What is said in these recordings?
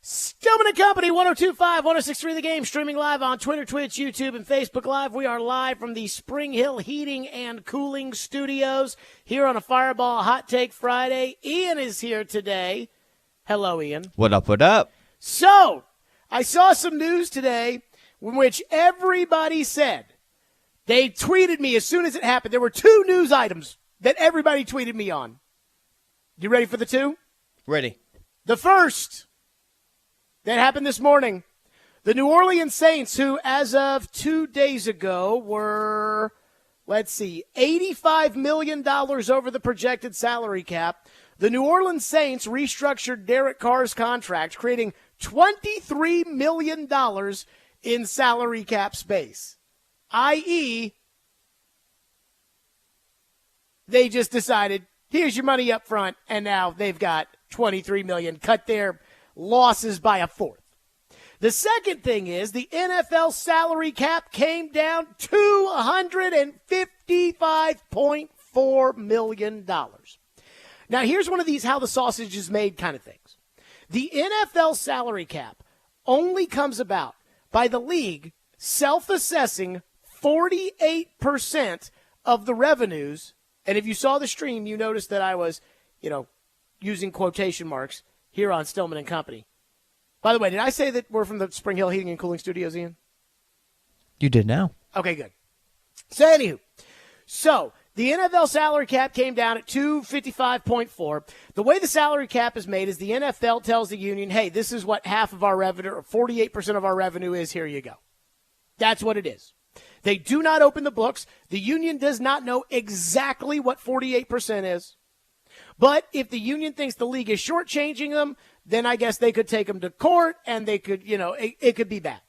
Stillman and Company, 102.5, 106.3 The Game, streaming live on Twitter, Twitch, YouTube, and Facebook Live. We are live from the Spring Hill Heating and Cooling Studios here on a Fireball Hot Take Friday. Ian is here today. Hello, Ian. What up, what up? So, I saw some news today in which everybody said, they tweeted me as soon as it happened. There were two news items that everybody tweeted me on. You ready for the two? Ready. The first that happened this morning, the New Orleans Saints, who as of 2 days ago were, $85 million over the projected salary cap. The New Orleans Saints restructured Derek Carr's contract, creating $23 million in salary cap space, i.e., they just decided, here's your money up front, and now they've got $23 million, cut their losses by a fourth. The second thing is the NFL salary cap came down $255.4 million. Now, here's one of these how the sausage is made kind of things. The NFL salary cap only comes about by the league self-assessing 48% of the revenues. And if you saw the stream, you noticed that I was, using quotation marks here on Stillman and Company. By the way, did I say that we're from the Spring Hill Heating and Cooling Studios, Ian? You did now. Okay, good. So, anywho, the NFL salary cap came down at $255.4. The way the salary cap is made is the NFL tells the union, hey, this is what half of our revenue, or 48% of our revenue is. Here you go. That's what it is. They do not open the books. The union does not know exactly what 48% is. But if the union thinks the league is shortchanging them, then I guess they could take them to court and they could, it could be bad.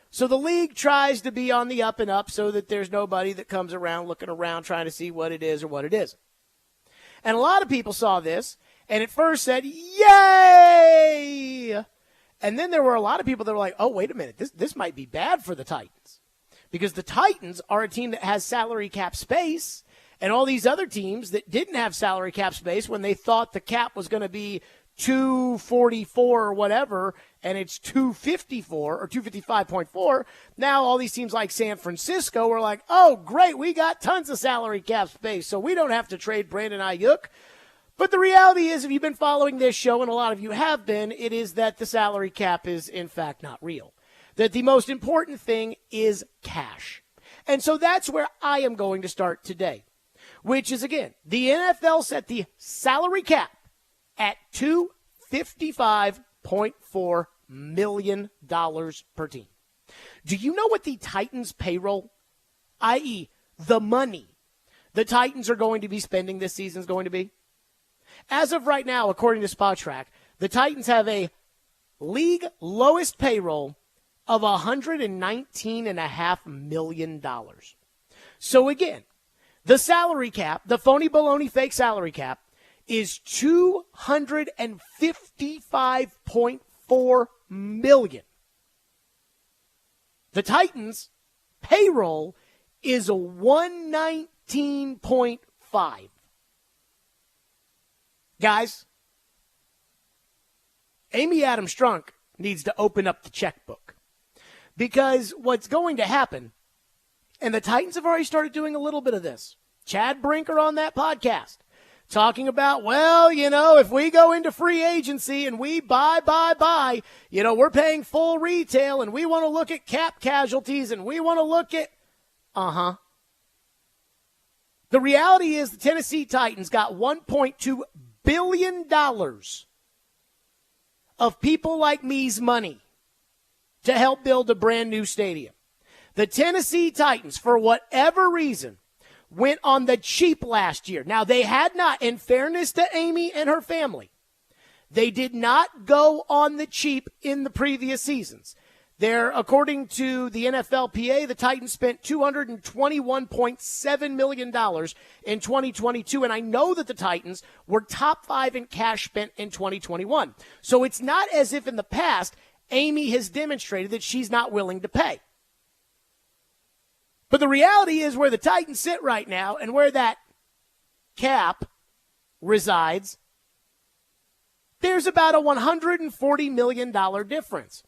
So the league tries to be on the up and up so that there's nobody that comes around looking around trying to see what it is or what it isn't. And a lot of people saw this and at first said, yay! And then there were a lot of people that were like, oh, wait a minute, this might be bad for the Titans. Because the Titans are a team that has salary cap space, and all these other teams that didn't have salary cap space when they thought the cap was going to be 244 or whatever, and it's 254 or 255.4. Now all these teams like San Francisco are like, oh, great, we got tons of salary cap space, so we don't have to trade Brandon Ayuk. But the reality is, if you've been following this show, and a lot of you have been, it is that the salary cap is, in fact, not real. That the most important thing is cash. And so that's where I am going to start today, which is, again, the NFL set the salary cap at $255.4 million per team. Do you know what the Titans' payroll, i.e. the money the Titans are going to be spending this season is going to be? As of right now, according to SpotTrack, the Titans have a league lowest payroll of $119.5 million. So again, the salary cap, the phony baloney fake salary cap, is $255.4 million. The Titans' payroll is a $119.5. Guys, Amy Adams Strunk needs to open up the checkbook. Because what's going to happen, and the Titans have already started doing a little bit of this. Chad Brinker on that podcast talking about, if we go into free agency and we buy, we're paying full retail and we want to look at cap casualties and we want to look at, The reality is the Tennessee Titans got $1.2 billion of people like me's money to help build a brand new stadium. The Tennessee Titans, for whatever reason, went on the cheap last year. Now, they had not, in fairness to Amy and her family, they did not go on the cheap in the previous seasons. According to the NFLPA, the Titans spent $221.7 million in 2022, and I know that the Titans were top 5 in cash spent in 2021. So it's not as if in the past Amy has demonstrated that she's not willing to pay. But the reality is where the Titans sit right now and where that cap resides, There's about a $140 million difference.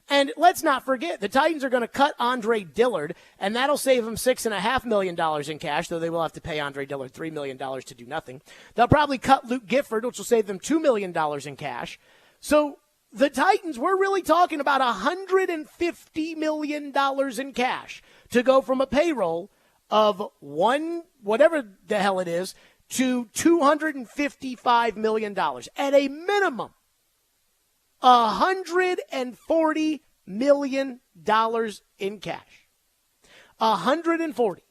And let's not forget, the Titans are going to cut Andre Dillard, and that'll save them $6.5 million in cash, though they will have to pay Andre Dillard $3 million to do nothing. They'll probably cut Luke Gifford, which will save them $2 million in cash. So the Titans, we're really talking about $150 million in cash to go from a payroll of whatever the hell it is, to $255 million. At a minimum, $140 million in cash. 140.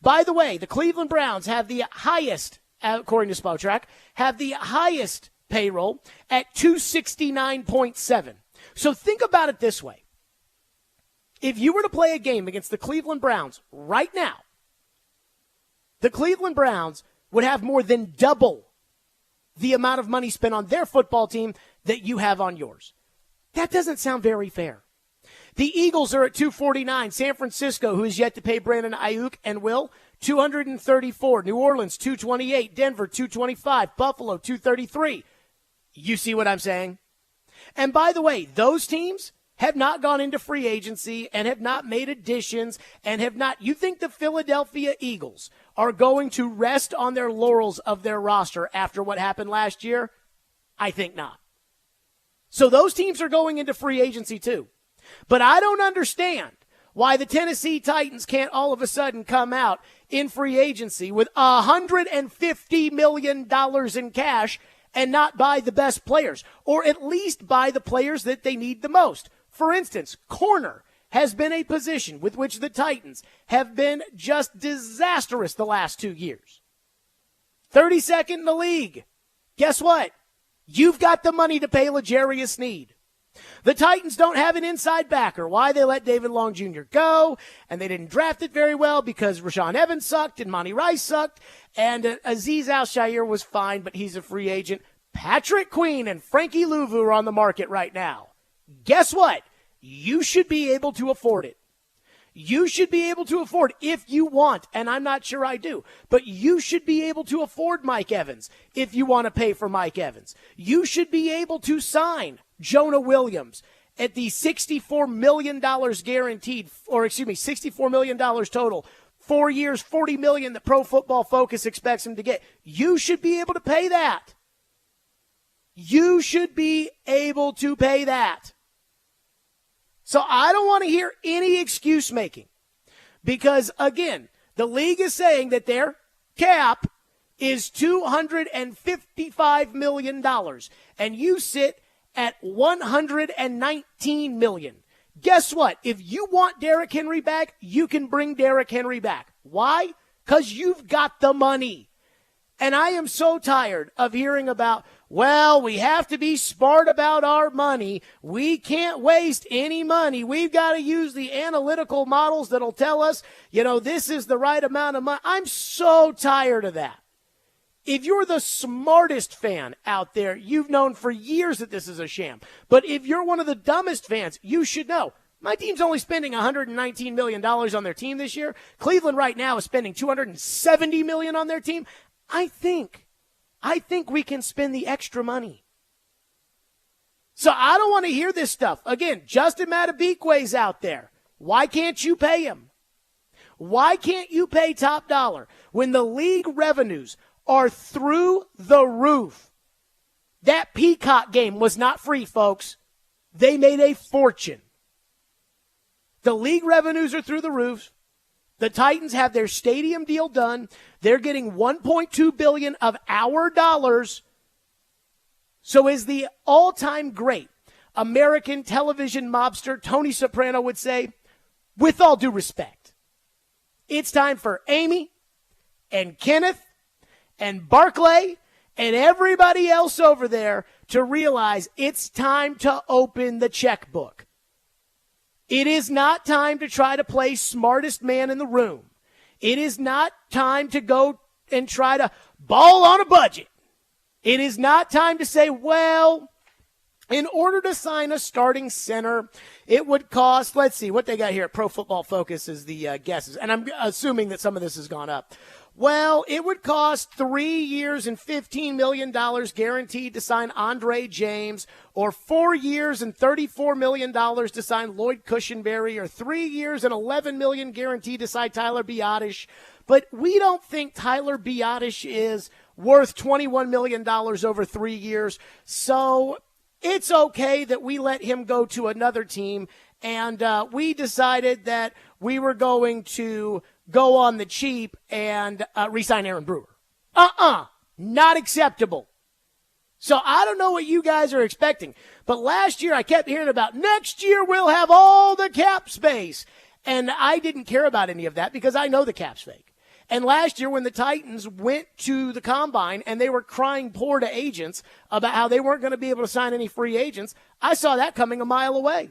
By the way, the Cleveland Browns have the highest, according to Spotrac, have the highest payroll at 269.7. So think about it this way. If you were to play a game against the Cleveland Browns right now, the Cleveland Browns would have more than double the amount of money spent on their football team that you have on yours. That doesn't sound very fair. The Eagles are at 249. San Francisco, who is yet to pay Brandon Ayuk and will, 234. New Orleans, 228. Denver, 225. Buffalo, 233. You see what I'm saying? And by the way, those teams have not gone into free agency and have not made additions and have not. You think the Philadelphia Eagles are going to rest on their laurels of their roster after what happened last year? I think not. So those teams are going into free agency too. But I don't understand why the Tennessee Titans can't all of a sudden come out in free agency with $150 million in cash and not buy the best players, or at least buy the players that they need the most. For instance, corner has been a position with which the Titans have been just disastrous the last 2 years. 32nd in the league. Guess what? You've got the money to pay L'Jarius Sneed. The Titans don't have an inside backer. Why? They let David Long Jr. go, and they didn't draft it very well because Rashaan Evans sucked and Monty Rice sucked, and Azeez Al-Shaair was fine, but he's a free agent. Patrick Queen and Frankie Louvu are on the market right now. Guess what? You should be able to afford it. You should be able to afford if you want, and I'm not sure I do, but you should be able to afford Mike Evans if you want to pay for Mike Evans. You should be able to sign Jonah Williams at the $64 million guaranteed, or $64 million total, 4 years, $40 million that Pro Football Focus expects him to get. You should be able to pay that. You should be able to pay that. So I don't want to hear any excuse making because, again, the league is saying that their cap is $255 million, and you sit at $119 million. Guess what? If you want Derrick Henry back, you can bring Derrick Henry back. Why? Because you've got the money. And I am so tired of hearing about, well, we have to be smart about our money. We can't waste any money. We've got to use the analytical models that'll tell us, this is the right amount of money. I'm so tired of that. If you're the smartest fan out there, you've known for years that this is a sham. But if you're one of the dumbest fans, you should know. My team's only spending $119 million on their team this year. Cleveland right now is spending $270 million on their team. I think we can spend the extra money. So I don't want to hear this stuff. Again, Justin Matabikwe's out there. Why can't you pay him? Why can't you pay top dollar when the league revenues are through the roof? That Peacock game was not free, folks. They made a fortune. The league revenues are through the roof. The Titans have their stadium deal done. They're getting $1.2 billion of our dollars. So as the all-time great American television mobster Tony Soprano would say, with all due respect, it's time for Amy and Kenneth and Barclay and everybody else over there to realize it's time to open the checkbook. It is not time to try to play smartest man in the room. It is not time to go and try to ball on a budget. It is not time to say, well, In order to sign a starting center, it would cost, let's see, what they got here at Pro Football Focus is the guesses. And I'm assuming that some of this has gone up. Well, it would cost 3 years and $15 million guaranteed to sign Andre James, or 4 years and $34 million to sign Lloyd Cushenberry, or 3 years and $11 million guaranteed to sign Tyler Biadasz. But we don't think Tyler Biadasz is worth $21 million over 3 years. So it's okay that we let him go to another team, and we decided that we were going to go on the cheap and re-sign Aaron Brewer. Not acceptable. So I don't know what you guys are expecting, but last year I kept hearing about next year we'll have all the cap space, and I didn't care about any of that because I know the cap's fake. And last year when the Titans went to the Combine and they were crying poor to agents about how they weren't going to be able to sign any free agents, I saw that coming a mile away.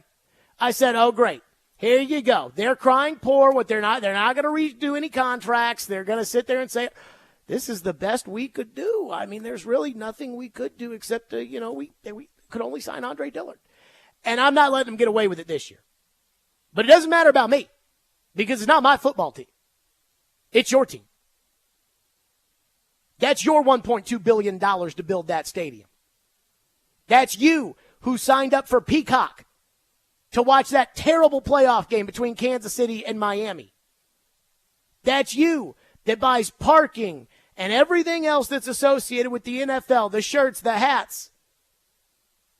I said, oh, great. Here you go. They're crying poor. They're not going to redo any contracts. They're going to sit there and say, this is the best we could do. I mean, there's really nothing we could do except, we could only sign Andre Dillard. And I'm not letting them get away with it this year. But it doesn't matter about me because it's not my football team. It's your team. That's your $1.2 billion to build that stadium. That's you who signed up for Peacock to watch that terrible playoff game between Kansas City and Miami. That's you that buys parking and everything else that's associated with the NFL, the shirts, the hats,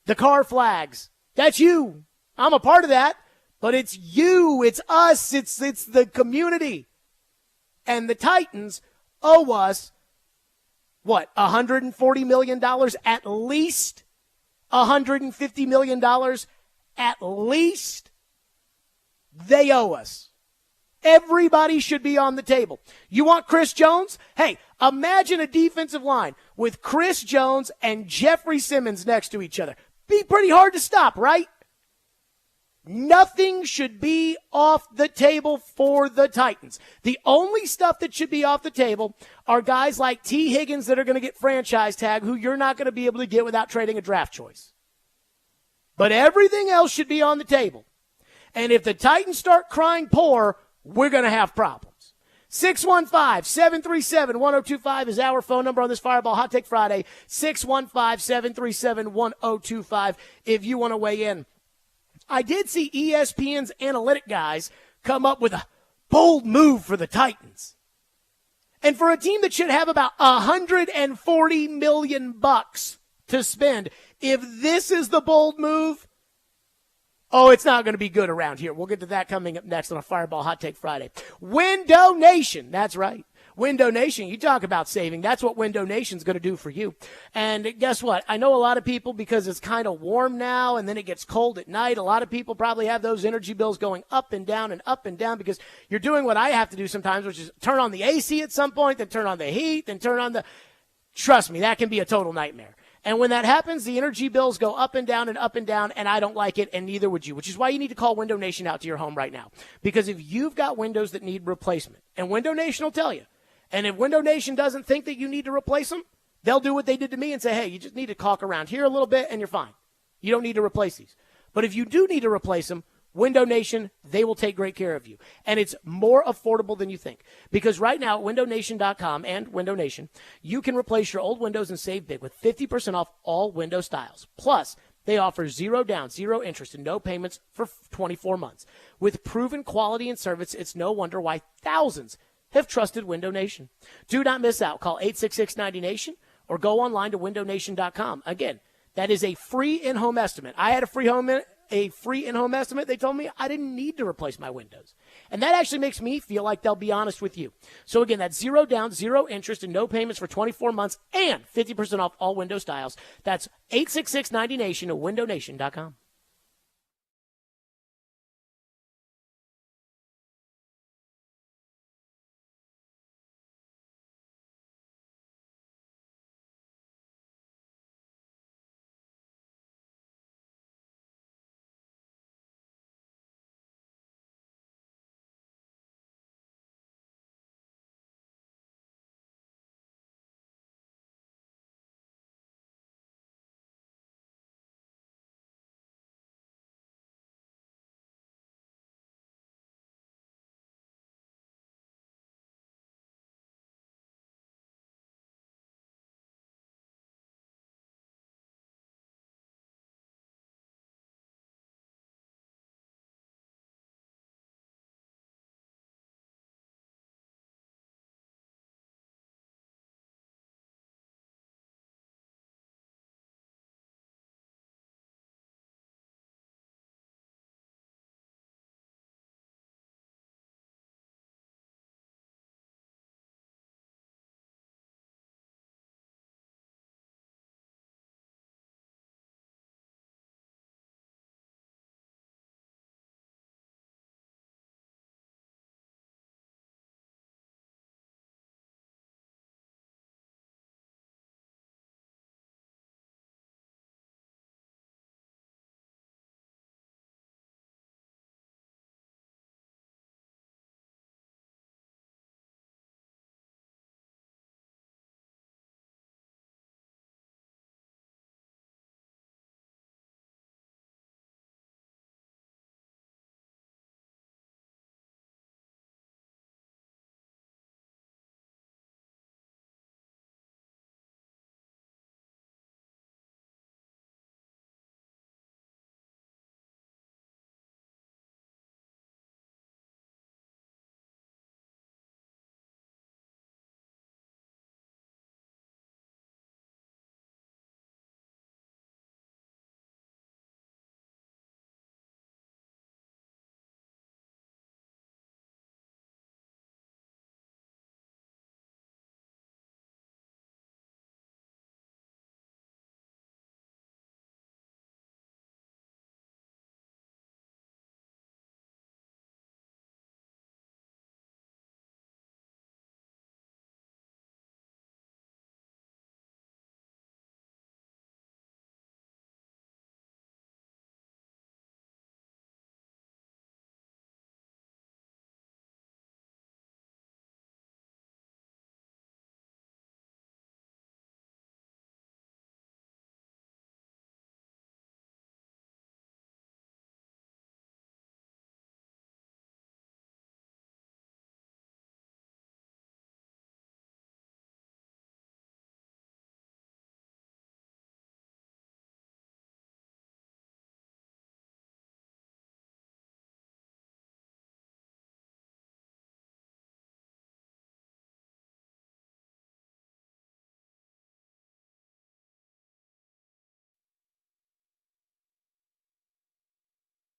the car flags. That's you. I'm a part of that, but it's you, it's us, it's the community. And the Titans owe us, $140 million at least? $150 million at least? They owe us. Everybody should be on the table. You want Chris Jones? Hey, imagine a defensive line with Chris Jones and Jeffrey Simmons next to each other. Be pretty hard to stop, right? Nothing should be off the table for the Titans. The only stuff that should be off the table are guys like T. Higgins that are going to get franchise tag, who you're not going to be able to get without trading a draft choice. But everything else should be on the table. And if the Titans start crying poor, we're going to have problems. 615-737-1025 is our phone number on this Fireball Hot Take Friday. 615-737-1025 if you want to weigh in. I did see ESPN's analytic guys come up with a bold move for the Titans. And for a team that should have about $140 million to spend, if this is the bold move, it's not going to be good around here. We'll get to that coming up next on a Fireball Hot Take Friday. Window Nation, that's right. Window Nation, you talk about saving. That's what Window Nation's going to do for you. And guess what? I know a lot of people, because it's kind of warm now and then it gets cold at night, a lot of people probably have those energy bills going up and down because you're doing what I have to do sometimes, which is turn on the AC at some point, then turn on the heat, then turn on the... Trust me, that can be a total nightmare. And when that happens, the energy bills go up and down, and I don't like it, and neither would you, which is why you need to call Window Nation out to your home right now. Because if you've got windows that need replacement, and Window Nation will tell you, and if Window Nation doesn't think that you need to replace them, they'll do what they did to me and say, hey, you just need to caulk around here a little bit, and you're fine. You don't need to replace these. But if you do need to replace them, Window Nation, they will take great care of you. And it's more affordable than you think. Because right now at windownation.com and Window Nation, you can replace your old windows and save big with 50% off all window styles. Plus, they offer 0 down, 0 interest, and no payments for 24 months. With proven quality and service, it's no wonder why thousands have trusted Window Nation. Do not miss out. Call 866-90-NATION or go online to windownation.com. Again, that is a free in-home estimate. I had a free in-home estimate. They told me I didn't need to replace my windows. And that actually makes me feel like they'll be honest with you. So again, that's 0 down, 0 interest, and no payments for 24 months and 50% off all window styles. That's 866-90-NATION at windownation.com.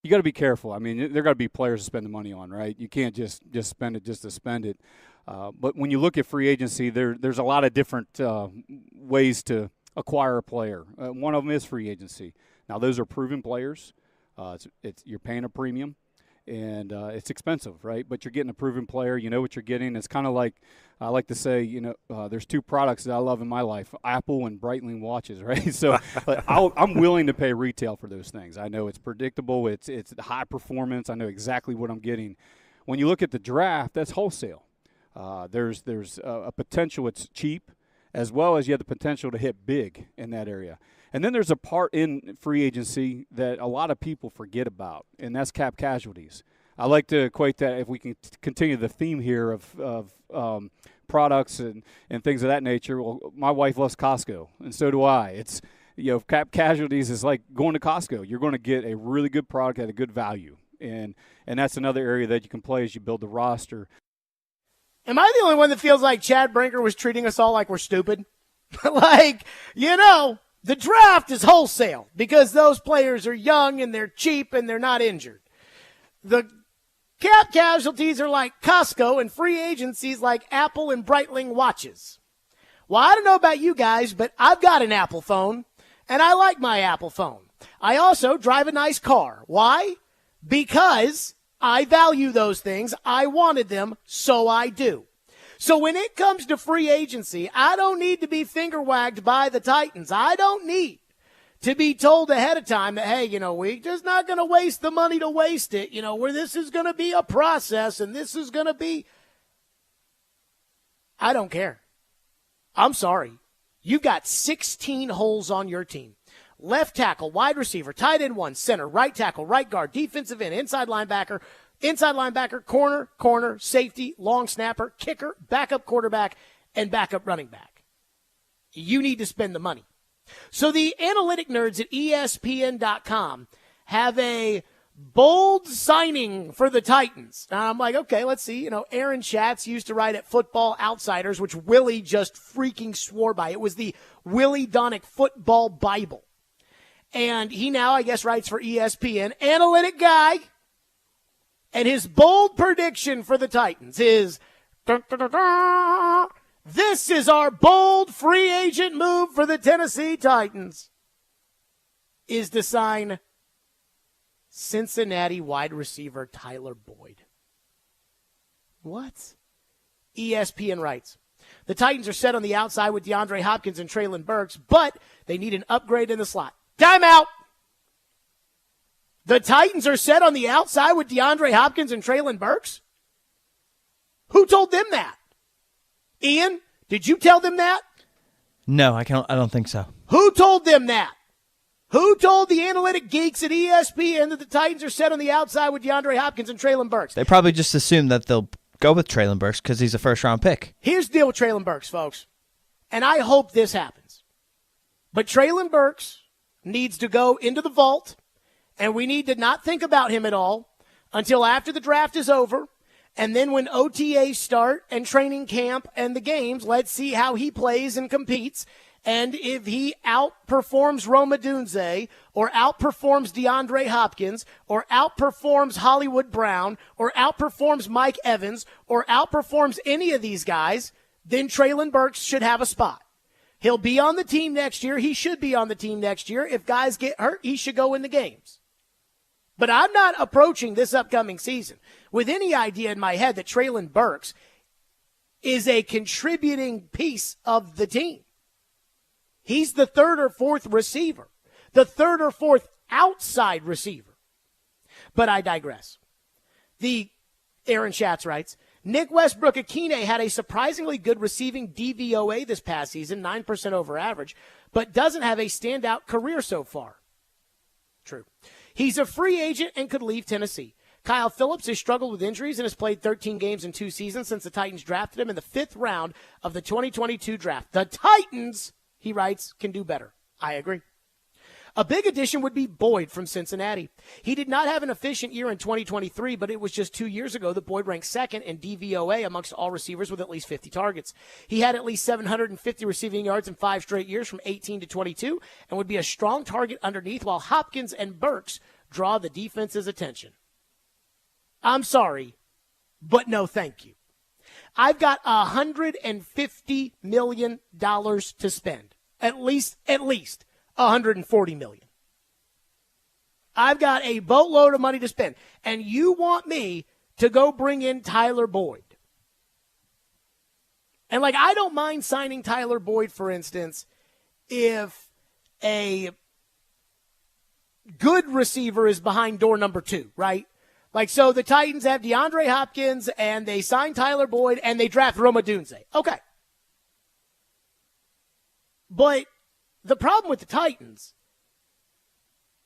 you got to be careful. I mean, there got to be players to spend the money on, right? You can't just spend it just to spend it. But when you look at free agency, there's a lot of different ways to acquire a player. One of them is free agency. Now, those are proven players. You're paying a premium, and it's expensive, right? But you're getting a proven player. You know what you're getting. It's kind of like I like to say, there's two products that I love in my life: Apple and Breitling watches, right? So, but I'm willing to pay retail for those things. I know it's predictable. It's high performance. I know exactly what I'm getting. When you look at the draft, that's wholesale. There's a potential it's cheap, as well as you have the potential to hit big in that area. And then there's a part in free agency that a lot of people forget about, and that's cap casualties. I like to equate that, if we can continue the theme here of products and things of that nature. Well, my wife loves Costco, and so do I. It's cap casualties is like going to Costco. You're going to get a really good product at a good value, and that's another area that you can play as you build the roster. Am I the only one that feels like Chad Brinker was treating us all like we're stupid? The draft is wholesale because those players are young and they're cheap and they're not injured. The cap casualties are like Costco, and free agencies like Apple and Breitling watches. Well, I don't know about you guys, but I've got an Apple phone, and I like my Apple phone. I also drive a nice car. Why? Because I value those things. I wanted them, so I do. So when it comes to free agency, I don't need to be finger wagged by the Titans. I don't need to be told ahead of time that, hey, we're just not going to waste the money to waste it, where this is going to be a process and this is going to be. I don't care. I'm sorry. You've got 16 holes on your team. Left tackle, wide receiver, tight end one, center, right tackle, right guard, defensive end, inside linebacker, corner, safety, long snapper, kicker, backup quarterback, and backup running back. You need to spend the money. So the analytic nerds at ESPN.com have a bold signing for the Titans. And I'm like, okay, let's see. Aaron Schatz used to write at Football Outsiders, which Willie just freaking swore by. It was the Willie Donick Football Bible. And he now, I guess, writes for ESPN. Analytic guy. And his bold prediction for the Titans is, this is our bold free agent move for the Tennessee Titans, is to sign Cincinnati wide receiver Tyler Boyd. What? ESPN writes, the Titans are set on the outside with DeAndre Hopkins and Treylon Burks, but they need an upgrade in the slot. Timeout! The Titans are set on the outside with DeAndre Hopkins and Treylon Burks? Who told them that? Ian, did you tell them that? No, I don't think so. Who told them that? Who told the analytic geeks at ESPN that the Titans are set on the outside with DeAndre Hopkins and Treylon Burks? They probably just assume that they'll go with Treylon Burks because he's a first-round pick. Here's the deal with Treylon Burks, folks, and I hope this happens. But Treylon Burks needs to go into the vault, and we need to not think about him at all until after the draft is over. And then when OTAs start and training camp and the games, let's see how he plays and competes. And if he outperforms Rome Odunze or outperforms DeAndre Hopkins or outperforms Hollywood Brown or outperforms Mike Evans or outperforms any of these guys, then Treylon Burks should have a spot. He'll be on the team next year. He should be on the team next year. If guys get hurt, he should go in the games. But I'm not approaching this upcoming season with any idea in my head that Treylon Burks is a contributing piece of the team. He's the third or fourth receiver, the third or fourth outside receiver. But I digress. The Aaron Schatz writes, Nick Westbrook-Akine had a surprisingly good receiving DVOA this past season, 9% over average, but doesn't have a standout career so far. True. He's a free agent and could leave Tennessee. Kyle Phillips has struggled with injuries and has played 13 games in 2 seasons since the Titans drafted him in the 5th round of the 2022 draft. The Titans, he writes, can do better. I agree. A big addition would be Boyd from Cincinnati. He did not have an efficient year in 2023, but it was just 2 years ago that Boyd ranked second in DVOA amongst all receivers with at least 50 targets. He had at least 750 receiving yards in 5 straight years from 18 to 22 and would be a strong target underneath, while Hopkins and Burks draw the defense's attention. I'm sorry, but no thank you. I've got $150 million to spend. At least $140 million. I've got a boatload of money to spend. And you want me to go bring in Tyler Boyd. And, I don't mind signing Tyler Boyd, for instance, if a good receiver is behind door number 2, right? So the Titans have DeAndre Hopkins, and they sign Tyler Boyd, and they draft Roma Dunze. Okay. But the problem with the Titans,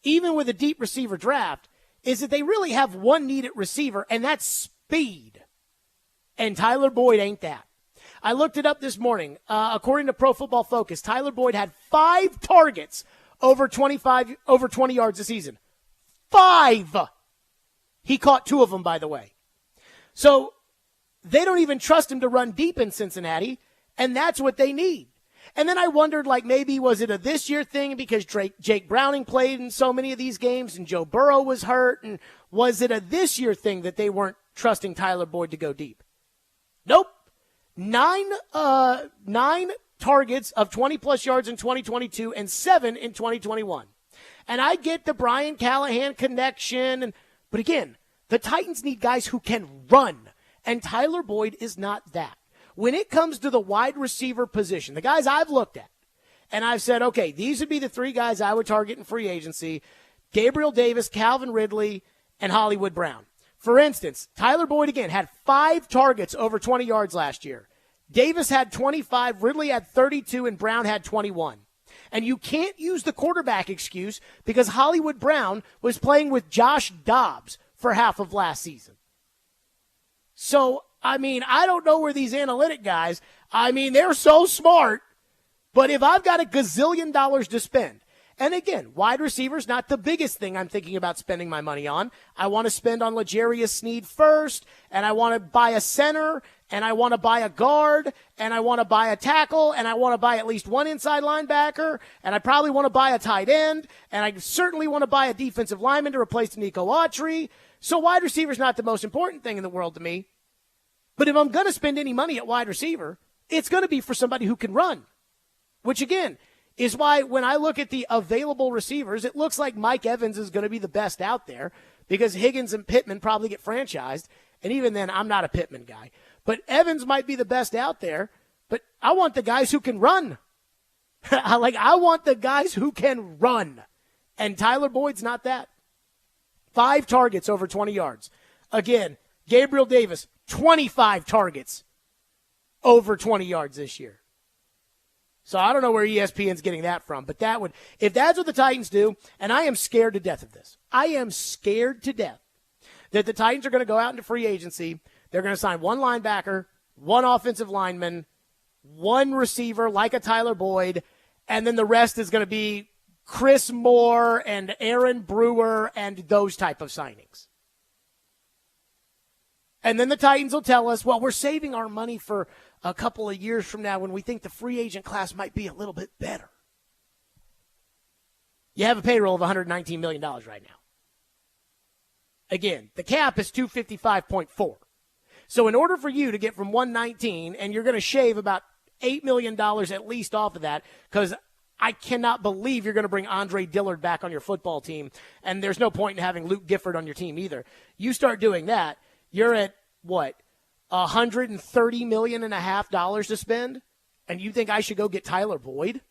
even with a deep receiver draft, is that they really have one need at receiver, and that's speed. And Tyler Boyd ain't that. I looked it up this morning. According to Pro Football Focus, Tyler Boyd had 5 targets over 20 yards a season. 5! He caught 2 of them, by the way. So they don't even trust him to run deep in Cincinnati, and that's what they need. And then I wondered, maybe was it a this year thing because Jake Browning played in so many of these games and Joe Burrow was hurt? And was it a this year thing that they weren't trusting Tyler Boyd to go deep? Nope. 9 targets of 20-plus yards in 2022 and 7 in 2021. And I get the Brian Callahan connection, but again, the Titans need guys who can run, and Tyler Boyd is not that. When it comes to the wide receiver position, the guys I've looked at, and I've said, okay, these would be the 3 guys I would target in free agency: Gabriel Davis, Calvin Ridley, and Hollywood Brown. For instance, Tyler Boyd, again, had 5 targets over 20 yards last year. Davis had 25, Ridley had 32, and Brown had 21. And you can't use the quarterback excuse because Hollywood Brown was playing with Josh Dobbs for half of last season. So, I don't know where these analytic guys, they're so smart, but if I've got $1 gazillion to spend, and again, wide receivers, not the biggest thing I'm thinking about spending my money on. I want to spend on L'Jarius Sneed first, and I want to buy a center, and I want to buy a guard, and I want to buy a tackle, and I want to buy at least one inside linebacker, and I probably want to buy a tight end, and I certainly want to buy a defensive lineman to replace Nico Autry. So wide receiver is not the most important thing in the world to me. But if I'm going to spend any money at wide receiver, it's going to be for somebody who can run, which, again, is why when I look at the available receivers, it looks like Mike Evans is going to be the best out there because Higgins and Pittman probably get franchised. And even then, I'm not a Pittman guy. But Evans might be the best out there, but I want the guys who can run. I want the guys who can run. And Tyler Boyd's not that. 5 targets over 20 yards. Again, Gabriel Davis, 25 targets over 20 yards this year. So I don't know where ESPN's getting that from, but if that's what the Titans do, and I am scared to death of this. I am scared to death that the Titans are going to go out into free agency. They're going to sign 1 linebacker, 1 offensive lineman, 1 receiver like a Tyler Boyd, and then the rest is going to be Chris Moore and Aaron Brewer and those type of signings. And then the Titans will tell us, well, we're saving our money for a couple of years from now when we think the free agent class might be a little bit better. You have a payroll of $119 million right now. Again, the cap is $255.4. So in order for you to get from 119, and you're going to shave about $8 million at least off of that, because I cannot believe you're going to bring Andre Dillard back on your football team, and there's no point in having Luke Gifford on your team either. You start doing that, you're at, what, $130 million and a half to spend? And you think I should go get Tyler Boyd?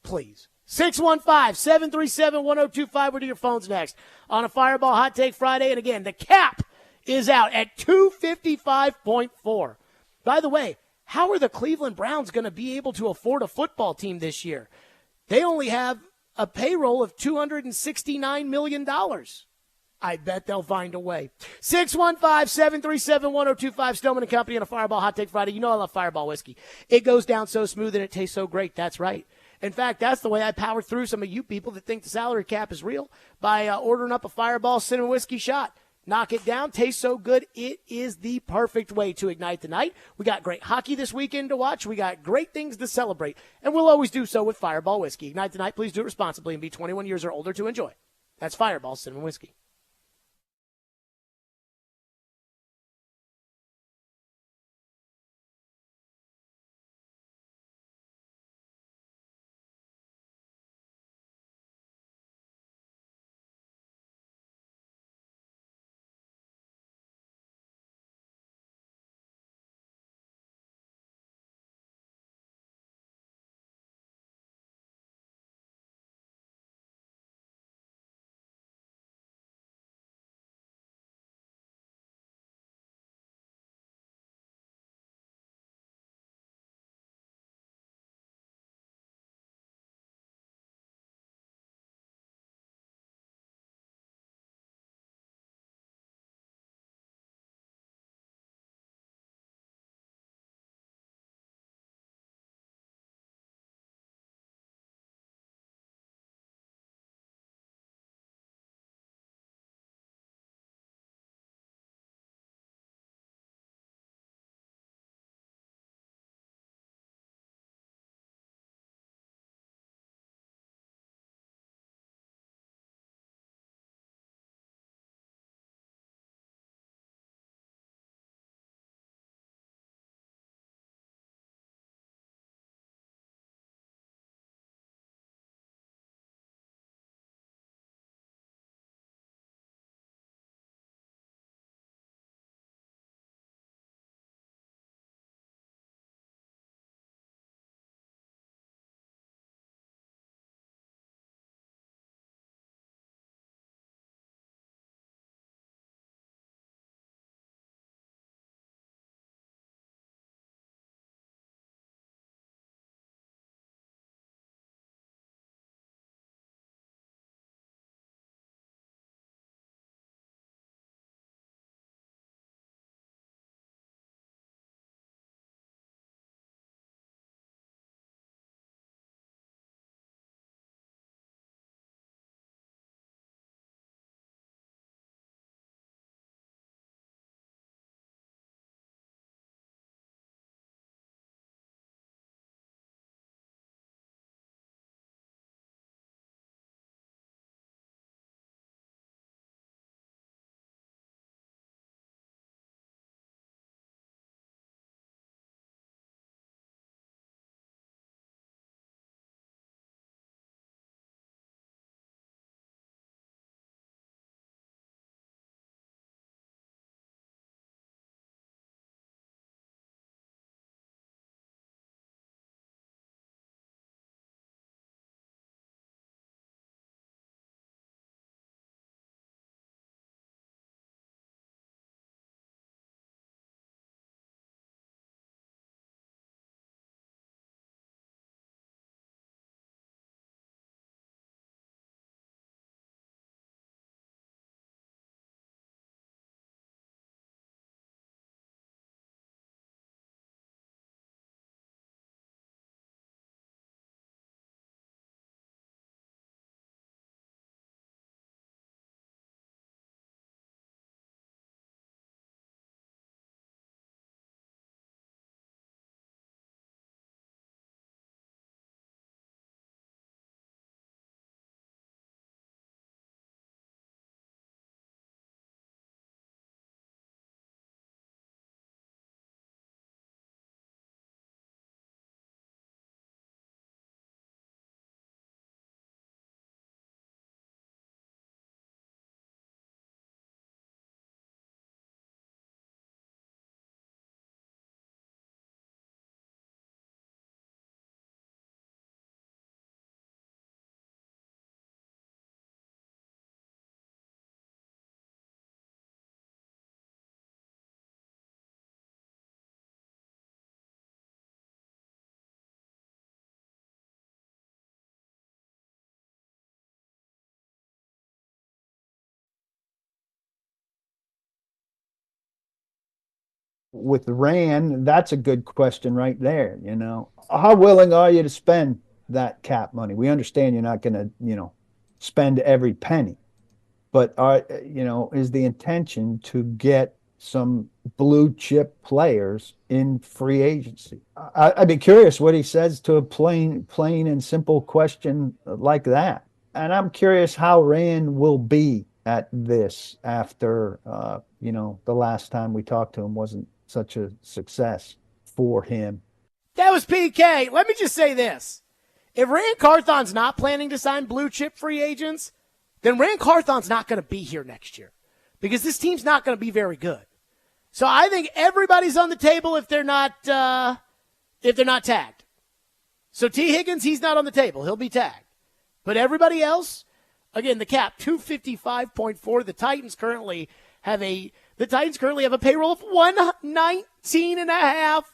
Please. 615-737-1025. We'll do your phones next on a Fireball Hot Take Friday. And again, the cap is out at 255.4. By the way, how are the Cleveland Browns going to be able to afford a football team this year? They only have a payroll of $269 million. I bet they'll find a way. 615-737-1025, Stillman and Company on a Fireball Hot Take Friday. You know I love Fireball whiskey. It goes down so smooth and it tastes so great. That's right. In fact, that's the way I power through some of you people that think the salary cap is real by ordering up a Fireball cinnamon whiskey shot. Knock it down. Tastes so good. It is the perfect way to ignite the night. We got great hockey this weekend to watch. We got great things to celebrate. And we'll always do so with Fireball whiskey. Ignite the night. Please do it responsibly and be 21 years or older to enjoy. That's Fireball Cinnamon Whiskey. With Rand, that's a good question right there. How willing are you to spend that cap money? We understand you're not going to, spend every penny, but is the intention to get some blue chip players in free agency? I'd be curious what he says to a plain and simple question like that. And I'm curious how Rand will be at this after, the last time we talked to him wasn't such a success for him. That was PK. Let me just say this. If Rand Carthon's not planning to sign blue chip free agents, then Rand Carthon's not going to be here next year because this team's not going to be very good. So I think everybody's on the table if they're not tagged. So T. Higgins, he's not on the table. He'll be tagged. But everybody else, again, the cap 255.4. The Titans currently have a payroll of 119.5.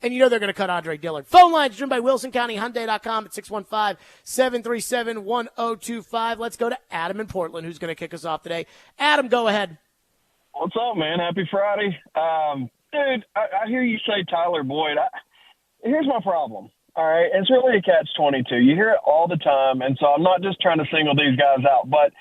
And you know they're going to cut Andre Dillard. Phone lines driven by WilsonCountyHyundai.com at 615-737-1025. Let's go to Adam in Portland, who's going to kick us off today. Adam, go ahead. What's up, man? Happy Friday. Dude, I hear you say Tyler Boyd. Here's my problem, all right? It's really a catch-22. You hear it all the time, and so I'm not just trying to single these guys out, but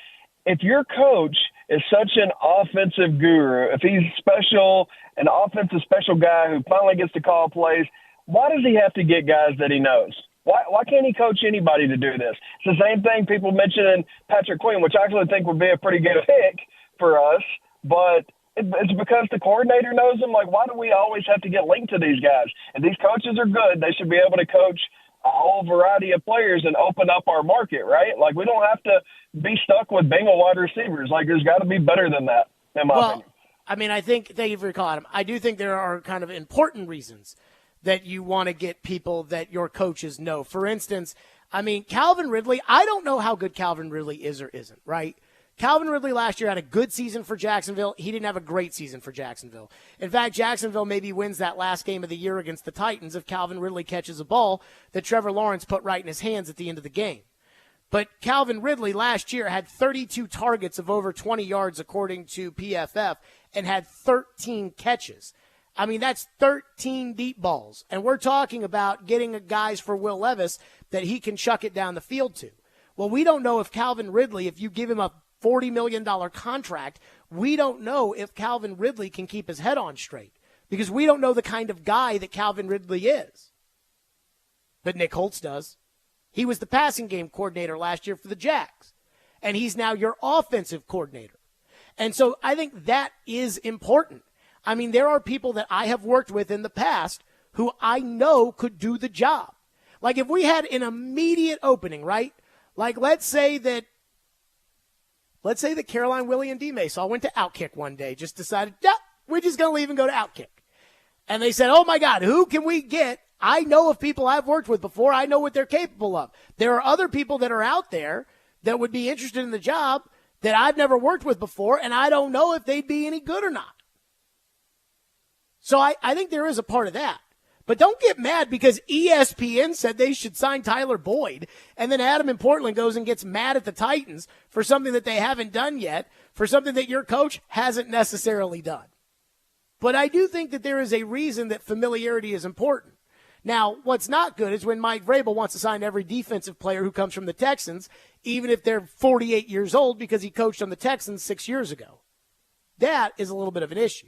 if your coach is such an offensive guru, if he's special, an offensive special guy who finally gets to call plays, why does he have to get guys that he knows? Why can't he coach anybody to do this? It's the same thing people mentioning Patrick Queen, which I actually think would be a pretty good pick for us, but it's because the coordinator knows him. Like, why do we always have to get linked to these guys? And these coaches are good. They should be able to coach a whole variety of players and open up our market, right? Like, we don't have to be stuck with Bengal wide receivers. Like, there's got to be better than that, in my opinion. I mean, thank you for your call, Adam. I do think there are kind of important reasons that you want to get people that your coaches know. For instance, I mean, Calvin Ridley, I don't know how good Calvin Ridley is or isn't, right? Calvin Ridley last year had a good season for Jacksonville. He didn't have a great season for Jacksonville. In fact, Jacksonville maybe wins that last game of the year against the Titans if Calvin Ridley catches a ball that Trevor Lawrence put right in his hands at the end of the game. But Calvin Ridley last year had 32 targets of over 20 yards according to PFF and had 13 catches. I mean, that's 13 deep balls. And we're talking about getting guys for Will Levis that he can chuck it down the field to. Well, we don't know if Calvin Ridley, if you give him a $40 million contract, we don't know if Calvin Ridley can keep his head on straight because we don't know the kind of guy that Calvin Ridley is. But Nick Holtz does. He was the passing game coordinator last year for the Jags, and he's now your offensive coordinator. And so I think that is important. I mean, there are people that I have worked with in the past who I know could do the job. Like if we had an immediate opening, right? Like let's say that Caroline, Willie, and D-Mace all went to Outkick one day, just decided, yeah, we're just going to leave and go to Outkick. And they said, oh, my God, who can we get? I know of people I've worked with before. I know what they're capable of. There are other people that are out there that would be interested in the job that I've never worked with before, and I don't know if they'd be any good or not. So I think there is a part of that. But don't get mad because ESPN said they should sign Tyler Boyd, and then Adam in Portland goes and gets mad at the Titans for something that they haven't done yet, for something that your coach hasn't necessarily done. But I do think that there is a reason that familiarity is important. Now, what's not good is when Mike Vrabel wants to sign every defensive player who comes from the Texans, even if they're 48 years old because he coached on the Texans 6 years ago. That is a little bit of an issue.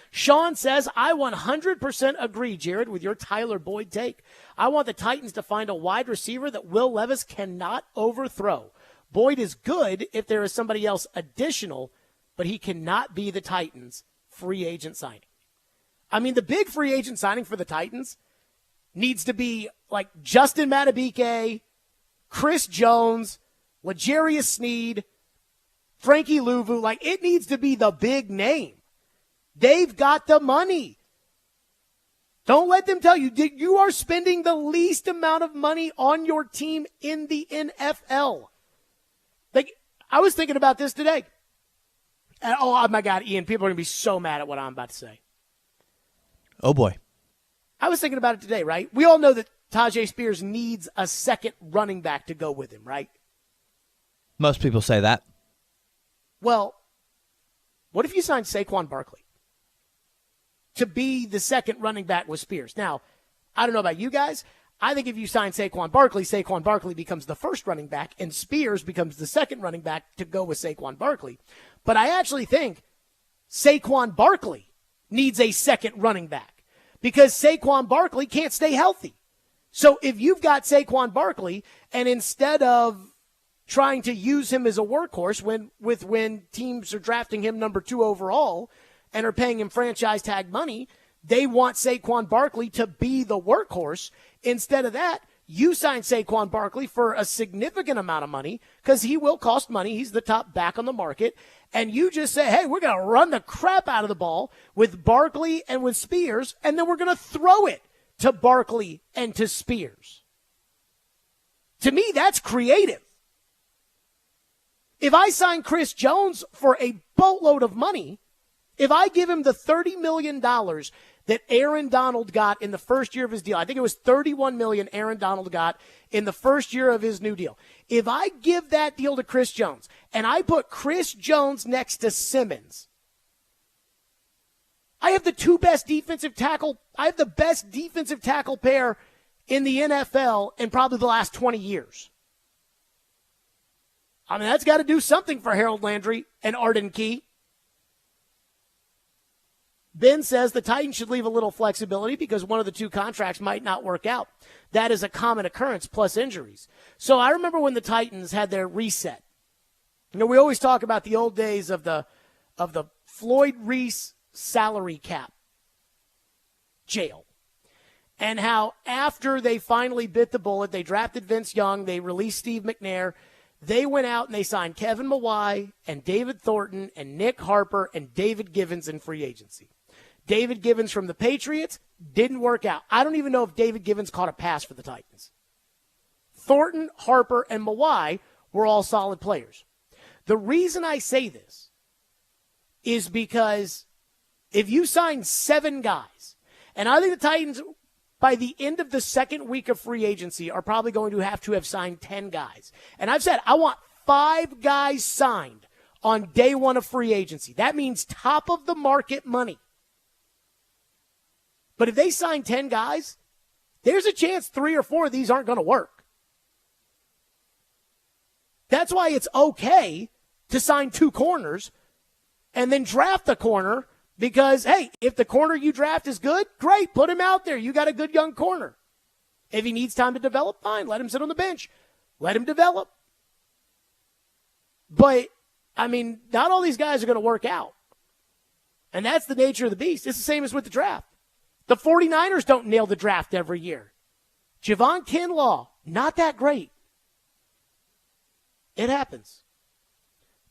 Sean says, I 100% agree, Jared, with your Tyler Boyd take. I want the Titans to find a wide receiver that Will Levis cannot overthrow. Boyd is good if there is somebody else additional, but he cannot be the Titans' free agent signing. I mean, the big free agent signing for the Titans needs to be like Justin Madubuike, Chris Jones, L'Jarius Sneed, Frankie Louvu. Like, it needs to be the big name. They've got the money. Don't let them tell you that you are spending the least amount of money on your team in the NFL. Like, I was thinking about this today. And, oh, my God, Ian, people are going to be so mad at what I'm about to say. Oh, boy. I was thinking about it today, right? We all know that Tajay Spears needs a second running back to go with him, right? Most people say that. Well, what if you signed Saquon Barkley to be the second running back with Spears? Now, I don't know about you guys. I think if you sign Saquon Barkley becomes the first running back, and Spears becomes the second running back to go with Saquon Barkley. But I actually think Saquon Barkley needs a second running back because Saquon Barkley can't stay healthy. So if you've got Saquon Barkley, and instead of trying to use him as a workhorse when teams are drafting him number 2 overall and are paying him franchise tag money. They want Saquon Barkley to be the workhorse. Instead of that, you sign Saquon Barkley for a significant amount of money because he will cost money. He's the top back on the market. And you just say, hey, we're going to run the crap out of the ball with Barkley and with Spears, and then we're going to throw it to Barkley and to Spears. To me, that's creative. If I sign Chris Jones for a boatload of money, if I give him the $30 million that Aaron Donald got in the first year of his deal, I think it was $31 million Aaron Donald got in the first year of his new deal. If I give that deal to Chris Jones and I put Chris Jones next to Simmons, I have the best defensive tackle pair in the NFL in probably the last 20 years. I mean, that's got to do something for Harold Landry and Arden Key. Ben says the Titans should leave a little flexibility because one of the 2 contracts might not work out. That is a common occurrence plus injuries. So I remember when the Titans had their reset. You know, we always talk about the old days of the Floyd Reese salary cap jail. And how after they finally bit the bullet, they drafted Vince Young, they released Steve McNair, they went out and they signed Kevin Mawai and David Thornton and Nick Harper and David Givens in free agency. David Givens from the Patriots didn't work out. I don't even know if David Givens caught a pass for the Titans. Thornton, Harper, and Mawai were all solid players. The reason I say this is because if you sign 7 guys, and I think the Titans, by the end of the second week of free agency, are probably going to have signed 10 guys. And I've said I want 5 guys signed on day 1 of free agency. That means top of the market money. But if they sign 10 guys, there's a chance 3 or 4 of these aren't going to work. That's why it's okay to sign 2 corners and then draft the corner because, hey, if the corner you draft is good, great, put him out there. You got a good young corner. If he needs time to develop, fine, let him sit on the bench. Let him develop. But, I mean, not all these guys are going to work out. And that's the nature of the beast. It's the same as with the draft. The 49ers don't nail the draft every year. Javon Kinlaw, not that great. It happens.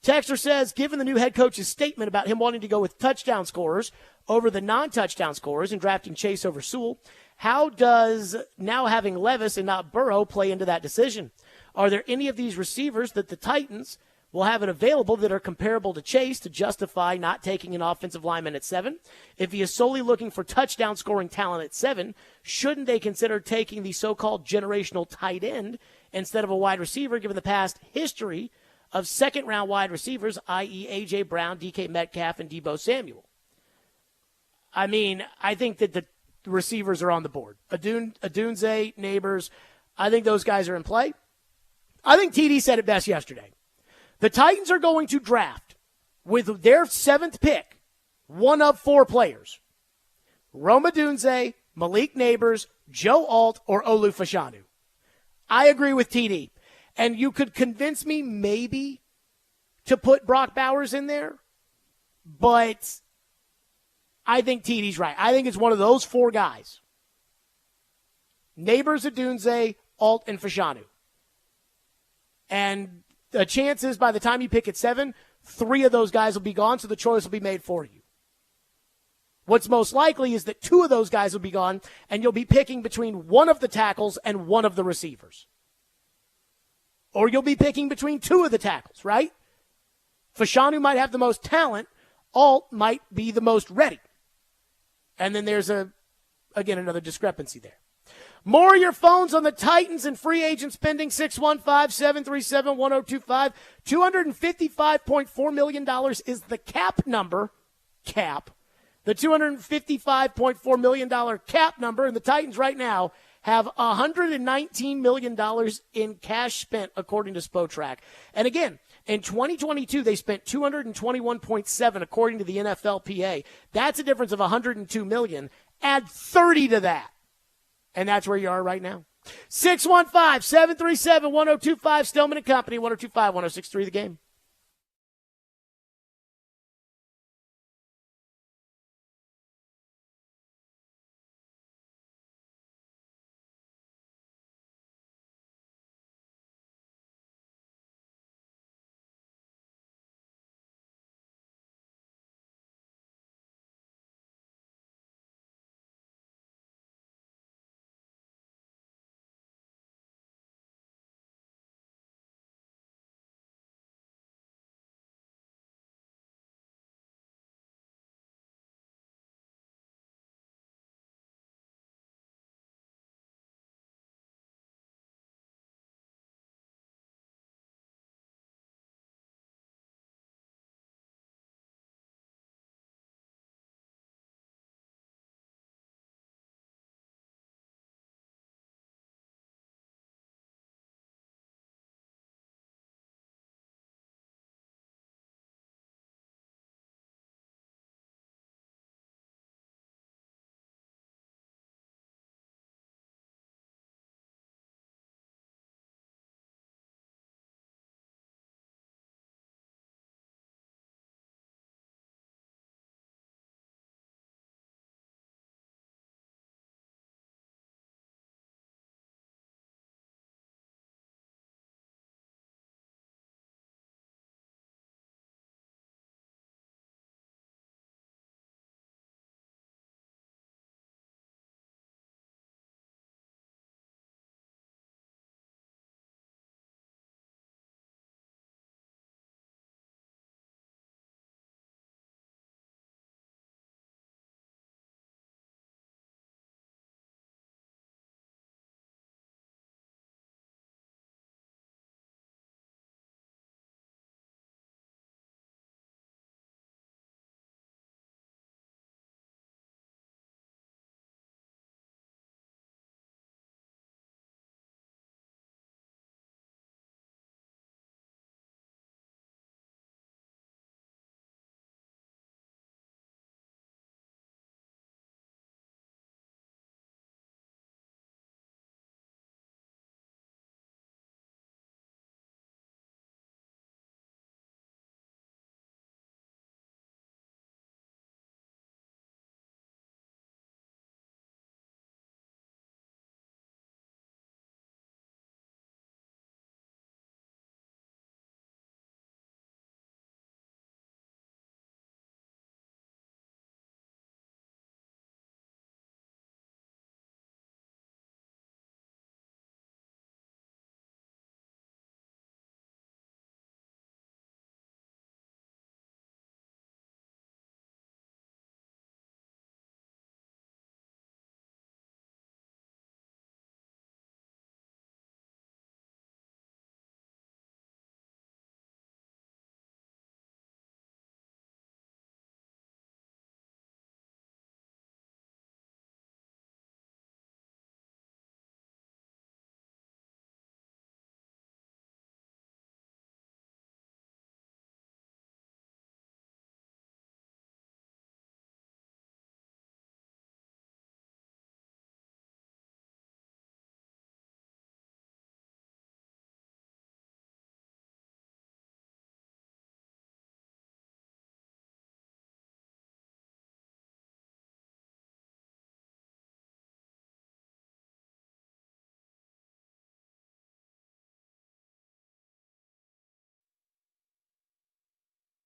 Texter says, given the new head coach's statement about him wanting to go with touchdown scorers over the non-touchdown scorers and drafting Chase over Sewell, how does now having Levis and not Burrow play into that decision? Are there any of these receivers that the Titans will have it available that are comparable to Chase to justify not taking an offensive lineman at 7? If he is solely looking for touchdown scoring talent at 7, shouldn't they consider taking the so-called generational tight end instead of a wide receiver, given the past history of second-round wide receivers, i.e. A.J. Brown, DK Metcalf, and Deebo Samuel? I mean, I think that the receivers are on the board. Adunze, Neighbors, I think those guys are in play. I think TD said it best yesterday. The Titans are going to draft, with their 7th pick, one of 4 players. Rome Odunze, Malik Neighbors, Joe Alt, or Olu Fashanu. I agree with TD. And you could convince me maybe to put Brock Bowers in there, but I think TD's right. I think it's one of those 4 guys. Neighbors, Odunze, Alt, and Fashanu. And the chance is by the time you pick at 7, 3 of those guys will be gone, so the choice will be made for you. What's most likely is that 2 of those guys will be gone, and you'll be picking between one of the tackles and one of the receivers. Or you'll be picking between 2 of the tackles, right? Fashanu might have the most talent. Alt might be the most ready. And then there's, another discrepancy there. More of your phones on the Titans and free agent spending, 615-737-1025. $255.4 million is the cap number. The $255.4 million cap number, and the Titans right now have $119 million in cash spent, according to Spotrac. And again, in 2022, they spent $221.7 according to the NFLPA. That's a difference of $102 million. Add 30 to that. And that's where you are right now. 615-737-1025, Stillman and Company, 1025-1063 The Game.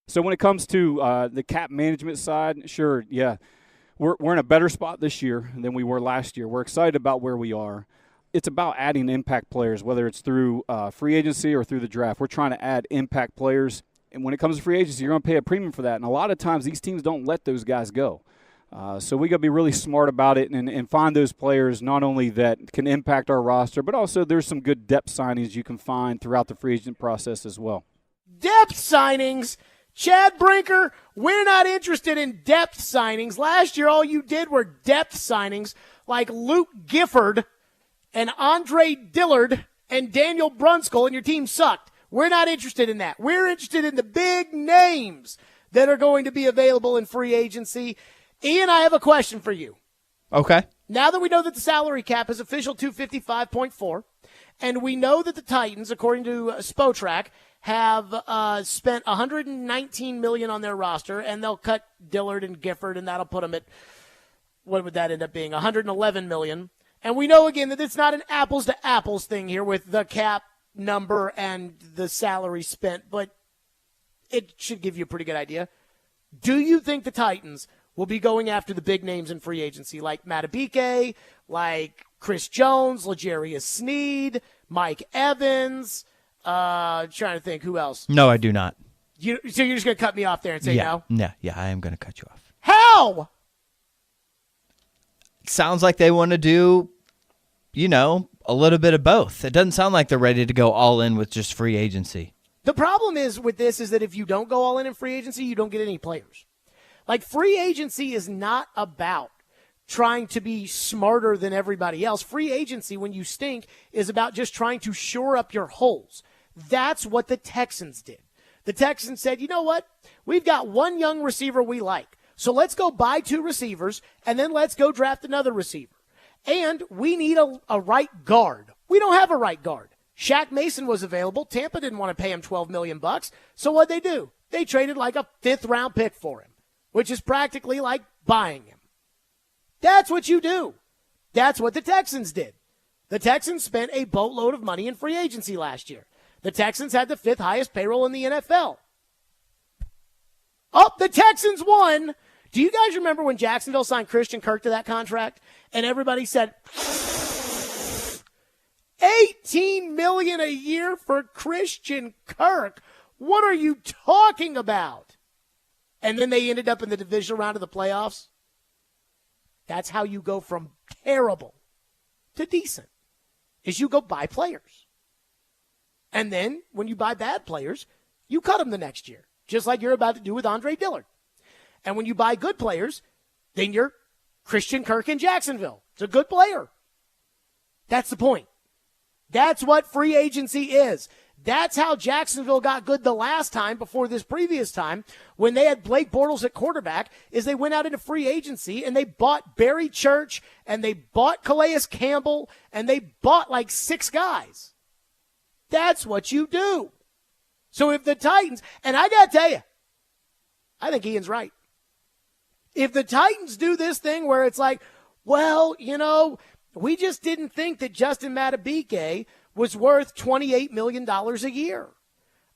So when it comes to the cap management side, sure, yeah, we're in a better spot this year than we were last year. We're excited about where we are. It's about adding impact players, whether it's through free agency or through the draft. We're trying to add impact players. And when it comes to free agency, you're going to pay a premium for that. And a lot of times these teams don't let those guys go. So we got to be really smart about it and find those players not only that can impact our roster, but also there's some good depth signings you can find throughout the free agent process as well. Depth signings. Chad Brinker, we're not interested in depth signings. Last year, all you did were depth signings like Luke Gifford and Andre Dillard and Daniel Brunskill, and your team sucked. We're not interested in that. We're interested in the big names that are going to be available in free agency. Ian, I have a question for you. Okay. Now that we know that the salary cap is official 255.4, and we know that the Titans, according to Spotrac, have spent $119 million on their roster, and they'll cut Dillard and Gifford, and that'll put them at, what would that end up being, $111 million. And we know, again, that it's not an apples-to-apples thing here with the cap number and the salary spent, but it should give you a pretty good idea. Do you think the Titans will be going after the big names in free agency like Matabike, like Chris Jones, L'Jarius Sneed, Mike Evans? Trying to think who else. No, I do not. So you're just going to cut me off there and say no? Yeah, I am going to cut you off. How? It sounds like they want to do, a little bit of both. It doesn't sound like they're ready to go all in with just free agency. The problem is with this is that if you don't go all in free agency, you don't get any players. Like, free agency is not about trying to be smarter than everybody else. Free agency, when you stink, is about just trying to shore up your holes. That's what the Texans did. The Texans said, you know what? We've got one young receiver we like. So let's go buy 2 receivers, and then let's go draft another receiver. And we need a right guard. We don't have a right guard. Shaq Mason was available. Tampa didn't want to pay him $12 million. So what'd they do? They traded like a 5th-round pick for him, which is practically like buying him. That's what you do. That's what the Texans did. The Texans spent a boatload of money in free agency last year. The Texans had the 5th highest payroll in the NFL. Oh, the Texans won. Do you guys remember when Jacksonville signed Christian Kirk to that contract? And everybody said, $18 million a year for Christian Kirk. What are you talking about? And then they ended up in the divisional round of the playoffs. That's how you go from terrible to decent, is you go buy players. And then when you buy bad players, you cut them the next year, just like you're about to do with Andre Dillard. And when you buy good players, then you're Christian Kirk in Jacksonville. It's a good player. That's the point. That's what free agency is. That's how Jacksonville got good the last time before this previous time when they had Blake Bortles at quarterback, is they went out into free agency and they bought Barry Church and they bought Calais Campbell and they bought like 6 guys. That's what you do. So if the Titans, and I got to tell you, I think Ian's right. If the Titans do this thing where it's like, well, we just didn't think that Justin Matabike was worth $28 million a year.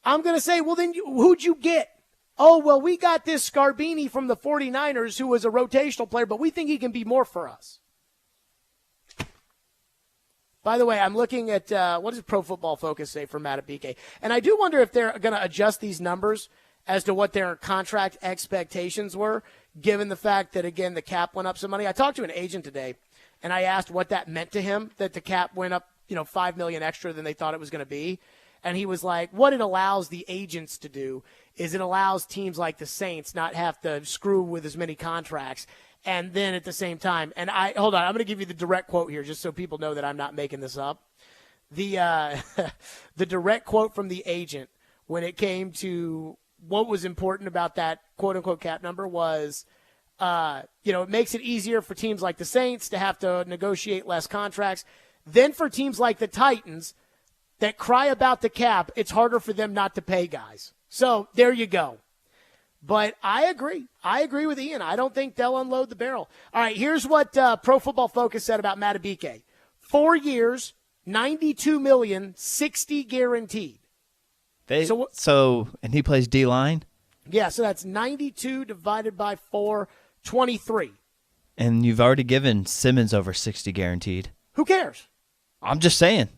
I'm going to say, well, then who'd you get? Oh, well, we got this Scarbini from the 49ers who was a rotational player, but we think he can be more for us. By the way, I'm looking at what does Pro Football Focus say for Matabike? And I do wonder if they're going to adjust these numbers as to what their contract expectations were, given the fact that, again, the cap went up some money. I talked to an agent today, and I asked what that meant to him, that the cap went up, $5 million extra than they thought it was going to be. And he was like, what it allows the agents to do is it allows teams like the Saints not have to screw with as many contracts. And then at the same time, and hold on, I'm going to give you the direct quote here just so people know that I'm not making this up. The the direct quote from the agent when it came to what was important about that quote-unquote cap number was, it makes it easier for teams like the Saints to have to negotiate less contracts. Then for teams like the Titans that cry about the cap, it's harder for them not to pay guys. So there you go. But I agree. I agree with Ian. I don't think they'll unload the barrel. All right, here's what Pro Football Focus said about Matabike. 4 years, $92 million, $60 guaranteed. And he plays D-line? Yeah, so that's 92 divided by 4, 23. And you've already given Simmons over 60 guaranteed. Who cares? I'm just saying.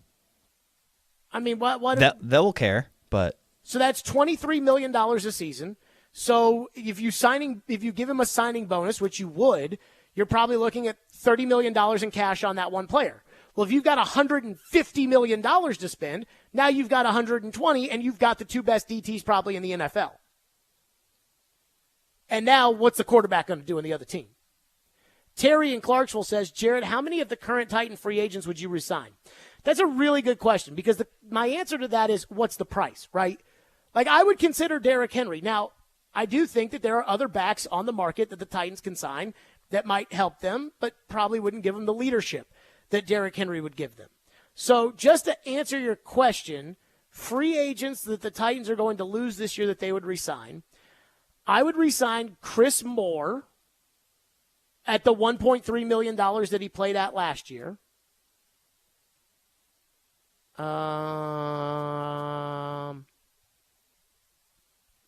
I mean, what? They'll care, but. So that's $23 million a season. So if you give him a signing bonus, which you would, you're probably looking at $30 million in cash on that one player. Well, if you've got $150 million to spend, now you've got 120, and you've got the 2 best DTs probably in the NFL. And now what's the quarterback going to do on the other team? Terry in Clarksville says, Jared, how many of the current Titan free agents would you resign? That's a really good question because my answer to that is what's the price, right? Like I would consider Derrick Henry. Now, I do think that there are other backs on the market that the Titans can sign, that might help them, but probably wouldn't give them the leadership that Derrick Henry would give them. So just to answer your question, free agents that the Titans are going to lose this year that they would re-sign, I would re-sign Chris Moore at the $1.3 million that he played at last year.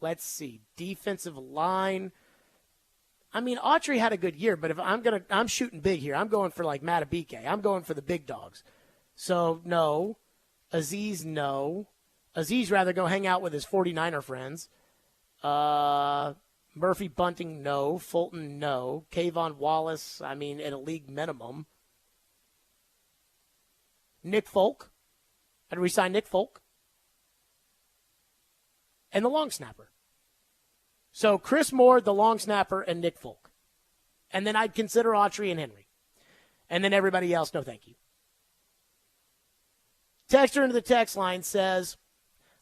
Let's see. Defensive line. I mean, Autry had a good year, but if I'm shooting big here. I'm going for like Matabike. I'm going for the big dogs. So, no. Aziz, no. Aziz rather go hang out with his 49er friends. Murphy Bunting, no. Fulton, no. Kayvon Wallace, I mean, at a league minimum. Nick Folk. I'd resign Nick Folk. And the long snapper. So Chris Moore, the long snapper, and Nick Folk. And then I'd consider Autry and Henry. And then everybody else, no thank you. Texter into the text line says,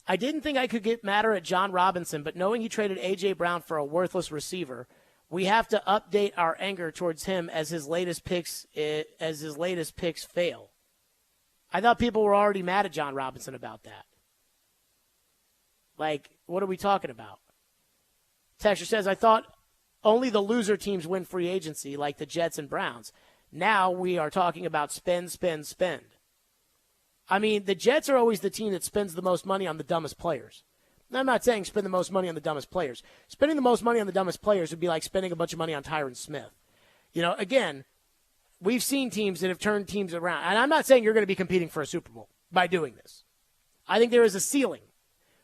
I didn't think I could get madder at John Robinson, but knowing he traded A.J. Brown for a worthless receiver, we have to update our anger towards him as his latest picks fail. I thought people were already mad at John Robinson about that. Like, what are we talking about? Texter says, I thought only the loser teams win free agency, like the Jets and Browns. Now we are talking about spend, spend, spend. I mean, the Jets are always the team that spends the most money on the dumbest players. Now, I'm not saying spend the most money on the dumbest players. Spending the most money on the dumbest players would be like spending a bunch of money on Tyron Smith. You know, again, we've seen teams that have turned teams around. And I'm not saying you're going to be competing for a Super Bowl by doing this. I think there is a ceiling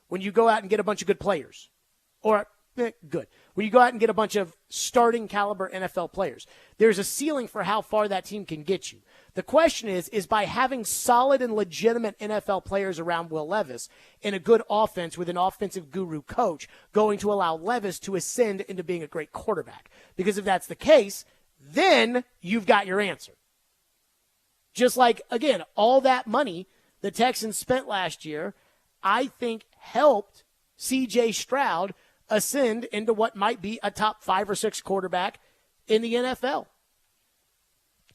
when you go out and get a bunch of good players. Or, good. When you go out and get a bunch of starting caliber NFL players. There's a ceiling for how far that team can get you. The question is by having solid and legitimate NFL players around Will Levis in a good offense with an offensive guru coach going to allow Levis to ascend into being a great quarterback. Because if that's the case, then you've got your answer. Just like, again, all that money the Texans spent last year, I think helped C.J. Stroud ascend into what might be a top 5 or 6 quarterback in the NFL.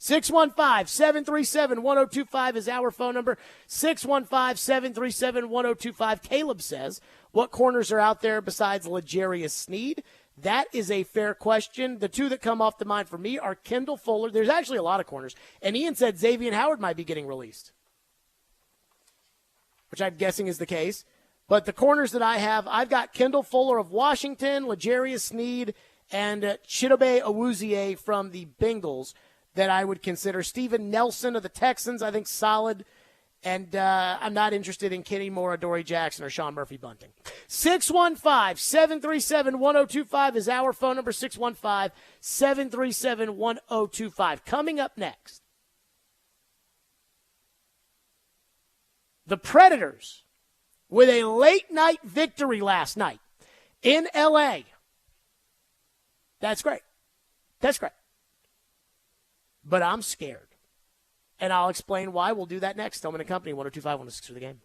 615-737-1025 is our phone number. 615-737-1025. Caleb says, what corners are out there besides L'Jarius Sneed? That is a fair question. The two that come off the mind for me are Kendall Fuller. There's actually a lot of corners. And Ian said Xavier Howard might be getting released, which I'm guessing is the case. But the corners that I have, I've got Kendall Fuller of Washington, L'Jarius Sneed, and Chidobe Awuzie from the Bengals that I would consider. Steven Nelson of the Texans, I think solid. And I'm not interested in Kenny Moore, Adoree Jackson, or Sean Murphy Bunting. 615-737-1025 is our phone number, 615-737-1025. Coming up next, the Predators with a late-night victory last night in L.A. That's great. That's great. But I'm scared. And I'll explain why. We'll do that next. Stillman and Company, 102.5, 106 for the game.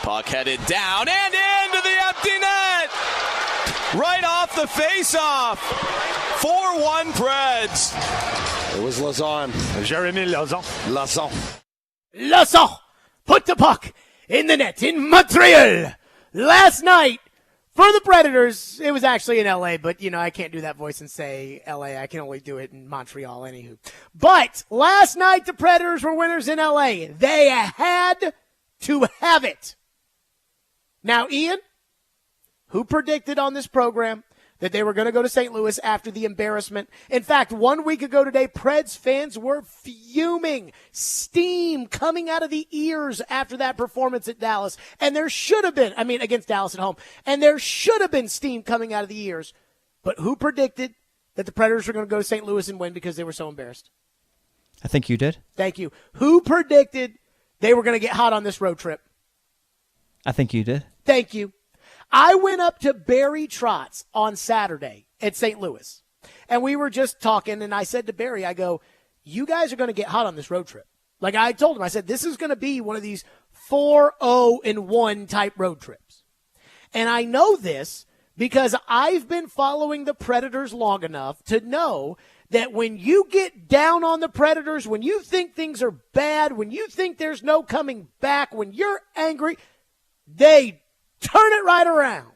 Puck headed down and into the empty net. Right off the face-off. 4-1 Preds. It was Lazon. Jeremy Lazon. Lasson put the puck in the net in Montreal last night for the Predators. It was actually in L.A., but, I can't do that voice and say L.A. I can only do it in Montreal, anywho. But last night, the Predators were winners in L.A. They had to have it. Now, Ian, who predicted on this program that they were going to go to St. Louis after the embarrassment? In fact, 1 week ago today, Preds fans were fuming, steam coming out of the ears after that performance at Dallas. And there should have been, against Dallas at home, and there should have been steam coming out of the ears. But who predicted that the Predators were going to go to St. Louis and win because they were so embarrassed? I think you did. Thank you. Who predicted they were going to get hot on this road trip? I think you did. Thank you. I went up to Barry Trotz on Saturday at St. Louis, and we were just talking, and I said to Barry, I go, you guys are going to get hot on this road trip. Like I told him, I said, this is going to be one of these 4-0-1 type road trips. And I know this because I've been following the Predators long enough to know that when you get down on the Predators, when you think things are bad, when you think there's no coming back, when you're angry, they turn it right around.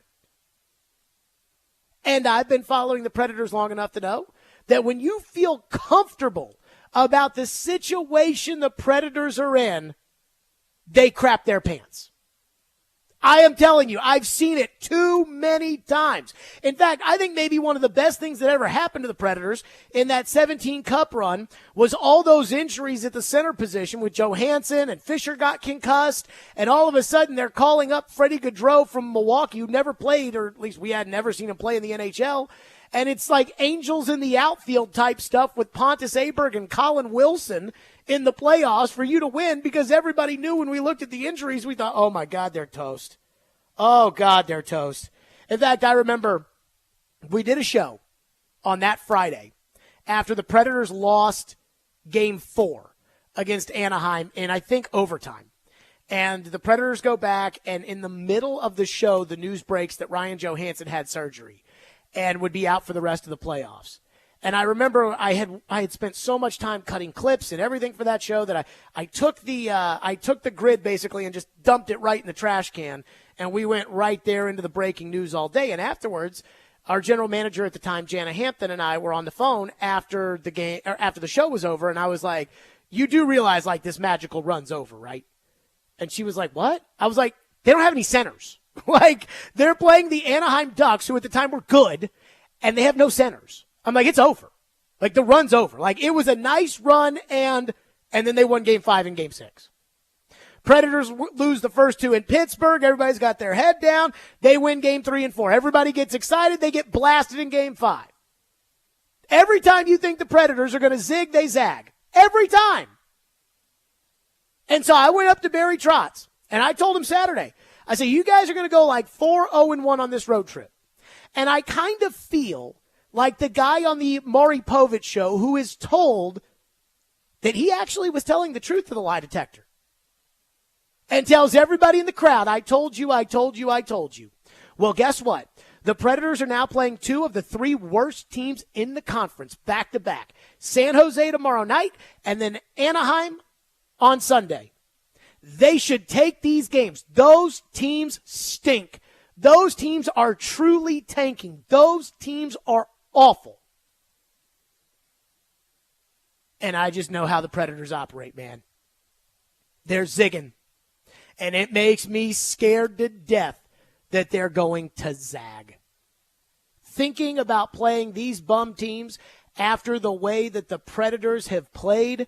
And I've been following the Predators long enough to know that when you feel comfortable about the situation the Predators are in, they crap their pants. I am telling you, I've seen it too many times. In fact, I think maybe one of the best things that ever happened to the Predators in that 17 Cup run was all those injuries at the center position with Johansson and Fisher got concussed, and all of a sudden they're calling up Freddie Gaudreau from Milwaukee, who never played, or at least we had never seen him play in the NHL, and it's like angels in the outfield type stuff with Pontus Aberg and Colin Wilson in the playoffs for you to win, because everybody knew when we looked at the injuries, we thought, oh my God, they're toast. Oh God, they're toast. In fact, I remember we did a show on that Friday after the Predators lost Game 4 against Anaheim in, I think, overtime. And the Predators go back, and in the middle of the show, the news breaks that Ryan Johansson had surgery and would be out for the rest of the playoffs. And I remember I had spent so much time cutting clips and everything for that show that I took the grid basically and just dumped it right in the trash can, and we went right there into the breaking news all day. And afterwards, our general manager at the time, Jana Hampton, and I were on the phone after the game, or after the show was over, and I was like, "You do realize like this magical run's over, right?" And she was like, "What?" I was like, "They don't have any centers. Like they're playing the Anaheim Ducks, who at the time were good, and they have no centers." I'm like, it's over. Like, the run's over. Like, it was a nice run, and then they won Game 5 and Game 6. Predators lose the first two in Pittsburgh. Everybody's got their head down. They win Game 3 and 4. Everybody gets excited. They get blasted in Game 5. Every time you think the Predators are going to zig, they zag. Every time. And so I went up to Barry Trotz, and I told him Saturday, I said, you guys are going to go like 4-0-1 on this road trip. And I kind of feel like the guy on the Maury Povich show who is told that he actually was telling the truth to the lie detector and tells everybody in the crowd, I told you, I told you, I told you. Well, guess what? The Predators are now playing two of the three worst teams in the conference back-to-back. San Jose tomorrow night and then Anaheim on Sunday. They should take these games. Those teams stink. Those teams are truly tanking. Those teams are awful. And I just know how the Predators operate, man. They're zigging. And it makes me scared to death that they're going to zag. Thinking about playing these bum teams after the way that the Predators have played,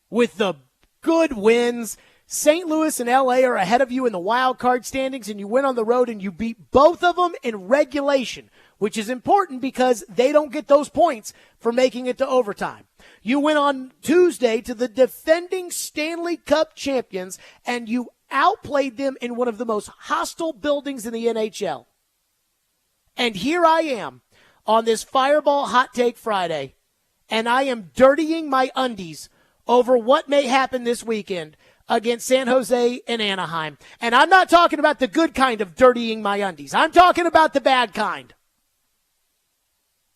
with the good wins, St. Louis and LA are ahead of you in the wild card standings, and you went on the road and you beat both of them in regulation, which is important because they don't get those points for making it to overtime. You went on Tuesday to the defending Stanley Cup champions, and you outplayed them in one of the most hostile buildings in the NHL. And here I am on this Fireball Hot Take Friday, and I am dirtying my undies over what may happen this weekend against San Jose and Anaheim. And I'm not talking about the good kind of dirtying my undies. I'm talking about the bad kind.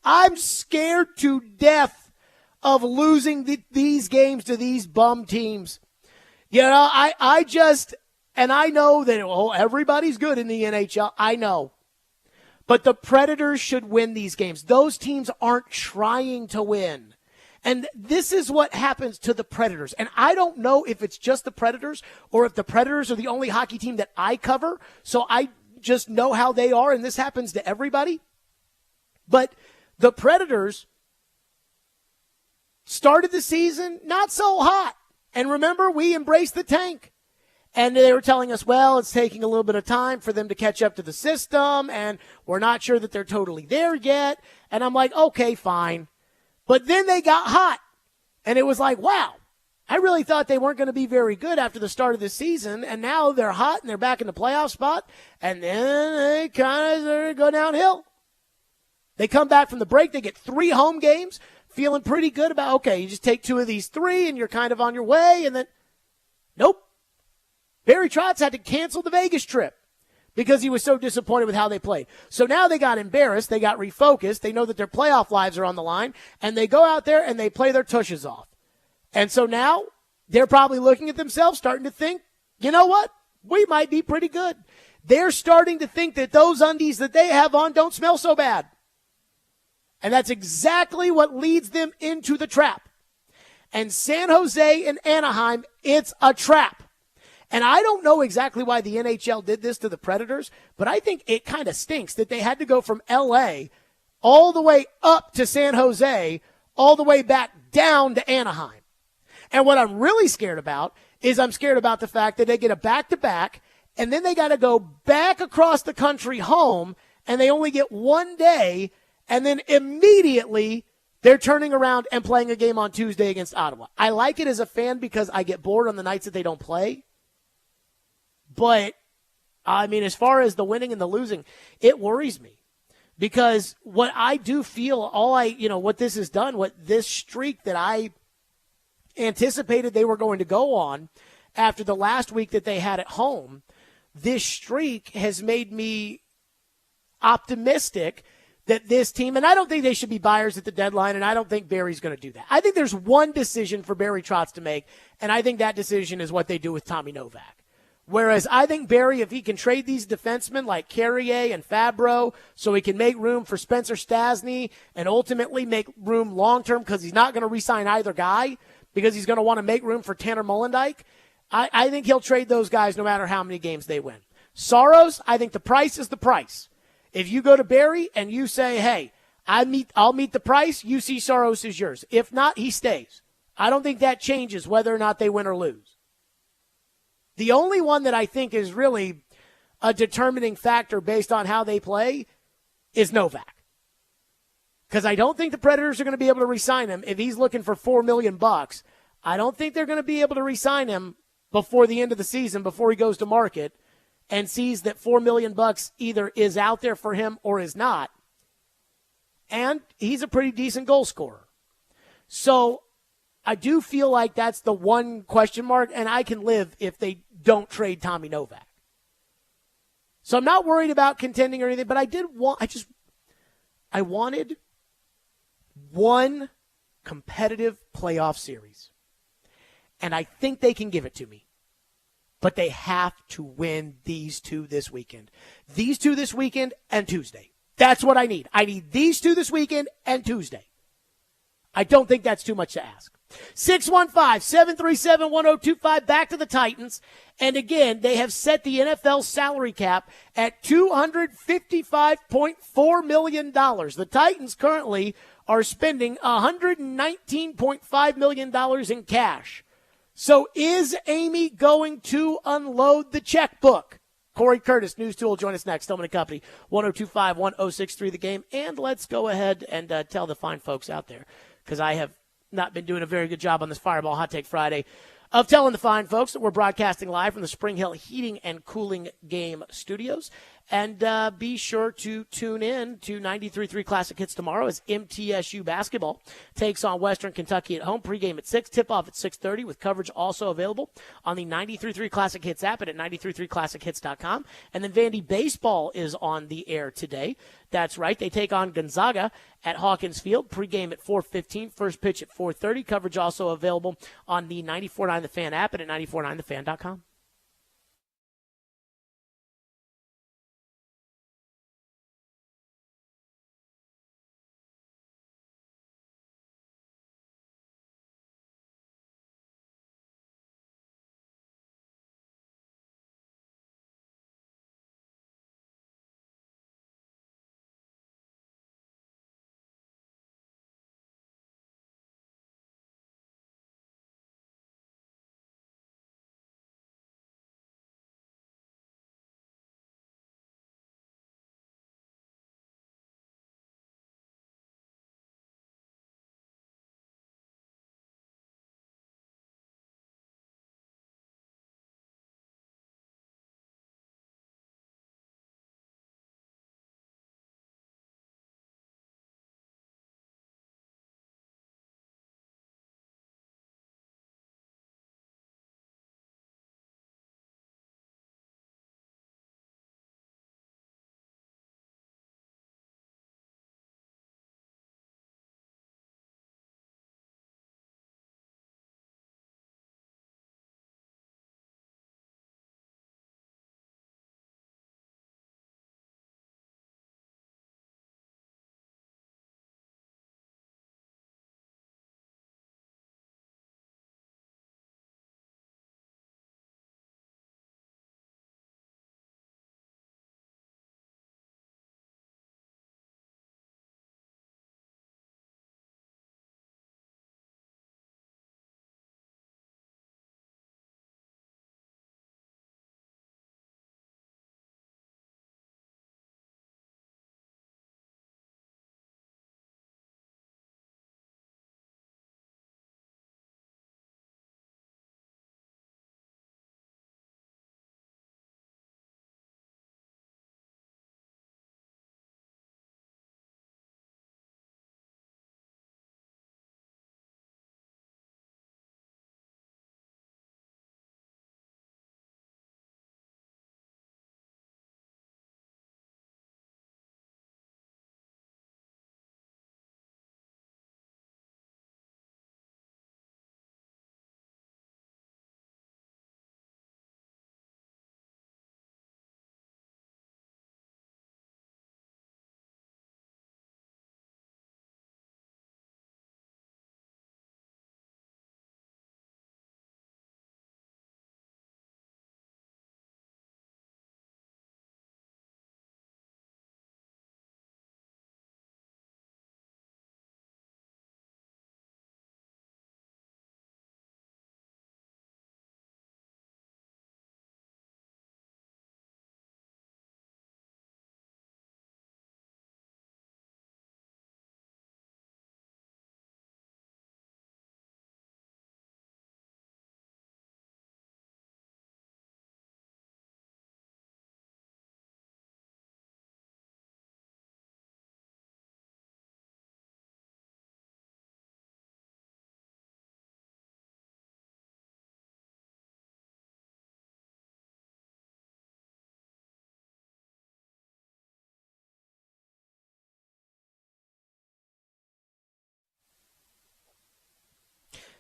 I'm scared to death of losing these games to these bum teams. You know, I know that everybody's good in the NHL. I know. But the Predators should win these games. Those teams aren't trying to win. And this is what happens to the Predators. And I don't know if it's just the Predators or if the Predators are the only hockey team that I cover. So I just know how they are, and this happens to everybody. But the Predators started the season not so hot. And remember, we embraced the tank. And they were telling us, well, it's taking a little bit of time for them to catch up to the system, and we're not sure that they're totally there yet. And I'm like, okay, fine. But then they got hot, and it was like, wow, I really thought they weren't going to be very good after the start of the season, and now they're hot, and they're back in the playoff spot, and then they kind of go downhill. They come back from the break. They get 3 home games, feeling pretty good about, okay, you just take 2 of these 3, and you're kind of on your way, and then, nope. Barry Trotz had to cancel the Vegas trip because he was so disappointed with how they played. So now they got embarrassed. They got refocused. They know that their playoff lives are on the line, and they go out there and they play their tushes off. And so now they're probably looking at themselves, starting to think, you know what? We might be pretty good. They're starting to think that those undies that they have on don't smell so bad. And that's exactly what leads them into the trap. And San Jose and Anaheim, it's a trap. And I don't know exactly why the NHL did this to the Predators, but I think it kind of stinks that they had to go from L.A. all the way up to San Jose, all the way back down to Anaheim. And what I'm really scared about is I'm scared about the fact that they get a back-to-back, and then they got to go back across the country home, and they only get 1 day, and then immediately they're turning around and playing a game on Tuesday against Ottawa. I like it as a fan because I get bored on the nights that they don't play. But, I mean, as far as the winning and the losing, it worries me. Because what I do feel, what this has done, what this streak that I anticipated they were going to go on after the last week that they had at home, this streak has made me optimistic that this team, and I don't think they should be buyers at the deadline, and I don't think Barry's going to do that. I think there's one decision for Barry Trotz to make, and I think that decision is what they do with Tommy Novak. Whereas I think Barry, if he can trade these defensemen like Carrier and Fabro so he can make room for Spencer Stasny and ultimately make room long-term because he's not going to re-sign either guy because he's going to want to make room for Tanner Molendyk, I think he'll trade those guys no matter how many games they win. Saros, I think the price is the price. If you go to Barry and you say, hey, I'll meet the price, UC Saros is yours. If not, he stays. I don't think that changes whether or not they win or lose. The only one that I think is really a determining factor based on how they play is Novak. Because I don't think the Predators are going to be able to re-sign him if he's looking for $4 million. I don't think they're going to be able to re-sign him before the end of the season, before he goes to market and sees that $4 million either is out there for him or is not. And he's a pretty decent goal scorer. So I do feel like that's the one question mark, and I can live if they don't trade Tommy Novak. So I'm not worried about contending or anything, but I wanted one competitive playoff series. And I think they can give it to me. But they have to win these 2 this weekend. These 2 this weekend and Tuesday. That's what I need. I need these 2 this weekend and Tuesday. I don't think that's too much to ask. 615-737-1025, back to the Titans. And again, they have set the NFL salary cap at $255.4 million. The Titans currently are spending $119.5 million in cash. So is Amy going to unload the checkbook? Corey Curtis, News Tool, join us next. Stillman & Company, 102.5-1063 The Game. And let's go ahead and tell the fine folks out there, because I have not been doing a very good job on this Fireball Hot Take Friday of telling the fine folks that we're broadcasting live from the Spring Hill Heating and Cooling Game Studios And be sure to tune in to 93.3 Classic Hits tomorrow as MTSU basketball takes on Western Kentucky at home. Pregame at 6, tip-off at 6:30 with coverage also available on the 93.3 Classic Hits app and at 93.3classichits.com. And then Vandy baseball is on the air today. That's right. They take on Gonzaga at Hawkins Field. Pregame at 4:15, first pitch at 4:30. Coverage also available on the 94.9 The Fan app and at 94.9thefan.com.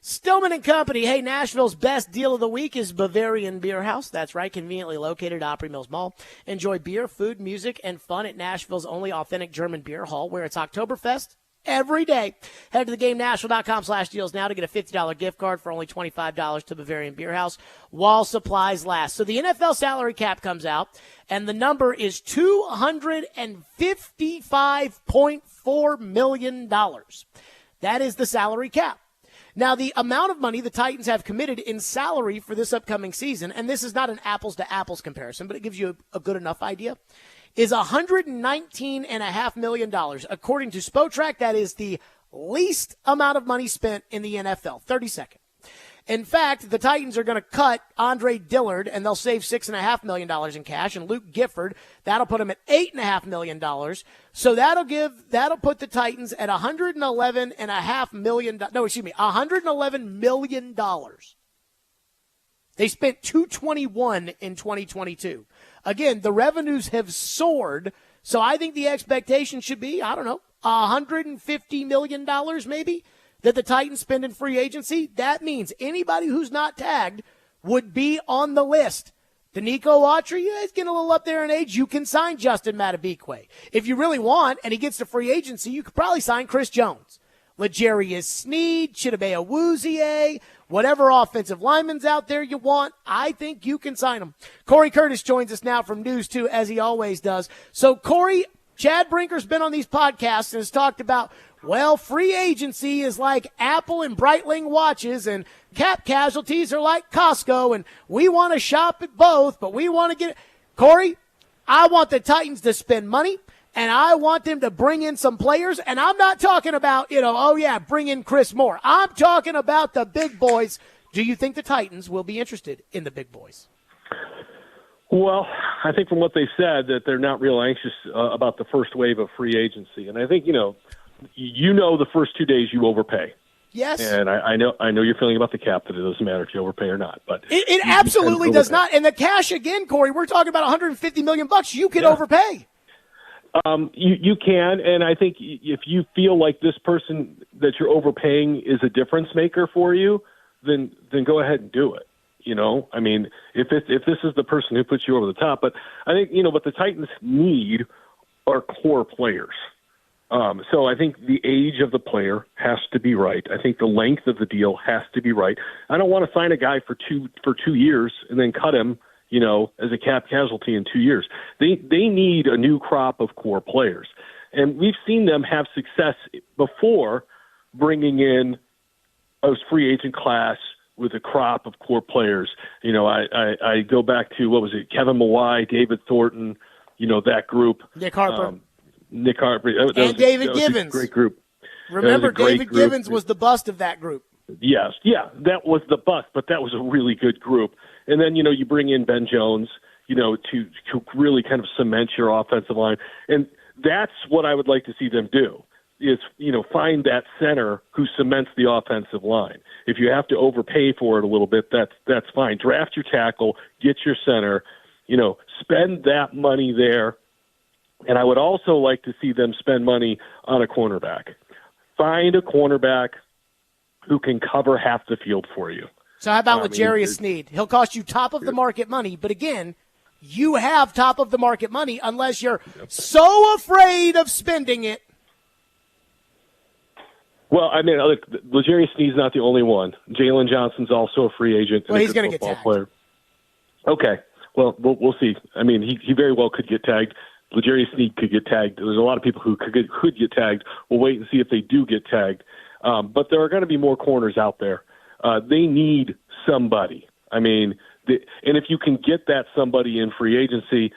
Stillman and Company. Hey, Nashville's best deal of the week is Bavarian Beer House. That's right, conveniently located at Opry Mills Mall. Enjoy beer, food, music, and fun at Nashville's only authentic German beer hall, where it's Oktoberfest every day. Head to theGameNashville.com/deals now to get a $50 gift card for only $25 to Bavarian Beer House while supplies last. So the NFL salary cap comes out, and the number is $255.4 million. That is the salary cap. Now, the amount of money the Titans have committed in salary for this upcoming season, and this is not an apples-to-apples comparison, but it gives you a good enough idea, is $119.5 million. According to Spotrac, that is the least amount of money spent in the NFL. 32nd. In fact, the Titans are going to cut Andre Dillard, and they'll save $6.5 million in cash, and Luke Gifford, that'll put him at $8.5 million. So that'll put the Titans at $111.5 million. No, excuse me, $111 million. They spent $221 in 2022. Again, the revenues have soared, so I think the expectation should be, I don't know, $150 million maybe, that the Titans spend in free agency. That means anybody who's not tagged would be on the list. Danico Autry is getting a little up there in age. You can sign Justin Madubuike. If you really want, and he gets to free agency, you could probably sign Chris Jones, L'Jarius Sneed, Chidobe Awuzie, whatever offensive linemen's out there you want. I think you can sign them. Corey Curtis joins us now from News 2, as he always does. So, Corey, Chad Brinker's been on these podcasts and has talked about, well, free agency is like Apple and Breitling watches, and cap casualties are like Costco, and we want to shop at both, but we want to get it. Corey, I want the Titans to spend money, and I want them to bring in some players, and I'm not talking about, bring in Chris Moore. I'm talking about the big boys. Do you think the Titans will be interested in the big boys? Well, I think from what they said that they're not real anxious about the first wave of free agency. And I think, the first 2 days you overpay. Yes. And I know your feeling about the cap, that it doesn't matter if you overpay or not. But it absolutely does not. And the cash, again, Corey, we're talking about $150 million. You could overpay. You can, and I think if you feel like this person that you're overpaying is a difference maker for you, then go ahead and do it. I mean, if this is the person who puts you over the top, but I think what the Titans need are core players. So I think the age of the player has to be right. I think the length of the deal has to be right. I don't want to sign a guy for 2 years and then cut him, as a cap casualty in 2 years. They need a new crop of core players. And we've seen them have success before bringing in a free agent class with a crop of core players. I go back to, Kevin Mawai, David Thornton, that group. Nick Harper. And David Givens. Great group. Remember, David Givens was the bust of that group. Yes. Yeah, that was the bust, but that was a really good group. And then, you bring in Ben Jones, to really kind of cement your offensive line. And that's what I would like to see them do is, find that center who cements the offensive line. If you have to overpay for it a little bit, that's fine. Draft your tackle, get your center, spend that money there. And I would also like to see them spend money on a cornerback. Find a cornerback who can cover half the field for you. So how about L'Jarius Sneed? He'll cost you top of the market money, but again, you have top of the market money unless you're so afraid of spending it. Well, I mean, look, L'Jarius Sneed's not the only one. Jalen Johnson's also a free agent. Well, he's going to get tagged. Player. Okay. Well, we'll see. I mean, he very well could get tagged. L'Jarius Sneed could get tagged. There's a lot of people who could get tagged. We'll wait and see if they do get tagged. But there are going to be more corners out there. They need somebody. I mean, and if you can get that somebody in free agency,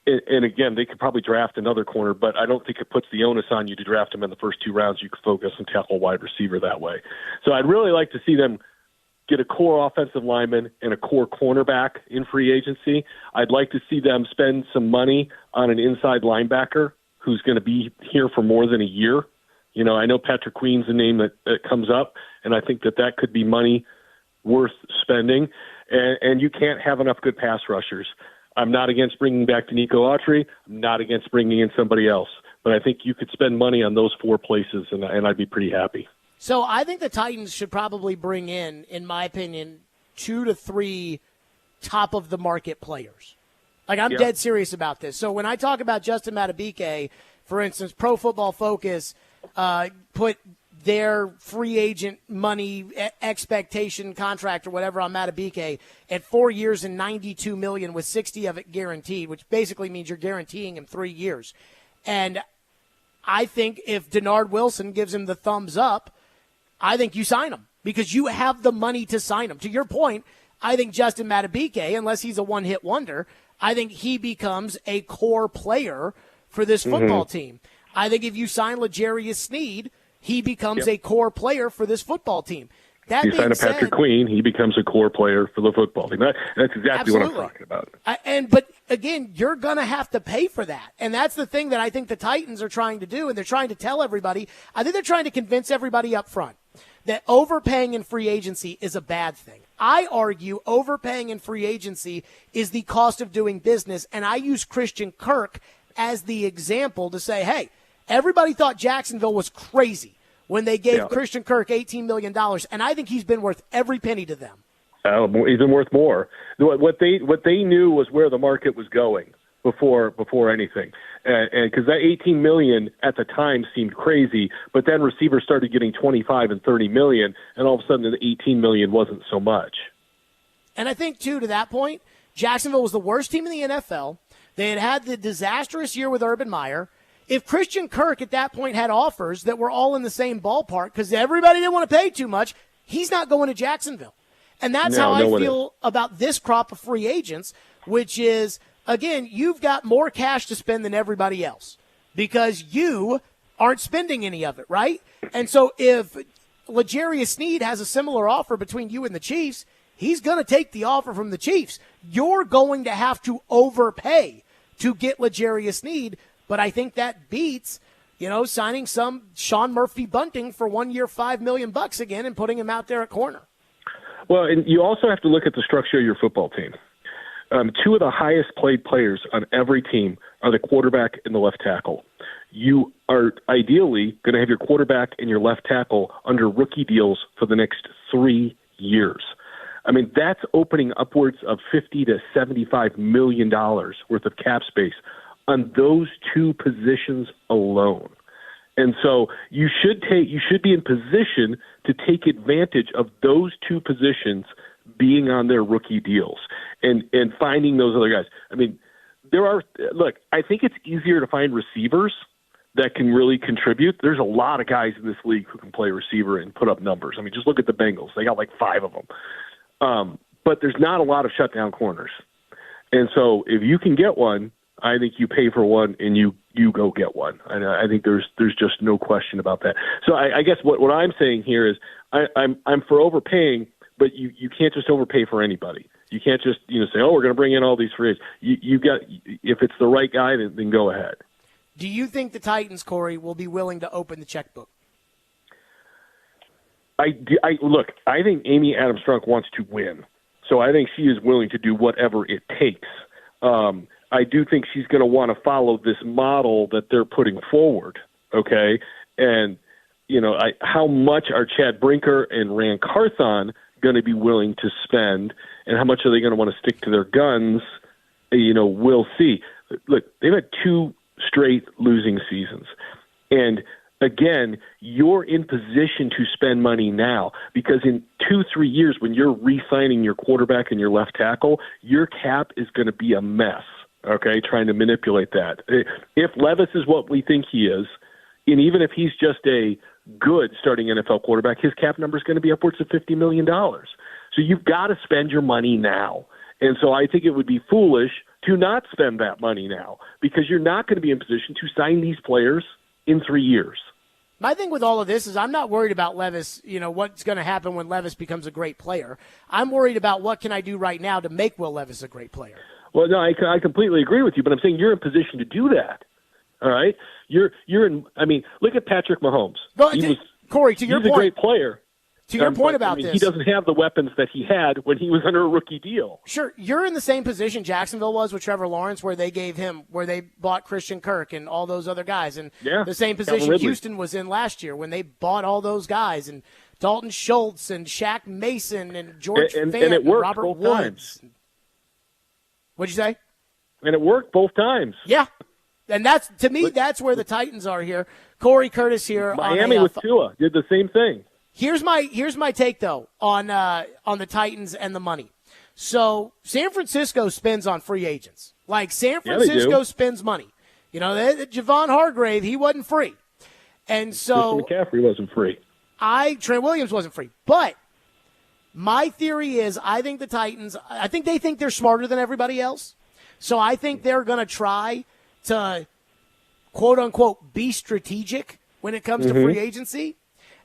and again, they could probably draft another corner, but I don't think it puts the onus on you to draft him in the first 2 rounds. You could focus and tackle wide receiver that way. So I'd really like to see them get a core offensive lineman and a core cornerback in free agency. I'd like to see them spend some money on an inside linebacker who's going to be here for more than a year. I know Patrick Queen's the name that comes up, and I think that could be money worth spending. And you can't have enough good pass rushers. I'm not against bringing back Danico Autry. I'm not against bringing in somebody else. But I think you could spend money on those 4 places, and I'd be pretty happy. So I think the Titans should probably bring in my opinion, 2 to 3 top-of-the-market players. Like, I'm dead serious about this. So when I talk about Justin Madubuike, for instance, Pro Football Focus put their free agent money expectation contract or whatever on Madubuike at 4 years and $92 million with 60 of it guaranteed, which basically means you're guaranteeing him 3 years. And I think if Denard Wilson gives him the thumbs up, I think you sign him because you have the money to sign him. To your point, I think Justin Madubuike, unless he's a one-hit wonder, I think he becomes a core player for this football team. I think if you sign L'Jarius Sneed, he becomes a core player for this football team. That you sign being a Patrick said, Queen, he becomes a core player for the football team. That's exactly what I'm talking about. But again, you're going to have to pay for that. And that's the thing that I think the Titans are trying to do, and they're trying to tell everybody. I think they're trying to convince everybody up front that overpaying in free agency is a bad thing. I argue overpaying in free agency is the cost of doing business, and I use Christian Kirk as the example to say, hey, everybody thought Jacksonville was crazy when they gave Christian Kirk $18 million, and I think he's been worth every penny to them. He's been worth more. What they knew was where the market was going before anything, and because that $18 million at the time seemed crazy, but then receivers started getting $25 and $30 million, and all of a sudden the $18 million wasn't so much. And I think too, to that point, Jacksonville was the worst team in the NFL. They had the disastrous year with Urban Meyer. If Christian Kirk at that point had offers that were all in the same ballpark because everybody didn't want to pay too much, he's not going to Jacksonville. And that's how I feel about this crop of free agents, which is, again, you've got more cash to spend than everybody else because you aren't spending any of it, right? And so if L'Jarius Sneed has a similar offer between you and the Chiefs, he's going to take the offer from the Chiefs. You're going to have to overpay to get L'Jarius Sneed. But I think that beats, signing some Sean Murphy Bunting for 1 year, $5 million again and putting him out there at corner. Well, and you also have to look at the structure of your football team. Two of the highest paid players on every team are the quarterback and the left tackle. You are ideally going to have your quarterback and your left tackle under rookie deals for the next 3 years. I mean, that's opening upwards of $50 to $75 million worth of cap space on those two positions alone. And so you should be in position to take advantage of those two positions being on their rookie deals and finding those other guys. I mean, I think it's easier to find receivers that can really contribute. There's a lot of guys in this league who can play receiver and put up numbers. I mean, just look at the Bengals. They got like 5 of them. But there's not a lot of shutdown corners. And so if you can get one, I think you pay for one and you go get one. And I think there's just no question about that. So I guess what I'm saying here is I'm for overpaying, but you can't just overpay for anybody. You can't just say, oh, we're going to bring in all these free agents. You got, if it's the right guy, then go ahead. Do you think the Titans, Corey, will be willing to open the checkbook? Look, I think Amy Adams-Strunk wants to win. So I think she is willing to do whatever it takes. I do think she's going to want to follow this model that they're putting forward, okay? And, how much are Chad Brinker and Rand Carthon going to be willing to spend, and how much are they going to want to stick to their guns? We'll see. Look, they've had 2 straight losing seasons. And, again, you're in position to spend money now because in 2-3 years when you're re-signing your quarterback and your left tackle, your cap is going to be a mess. Okay, trying to manipulate that. If Levis is what we think he is, and even if he's just a good starting NFL quarterback, his cap number is going to be upwards of $50 million. So you've got to spend your money now. And so I think it would be foolish to not spend that money now because you're not going to be in position to sign these players in 3 years. My thing with all of this is I'm not worried about Levis, what's going to happen when Levis becomes a great player. I'm worried about what can I do right now to make Will Levis a great player. Well, no, I completely agree with you, but I'm saying you're in position to do that. All right, you're in. I mean, look at Patrick Mahomes. Corey, to your point, he's a great player. To your point about this, he doesn't have the weapons that he had when he was under a rookie deal. Sure, you're in the same position Jacksonville was with Trevor Lawrence, where they bought Christian Kirk and all those other guys, and the same position Houston was in last year when they bought all those guys and Dalton Schultz and Shaq Mason and George Fant and it worked Robert both Woods. times. What'd you say? And it worked both times. Yeah. And that's, to me, that's where the Titans are here. Corey Curtis here. Miami with Tua did the same thing. Here's my take, though, on the Titans and the money. So San Francisco spends on free agents. Like, San Francisco spends money. Javon Hargrave, he wasn't free. And so Christian McCaffrey wasn't free. Trent Williams wasn't free. But my theory is I think the Titans, I think they think they're smarter than everybody else. So I think they're going to try to, quote-unquote, be strategic when it comes to free agency.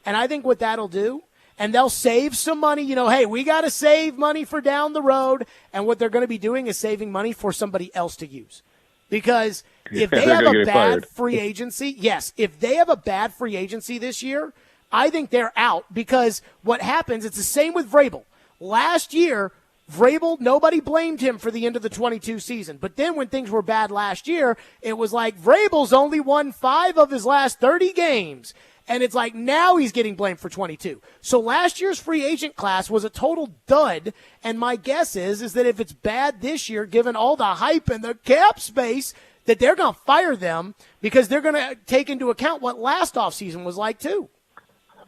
And I think what that'll do, and they'll save some money. Hey, we got to save money for down the road. And what they're going to be doing is saving money for somebody else to use. Because if they have a bad free agency, if they have a bad free agency this year, I think they're out. Because what happens, it's the same with Vrabel. Last year, Vrabel, nobody blamed him for the end of the 22 season. But then when things were bad last year, it was like Vrabel's only won 5 of his last 30 games. And it's like now he's getting blamed for 22. So last year's free agent class was a total dud. And my guess is that if it's bad this year, given all the hype and the cap space, that they're going to fire them because they're going to take into account what last offseason was like too.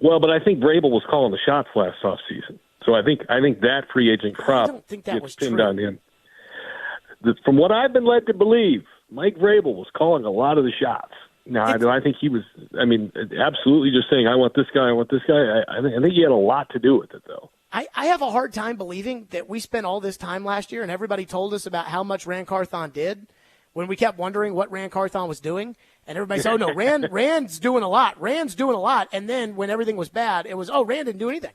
Well, but I think Vrabel was calling the shots last offseason. So I think that free agent crop I don't think that was pinned true. on him. From what I've been led to believe, Mike Vrabel was calling a lot of the shots. Now, I think he was, absolutely just saying, I want this guy, I want this guy. I think he had a lot to do with it, though. I have a hard time believing that we spent all this time last year and everybody told us about how much Rand Carthon did when we kept wondering what Rand Carthon was doing. And everybody said, oh, no, Rand's doing a lot. Rand's doing a lot. And then when everything was bad, it was, Rand didn't do anything.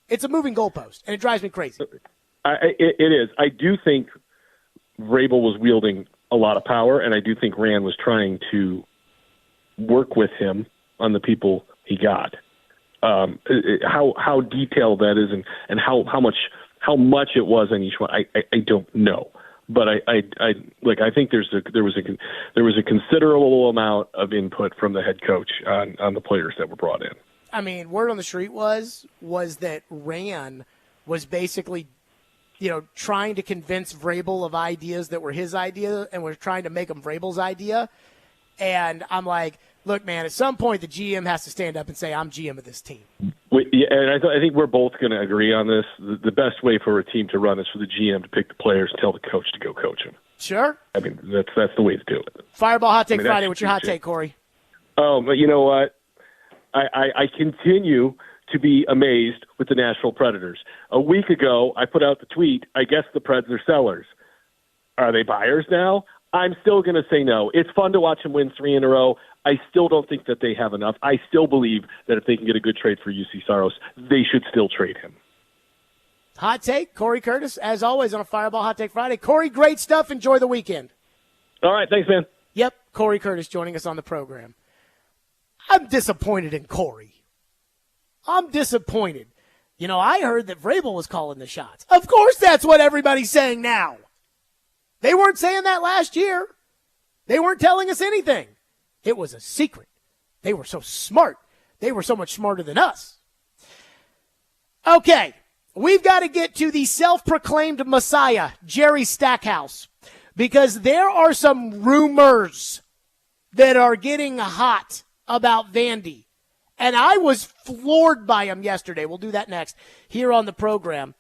It's a moving goalpost, and it drives me crazy. It is. I do think Vrabel was wielding a lot of power, and I do think Rand was trying to work with him on the people he got. How detailed that is, and how much it was on each one, I don't know. But I think there was a considerable amount of input from the head coach on the players that were brought in. I mean, word on the street was that Rand was basically, trying to convince Vrabel of ideas that were his idea and was trying to make them Vrabel's idea. And I'm like, look, man, at some point the GM has to stand up and say, I'm GM of this team. And I think we're both going to agree on this. The best way for a team to run is for the GM to pick the players and tell the coach to go coach them. Sure. I mean, that's the way to do it. Fireball Hot Take Friday. What's your hot take, Corey? Oh, but you know what? I continue to be amazed with the Nashville Predators. A week ago, I put out the tweet, I guess the Preds are sellers. Are they buyers now? I'm still going to say no. It's fun to watch them win 3 in a row. I still don't think that they have enough. I still believe that if they can get a good trade for UC Saros, they should still trade him. Hot take, Corey Curtis, as always on a Fireball Hot Take Friday. Corey, great stuff. Enjoy the weekend. All right, thanks, man. Yep, Corey Curtis joining us on the program. I'm disappointed in Corey. I'm disappointed. I heard that Vrabel was calling the shots. Of course that's what everybody's saying now. They weren't saying that last year. They weren't telling us anything. It was a secret. They were so smart. They were so much smarter than us. Okay, we've got to get to the self-proclaimed Messiah, Jerry Stackhouse, because there are some rumors that are getting hot about Vandy. And I was floored by him yesterday. We'll do that next here on the program.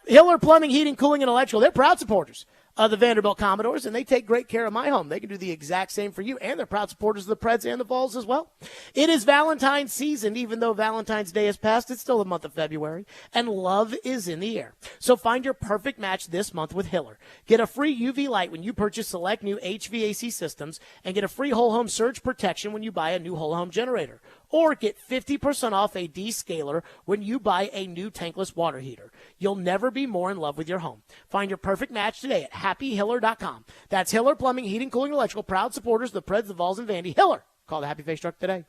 Hiller Plumbing, Heating, Cooling, and Electrical, they're proud supporters of the Vanderbilt Commodores, and they take great care of my home. They can do the exact same for you, and they're proud supporters of the Preds and the Vols as well. It is Valentine's season. Even though Valentine's Day has passed, it's still the month of February, and love is in the air. So find your perfect match this month with Hiller. Get a free UV light when you purchase select new HVAC systems, and get a free whole home surge protection when you buy a new whole home generator. Or get 50% off a descaler when you buy a new tankless water heater. You'll never be more in love with your home. Find your perfect match today at happyhiller.com. That's Hiller Plumbing, Heating, Cooling, Electrical, proud supporters of the Preds, the Vols, and Vandy. Hiller. Call the Happy Face Truck today.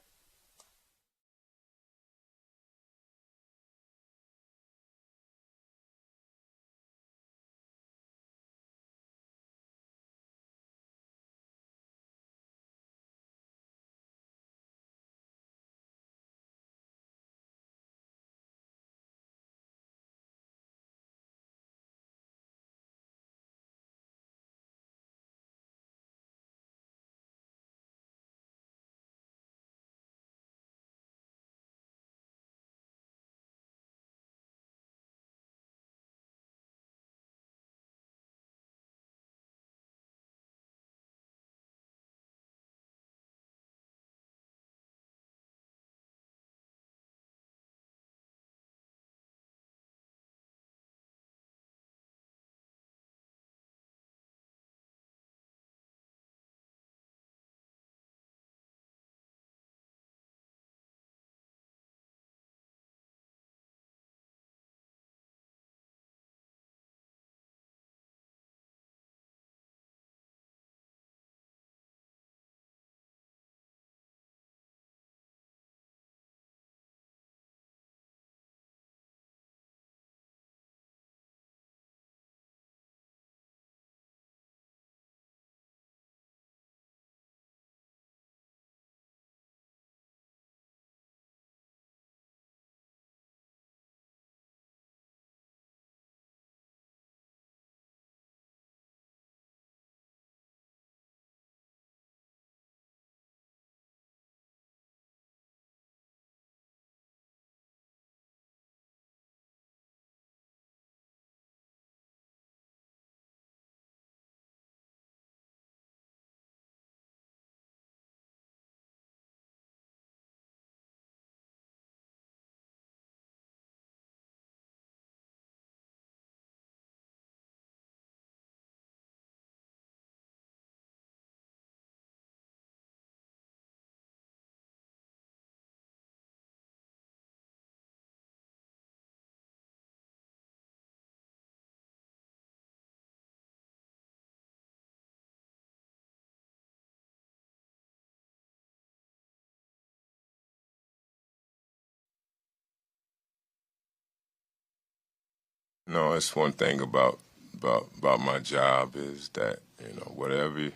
No, it's one thing about my job is that, whatever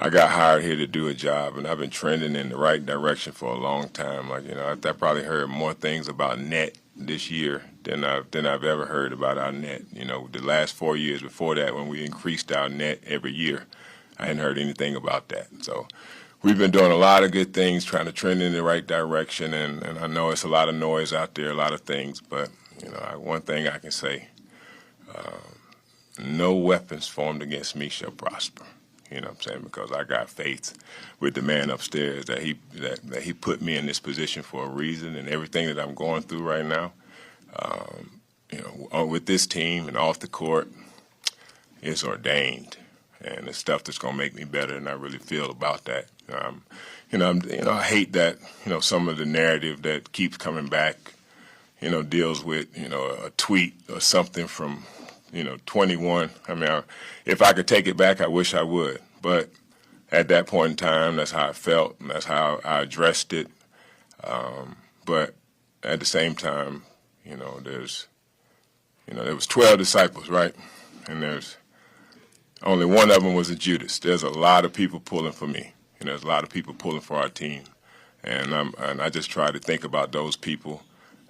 I got hired here to do a job, and I've been trending in the right direction for a long time. Like, I probably heard more things about net this year than I've ever heard about our net. The last 4 years before that, when we increased our net every year, I hadn't heard anything about that. So we've been doing a lot of good things, trying to trend in the right direction, and I know it's a lot of noise out there, a lot of things, but one thing I can say, no weapons formed against me shall prosper. You know what I'm saying? Because I got faith with the man upstairs that he put me in this position for a reason, and everything that I'm going through right now, with this team and off the court, it's ordained, and it's stuff that's going to make me better, and I really feel about that. I hate that some of the narrative that keeps coming back, deals with a tweet or something from 21. I mean, if I could take it back, I wish I would. But at that point in time, that's how I felt, and that's how I addressed it. But at the same time, there was 12 disciples, right? And there's only one of them was a Judas. There's a lot of people pulling for me, and there's a lot of people pulling for our team. And I just try to think about those people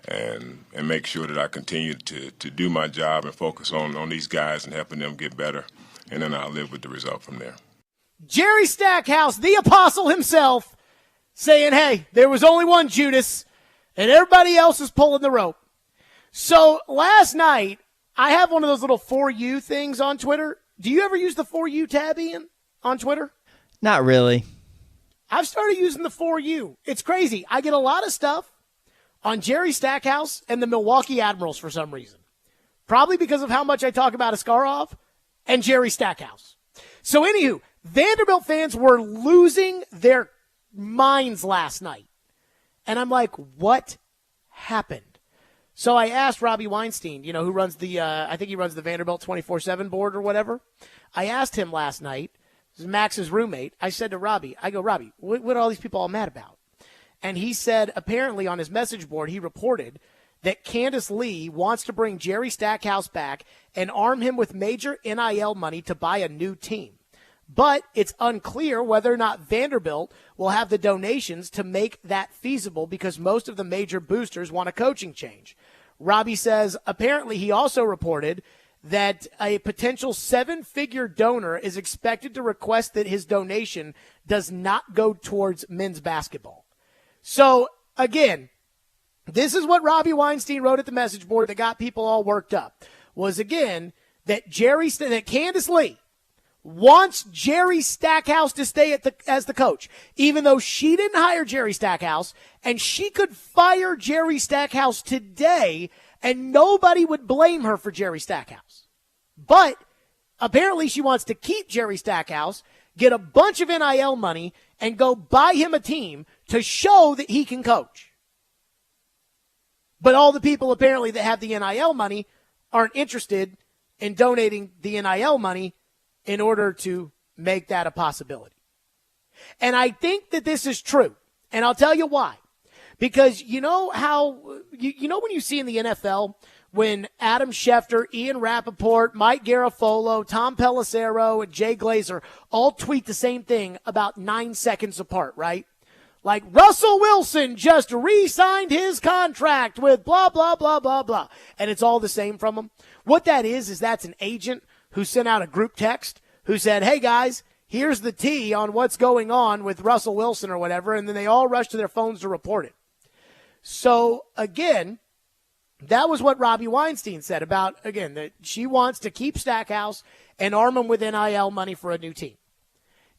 and make sure that I continue to do my job and focus on these guys and helping them get better, and then I'll live with the result from there. Jerry Stackhouse, the apostle himself, saying, hey, there was only one Judas, and everybody else is pulling the rope. So last night, I have one of those little For You things on Twitter. Do you ever use the For You tab, Ian, on Twitter? Not really. I've started using the For You. It's crazy. I get a lot of stuff on Jerry Stackhouse and the Milwaukee Admirals for some reason. Probably because of how much I talk about Askarov and Jerry Stackhouse. So anywho, Vanderbilt fans were losing their minds last night. And I'm like, what happened? So I asked Robbie Weinstein, who runs I think he runs the Vanderbilt 24/7 board or whatever. I asked him last night, this is Max's roommate. I said to Robbie, Robbie, what are all these people all mad about? And he said, apparently on his message board, he reported that Candace Lee wants to bring Jerry Stackhouse back and arm him with major NIL money to buy a new team. But it's unclear whether or not Vanderbilt will have the donations to make that feasible because most of the major boosters want a coaching change. Robbie says apparently he also reported that a potential 7-figure donor is expected to request that his donation does not go towards men's basketball. So, again, this is what Robbie Weinstein wrote at the message board that got people all worked up, was, again, that Candace Lee wants Jerry Stackhouse to stay as the coach, even though she didn't hire Jerry Stackhouse, and she could fire Jerry Stackhouse today, and nobody would blame her for Jerry Stackhouse. But apparently she wants to keep Jerry Stackhouse, get a bunch of NIL money, and go buy him a team to show that he can coach. But all the people apparently that have the NIL money aren't interested in donating the NIL money in order to make that a possibility. And I think that this is true. And I'll tell you why. Because you know how, when you see in the NFL, when Adam Schefter, Ian Rappaport, Mike Garafolo, Tom Pelissero, and Jay Glazer all tweet the same thing about 9 seconds apart, right? Like, Russell Wilson just re-signed his contract with blah, blah, blah, blah, blah. And it's all the same from them. What that is that's an agent who sent out a group text who said, hey, guys, here's the tea on what's going on with Russell Wilson or whatever, and then they all rush to their phones to report it. So, again, that was what Robbie Weinstein said about, again, that she wants to keep Stackhouse and arm him with NIL money for a new team.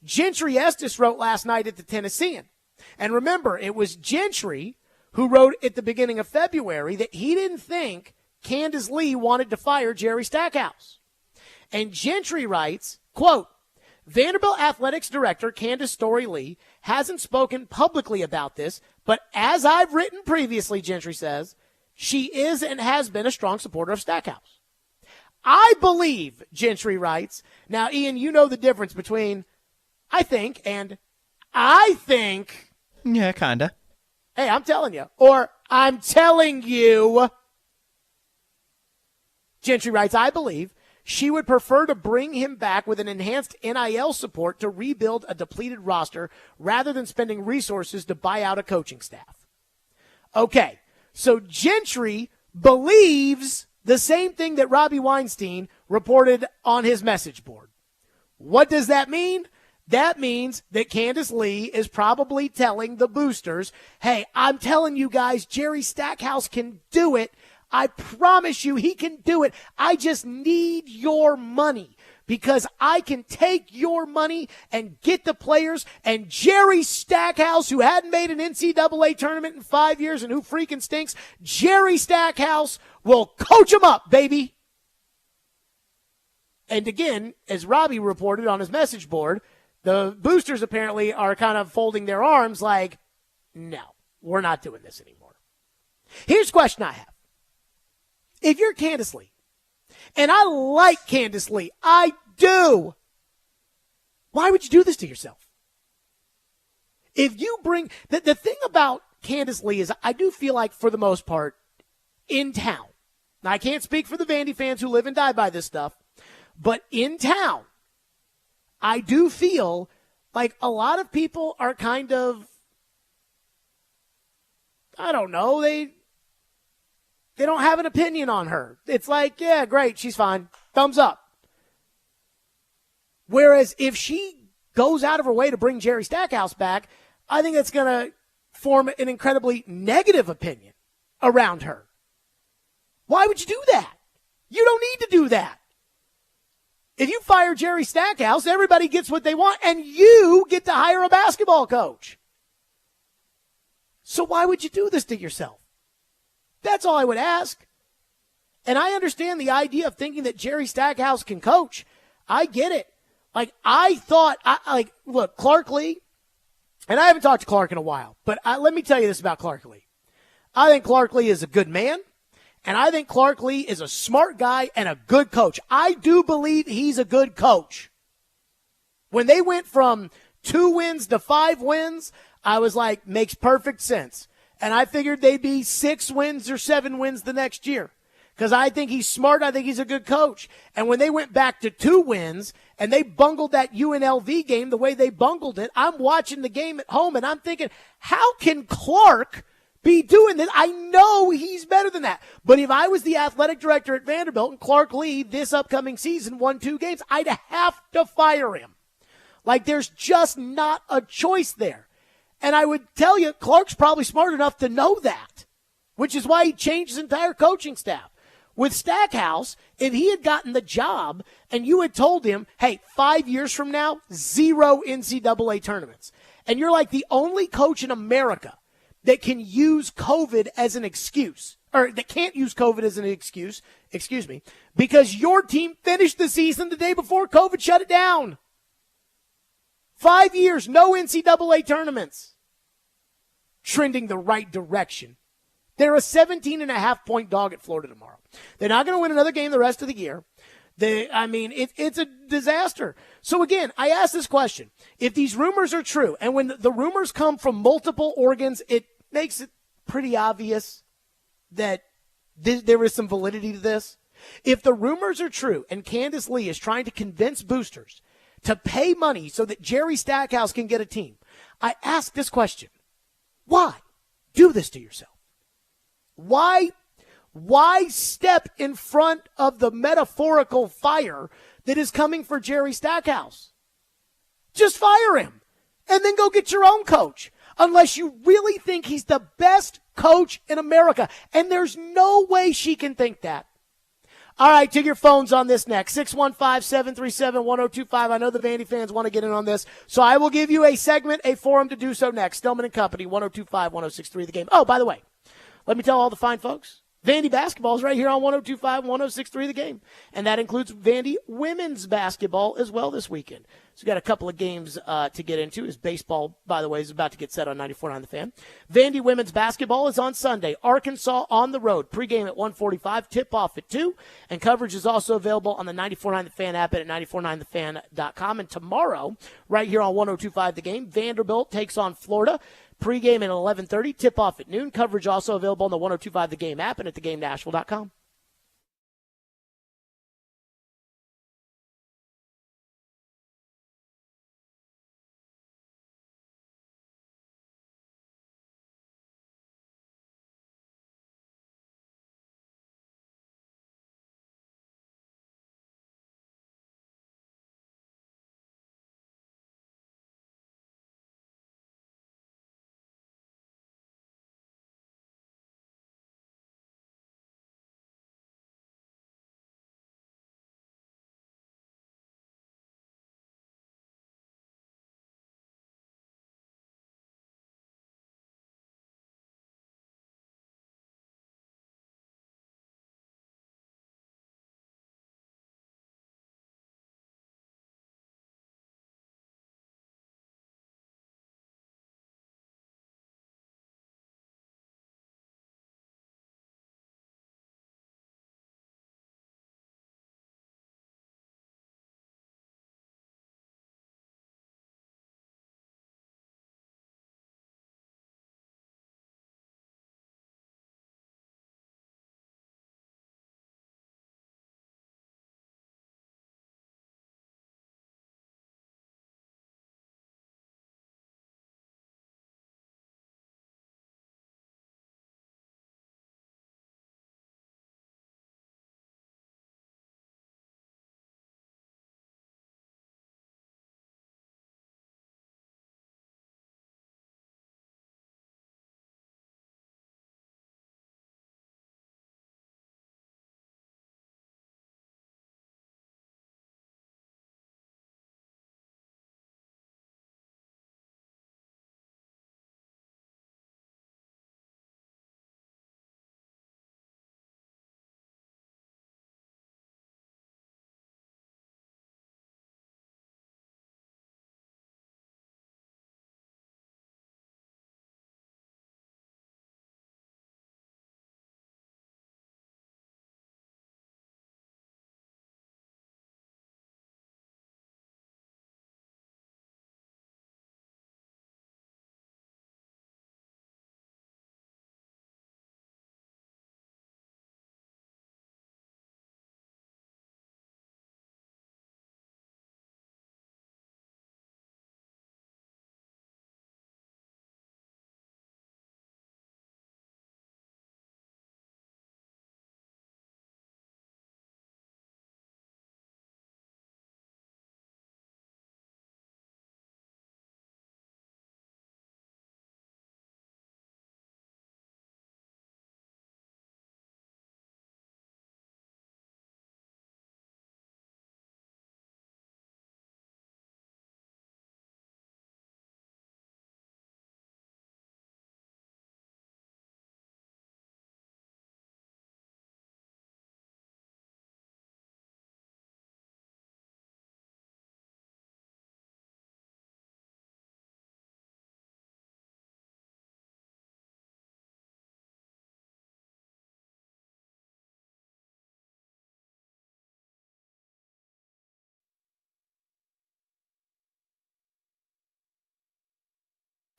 Gentry Estes wrote last night at the Tennessean. And remember, it was Gentry who wrote at the beginning of February that he didn't think Candace Lee wanted to fire Jerry Stackhouse. And Gentry writes, quote, Vanderbilt Athletics Director Candace Story Lee hasn't spoken publicly about this, but as I've written previously, Gentry says, she is and has been a strong supporter of Stackhouse. I believe, Gentry writes, now, Ian, you know the difference between I think and I think. Yeah, kind of. Hey, I'm telling you. Or I'm telling you. Gentry writes, I believe she would prefer to bring him back with an enhanced NIL support to rebuild a depleted roster rather than spending resources to buy out a coaching staff. Okay, so Gentry believes the same thing that Robbie Weinstein reported on his message board. What does that mean? That means that Candace Lee is probably telling the boosters, hey, I'm telling you guys, Jerry Stackhouse can do it. I promise you he can do it. I just need your money because I can take your money and get the players. And Jerry Stackhouse, who hadn't made an NCAA tournament in 5 years and who freaking stinks, Jerry Stackhouse will coach them up, baby. And again, as Robbie reported on his message board, the boosters apparently are kind of folding their arms like, no, we're not doing this anymore. Here's a question I have. If you're Candace Lee, and I like Candace Lee, I do, why would you do this to yourself? If you bring, the thing about Candace Lee is I do feel like for the most part in town, now I can't speak for the Vandy fans who live and die by this stuff, but in town, I do feel like a lot of people are kind of, I don't know, they don't have an opinion on her. It's like, yeah, great, she's fine. Thumbs up. Whereas if she goes out of her way to bring Jerry Stackhouse back, I think that's going to form an incredibly negative opinion around her. Why would you do that? You don't need to do that. If you fire Jerry Stackhouse, everybody gets what they want, and you get to hire a basketball coach. So why would you do this to yourself? That's all I would ask. And I understand the idea of thinking that Jerry Stackhouse can coach. I get it. Like, I thought, look, Clark Lee, and I haven't talked to Clark in a while, but let me tell you this about Clark Lee. I think Clark Lee is a good man, and I think Clark Lee is a smart guy and a good coach. I do believe he's a good coach. When they went from 2 wins to 5 wins, I was like, makes perfect sense. And I figured they'd be 6 wins or 7 wins the next year. Because I think he's smart. I think he's a good coach. And when they went back to 2 wins and they bungled that UNLV game the way they bungled it, I'm watching the game at home and I'm thinking, how can Clark be doing this? I know he's better than that. But if I was the athletic director at Vanderbilt and Clark Lee this upcoming season won 2 games, I'd have to fire him. Like, there's just not a choice there. And I would tell you, Clark's probably smart enough to know that, which is why he changed his entire coaching staff. With Stackhouse, if he had gotten the job and you had told him, hey, 5 years from now, 0 NCAA tournaments, and you're like the only coach in America that can use COVID as an excuse, or that can't use COVID as an excuse, because your team finished the season the day before COVID shut it down. 5 years, no NCAA tournaments. Trending the right direction. They're a 17.5-point dog at Florida tomorrow. They're not going to win another game the rest of the year. It's a disaster. So again, I ask this question. If these rumors are true, and when the rumors come from multiple organs, it makes it pretty obvious that there is some validity to this. If the rumors are true, and Candace Lee is trying to convince boosters to pay money so that Jerry Stackhouse can get a team, I ask this question. Why do this to yourself? Why step in front of the metaphorical fire that is coming for Jerry Stackhouse? Just fire him and then go get your own coach, unless you really think he's the best coach in America. And there's no way she can think that. All right, take your phones on this next. 615-737-1025. I know the Vandy fans want to get in on this, so I will give you a segment, a forum to do so next. Stillman and Company, 102.5-106.3 The Game. Oh, by the way, let me tell all the fine folks, Vandy basketball is right here on 102.5 106.3 The Game. And that includes Vandy women's basketball as well this weekend. So we've got a couple of games to get into. As baseball, by the way, is about to get set on 94.9 The Fan. Vandy women's basketball is on Sunday. Arkansas on the road. Pregame at 1:45, tip-off at 2. And coverage is also available on the 94.9 The Fan app and at 949thefan.com. And tomorrow, right here on 102.5 The Game, Vanderbilt takes on Florida. Pre-game at 11:30, tip-off at noon. Coverage also available on the 102.5 The Game app and at thegamenashville.com.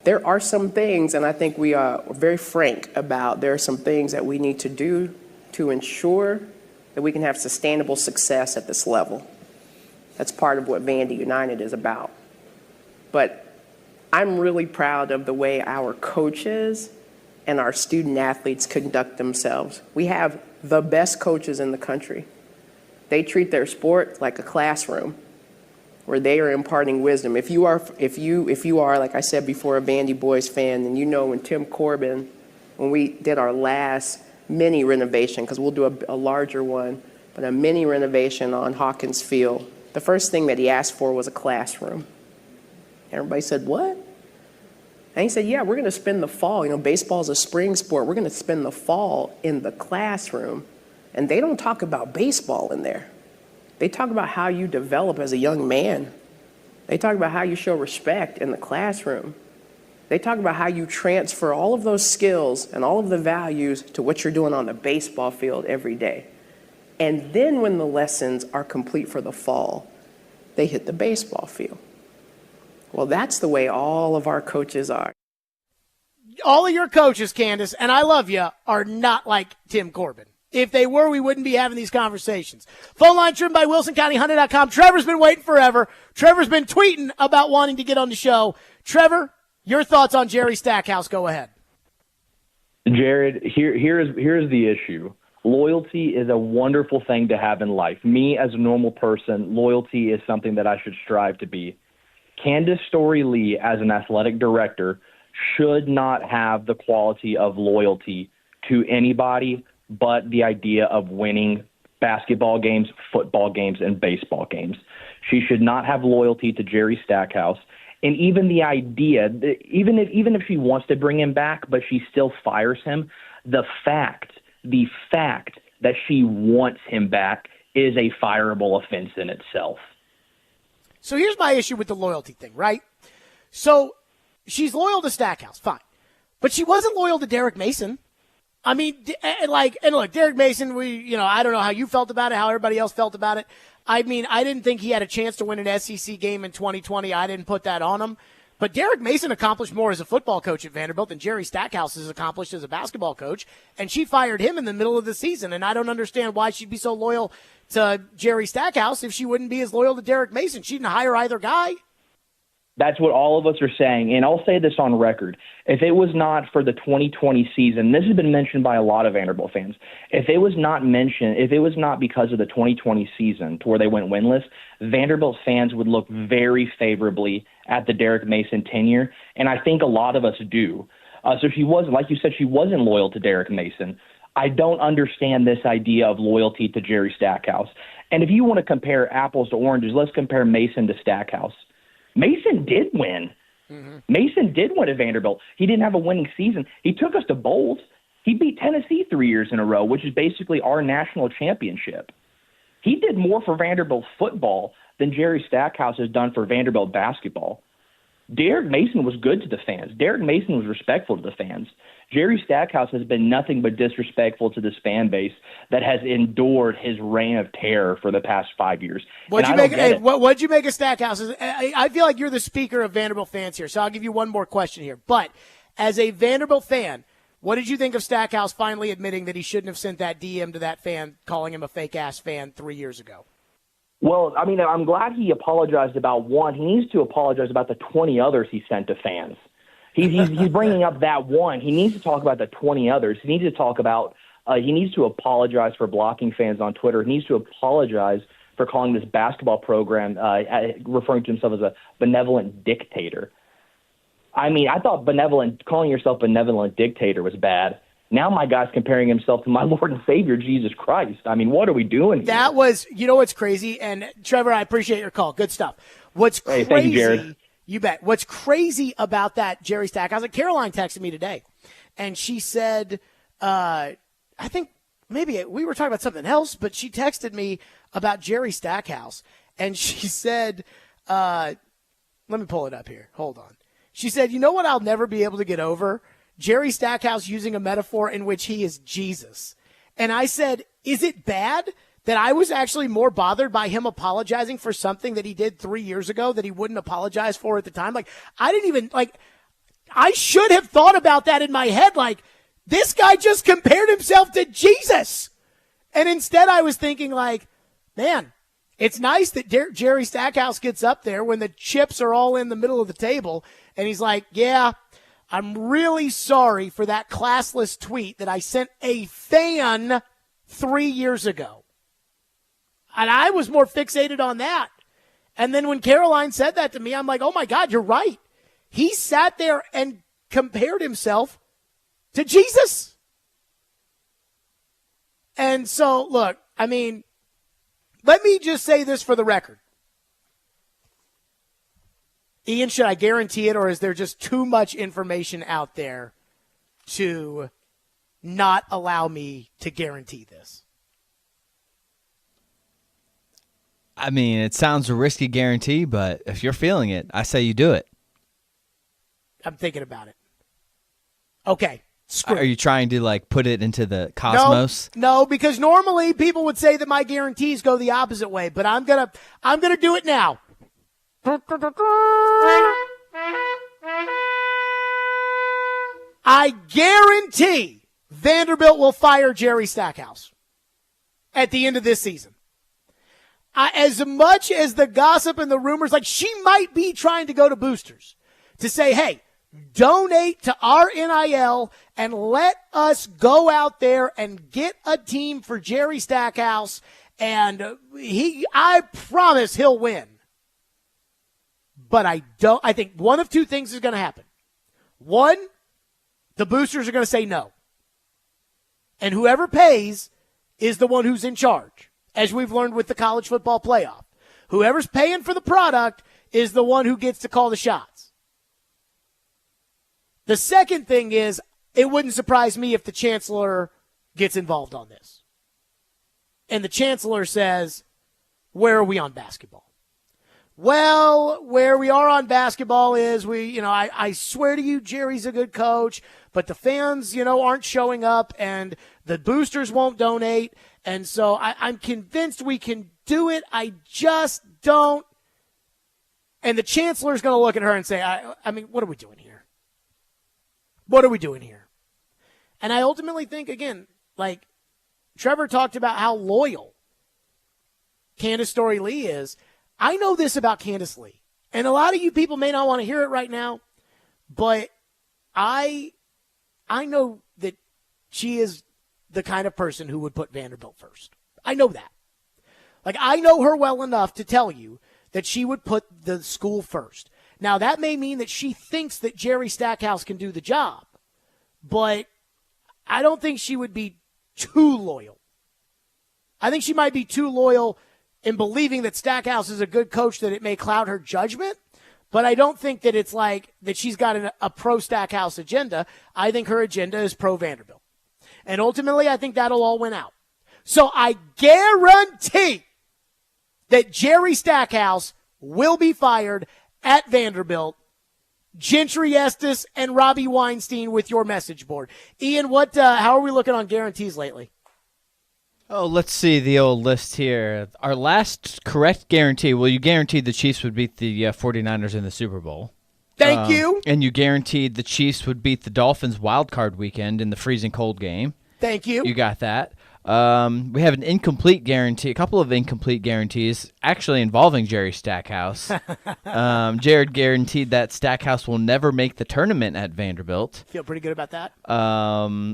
There are some things, and I think we are very frank about, there are some things that we need to do to ensure that we can have sustainable success at this level. That's part of what Vandy United is about. But I'm really proud of the way our coaches and our student athletes conduct themselves. We have the best coaches in the country. They treat their sport like a classroom where they are imparting wisdom. If you are, like I said before, a Vandy Boys fan, then you know when Tim Corbin, when we did our last mini renovation, because we'll do a larger one, but a mini renovation on Hawkins Field, the first thing that he asked for was a classroom. Everybody said, what? And he said, yeah, we're going to spend the fall. Baseball is a spring sport. We're going to spend the fall in the classroom. And they don't talk about baseball in there. They talk about how you develop as a young man. They talk about how you show respect in the classroom. They talk about how you transfer all of those skills and all of the values to what you're doing on the baseball field every day. And then when the lessons are complete for the fall, they hit the baseball field. Well, that's the way all of our coaches are. All of your coaches, Candace, and I love you, are not like Tim Corbin. If they were, we wouldn't be having these conversations. Phone line driven by WilsonCountyHunter.com. Trevor's been waiting forever. Trevor's been tweeting about wanting to get on the show. Trevor, your thoughts on Jerry Stackhouse. Go ahead. Jared, here's the issue. Loyalty is a wonderful thing to have in life. Me, as a normal person, loyalty is something that I should strive to be. Candace Story-Lee, as an athletic director, should not have the quality of loyalty to anybody but the idea of winning basketball games, football games, and baseball games. She should not have loyalty to Jerry Stackhouse. And even the idea, even if she wants to bring him back, but she still fires him, the fact that she wants him back is a fireable offense in itself. So here's my issue with the loyalty thing, right? So she's loyal to Stackhouse, fine. But she wasn't loyal to Derek Mason. I mean, and look, Derek Mason, I don't know how you felt about it, how everybody else felt about it. I mean, I didn't think he had a chance to win an SEC game in 2020. I didn't put that on him. But Derek Mason accomplished more as a football coach at Vanderbilt than Jerry Stackhouse has accomplished as a basketball coach. And she fired him in the middle of the season. And I don't understand why she'd be so loyal to Jerry Stackhouse if she wouldn't be as loyal to Derek Mason. She didn't hire either guy. That's what all of us are saying, and I'll say this on record. If it was not for the 2020 season, this has been mentioned by a lot of Vanderbilt fans. If it was not because of the 2020 season to where they went winless, Vanderbilt fans would look very favorably at the Derek Mason tenure, and I think a lot of us do. So she wasn't, like you said, she wasn't loyal to Derek Mason. I don't understand this idea of loyalty to Jerry Stackhouse. And if you want to compare apples to oranges, let's compare Mason to Stackhouse. Mason did win. Mm-hmm. Mason did win at Vanderbilt. He didn't have a winning season. He took us to bowls. He beat Tennessee 3 years in a row, which is basically our national championship. He did more for Vanderbilt football than Jerry Stackhouse has done for Vanderbilt basketball. Derek Mason was good to the fans. Derek Mason was respectful to the fans. Jerry Stackhouse has been nothing but disrespectful to this fan base that has endured his reign of terror for the past 5 years. What'd you make of Stackhouse? I feel like you're the speaker of Vanderbilt fans here, so I'll give you one more question here. But as a Vanderbilt fan, what did you think of Stackhouse finally admitting that he shouldn't have sent that DM to that fan, calling him a fake-ass fan 3 years ago? Well, I mean, I'm glad he apologized about one. He needs to apologize about the 20 others he sent to fans. He's bringing up that one. He needs to talk about the 20 others. He needs to talk about he needs to apologize for blocking fans on Twitter. He needs to apologize for calling this basketball program, referring to himself as a benevolent dictator. I mean, I thought calling yourself benevolent dictator was bad. Now my guy's comparing himself to my Lord and Savior, Jesus Christ. I mean, what are we doing here? That was, what's crazy? And Trevor, I appreciate your call. Good stuff. What's crazy? Thank you, Jared. You bet. What's crazy about that Jerry Stackhouse? Like Caroline texted me today, and she said, I think maybe we were talking about something else, but she texted me about Jerry Stackhouse, and she said, let me pull it up here. Hold on. She said, you know what I'll never be able to get over? Jerry Stackhouse using a metaphor in which he is Jesus. And I said, is it bad that I was actually more bothered by him apologizing for something that he did 3 years ago that he wouldn't apologize for at the time? Like, I didn't even, I should have thought about that in my head. Like, this guy just compared himself to Jesus. And instead I was thinking like, man, it's nice that Jerry Stackhouse gets up there when the chips are all in the middle of the table. And he's like, yeah, I'm really sorry for that classless tweet that I sent a fan 3 years ago. And I was more fixated on that. And then when Caroline said that to me, I'm like, oh my God, you're right. He sat there and compared himself to Jesus. And so, look, I mean, let me just say this for the record. Ian, should I guarantee it, or is there just too much information out there to not allow me to guarantee this? I mean, it sounds a risky guarantee, but if you're feeling it, I say you do it. I'm thinking about it. Okay. Screw Are you trying to like put it into the cosmos? No, because normally people would say that my guarantees go the opposite way, but I'm gonna do it now. I guarantee Vanderbilt will fire Jerry Stackhouse at the end of this season. As much as the gossip and the rumors, like she might be trying to go to boosters to say, hey, donate to our NIL and let us go out there and get a team for Jerry Stackhouse, and I promise he'll win. But I think one of two things is going to happen. One, the boosters are going to say no. And whoever pays is the one who's in charge, as we've learned with the college football playoff. Whoever's paying for the product is the one who gets to call the shots. The second thing is, it wouldn't surprise me if the chancellor gets involved on this. And the chancellor says, where are we on basketball? Well, where we are on basketball is I swear to you, Jerry's a good coach, but the fans, aren't showing up and the boosters won't donate. And so I'm convinced we can do it. I just don't. And the chancellor's going to look at her and say, I mean, what are we doing here? What are we doing here? And I ultimately think, again, like Trevor talked about how loyal Candace Story-Lee is. I know this about Candace Lee, and a lot of you people may not want to hear it right now, but I know that she is the kind of person who would put Vanderbilt first. I know that. Like, I know her well enough to tell you that she would put the school first. Now, that may mean that she thinks that Jerry Stackhouse can do the job, but I don't think she would be too loyal. I think she might be too loyal in believing that Stackhouse is a good coach, that it may cloud her judgment, but I don't think that it's like that she's got a pro-Stackhouse agenda. I think her agenda is pro-Vanderbilt. And ultimately, I think that'll all win out. So I guarantee that Jerry Stackhouse will be fired at Vanderbilt. Gentry Estes and Robbie Weinstein with your message board. Ian, how are we looking on guarantees lately? Oh, let's see the old list here. Our last correct guarantee, well, you guaranteed the Chiefs would beat the 49ers in the Super Bowl. Thank you. And you guaranteed the Chiefs would beat the Dolphins wild card weekend in the freezing cold game. Thank you. You got that. We have an incomplete guarantee, a couple of incomplete guarantees, actually involving Jerry Stackhouse. Jared guaranteed that Stackhouse will never make the tournament at Vanderbilt. Feel pretty good about that.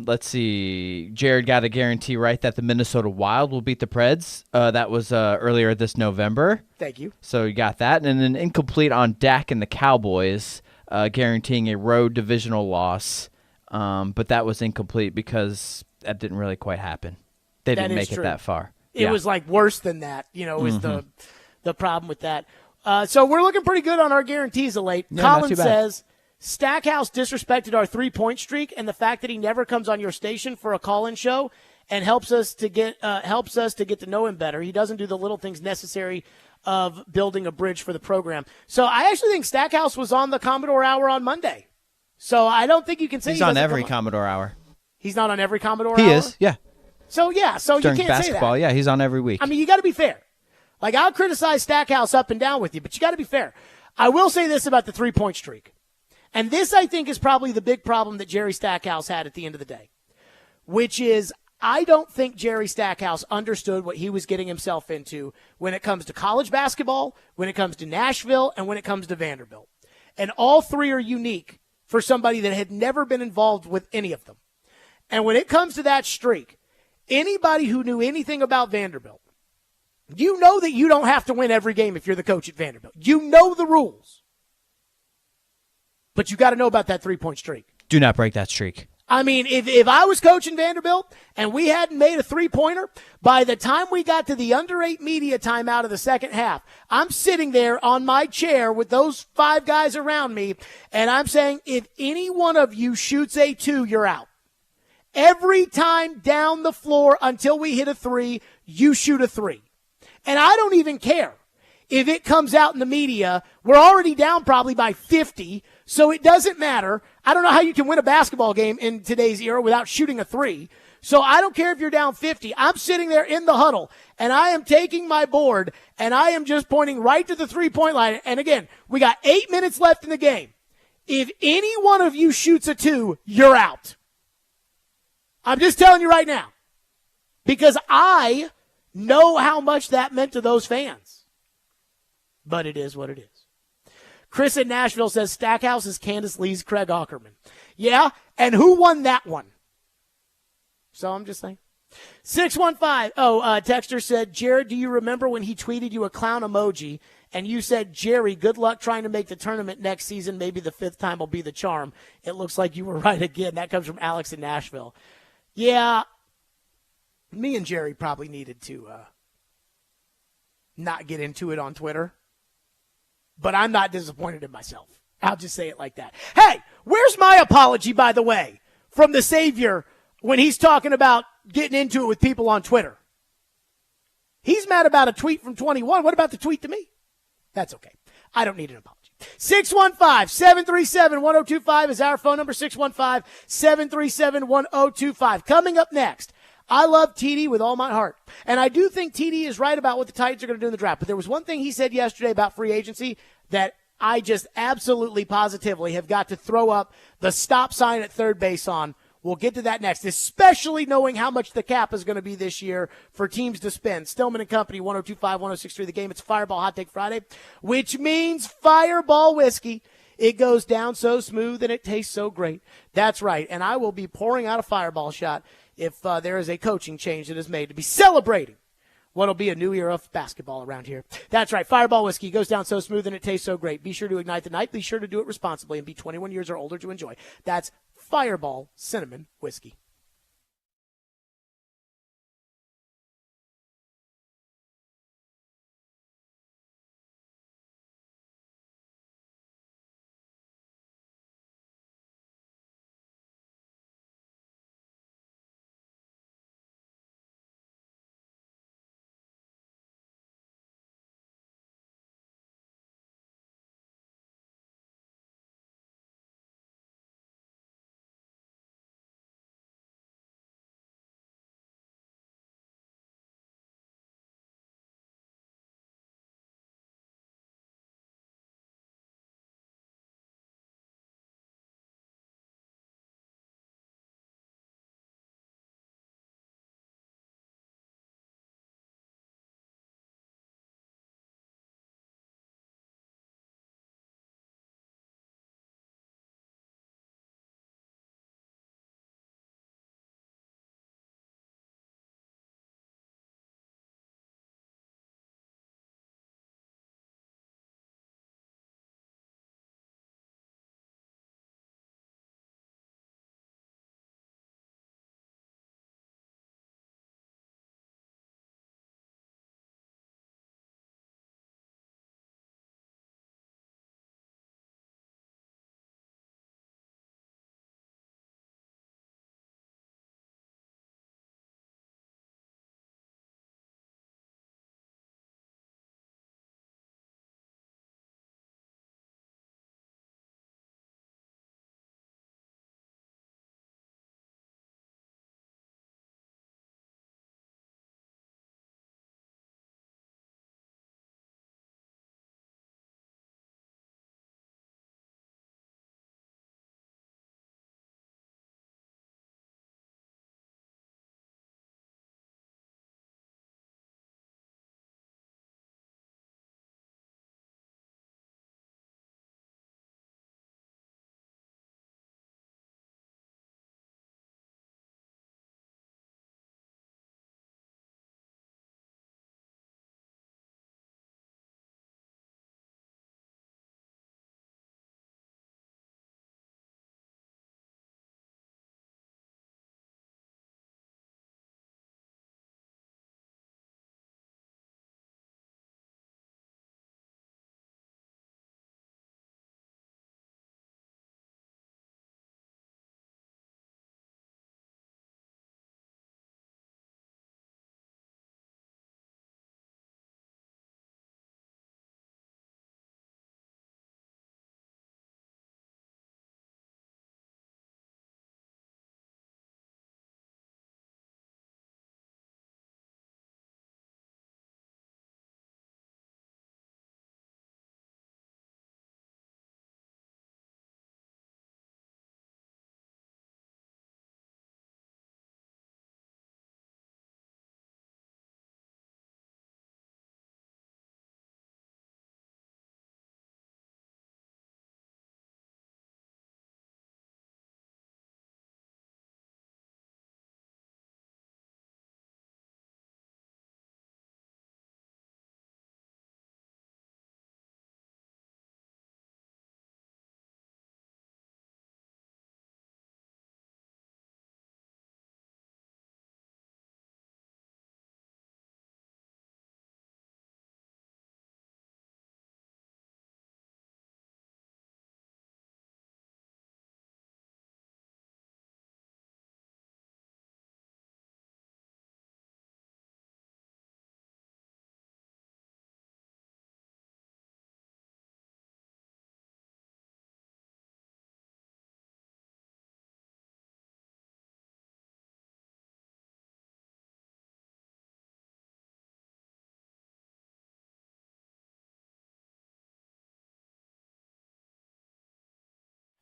Let's see. Jared got a guarantee right that the Minnesota Wild will beat the Preds. That was earlier this November. Thank you. So you got that. And an incomplete on Dak and the Cowboys, guaranteeing a road divisional loss. But that was incomplete because that didn't really quite happen. They didn't make it that far. It was like worse than that, is the problem with that. So we're looking pretty good on our guarantees of late. Yeah, Colin says, Stackhouse disrespected our 3-point streak and the fact that he never comes on your station for a call-in show and helps us to get to know him better. He doesn't do the little things necessary of building a bridge for the program. So I actually think Stackhouse was on the Commodore Hour on Monday. So I don't think you can say he's on every Commodore Hour. He's not on every Commodore Hour? He is, yeah. So, yeah, so during you can't basketball, say that. Yeah, he's on every week. I mean, you got to be fair. Like, I'll criticize Stackhouse up and down with you, but you got to be fair. I will say this about the 3-point streak. And this, I think, is probably the big problem that Jerry Stackhouse had at the end of the day, which is I don't think Jerry Stackhouse understood what he was getting himself into when it comes to college basketball, when it comes to Nashville, and when it comes to Vanderbilt. And all three are unique for somebody that had never been involved with any of them. And when it comes to that streak, anybody who knew anything about Vanderbilt, you know that you don't have to win every game if you're the coach at Vanderbilt. You know the rules. But you got to know about that three-point streak. Do not break that streak. I mean, if I was coaching Vanderbilt and we hadn't made a three-pointer, by the time we got to the under 8 media timeout of the second half, I'm sitting there on my chair with those 5 guys around me, and I'm saying, if any one of you shoots a 2, you're out. Every time down the floor until we hit a 3, you shoot a 3. And I don't even care if it comes out in the media. We're already down probably by 50, so it doesn't matter. I don't know how you can win a basketball game in today's era without shooting a 3. So I don't care if you're down 50. I'm sitting there in the huddle, and I am taking my board, and I am just pointing right to the three-point line. And again, we got 8 minutes left in the game. If any one of you shoots a 2, you're out. I'm just telling you right now, because I know how much that meant to those fans. But it is what it is. Chris in Nashville says Stackhouse is Candace Lee's Craig Aukerman. Yeah, and who won that one? So I'm just saying. 615. Texter said, Jared, do you remember when he tweeted you a clown emoji and you said, Jerry, good luck trying to make the tournament next season. Maybe the 5th time will be the charm. It looks like you were right again. That comes from Alex in Nashville. Yeah, me and Jerry probably needed to not get into it on Twitter. But I'm not disappointed in myself. I'll just say it like that. Hey, where's my apology, by the way, from the Savior when he's talking about getting into it with people on Twitter? He's mad about a tweet from 21. What about the tweet to me? That's okay. I don't need an apology. 615-737-1025 is our phone number, 615-737-1025. Coming up next, I love TD with all my heart. And I do think TD is right about what the Titans are going to do in the draft. But there was one thing he said yesterday about free agency that I just absolutely positively have got to throw up the stop sign at third base on. We'll get to that next, especially knowing how much the cap is going to be this year for teams to spend. Stillman and Company, 102.5, 106.3 The Game. It's Fireball Hot Take Friday, which means Fireball Whiskey. It goes down so smooth and it tastes so great. That's right. And I will be pouring out a Fireball shot if there is a coaching change that is made to be celebrating what'll be a new era of basketball around here. That's right. Fireball Whiskey goes down so smooth and it tastes so great. Be sure to ignite the night. Be sure to do it responsibly and be 21 years or older to enjoy. That's Fireball Cinnamon Whiskey.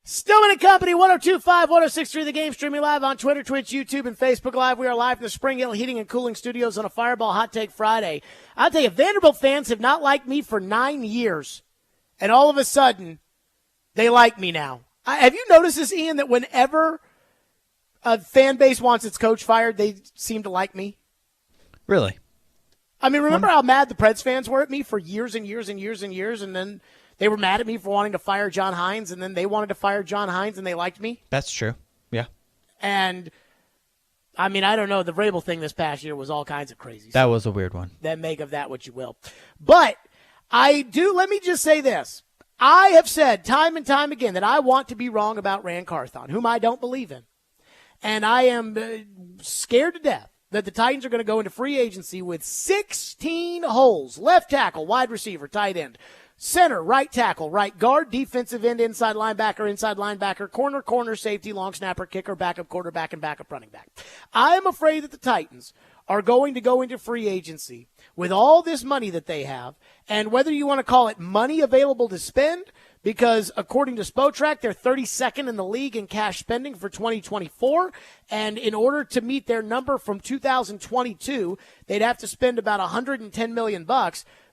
Stillman and Company, 102.5, 106.3 The Game, streaming live on Twitter, Twitch, YouTube, and Facebook Live. We are live from the Spring Hill Heating and Cooling Studios on a Fireball Hot Take Friday. I'll tell you, Vanderbilt fans have not liked me for 9 years, and all of a sudden, they like me now. Have you noticed this, Ian, that whenever a fan base wants its coach fired, they seem to like me? Really? I mean, remember how mad the Preds fans were at me for years and years and years and years, and then they were mad at me for wanting to fire John Hines, and then they wanted to fire John Hines, and they liked me? That's true. Yeah. And, I mean, I don't know. The Vrabel thing this past year was all kinds of crazy. That was a weird one. Then make of that what you will. But let me just say this. I have said time and time again that I want to be wrong about Rand Carthon, whom I don't believe in. And I am scared to death that the Titans are going to go into free agency with 16 holes: left tackle, wide receiver, tight end, center, right tackle, right guard, defensive end, inside linebacker, corner, safety, long snapper, kicker, backup quarterback, and backup running back. I am afraid that the Titans are going to go into free agency with all this money that they have, and whether you want to call it money available to spend, because according to Spotrac, they're 32nd in the league in cash spending for 2024, and in order to meet their number from 2022, they'd have to spend about $110 million.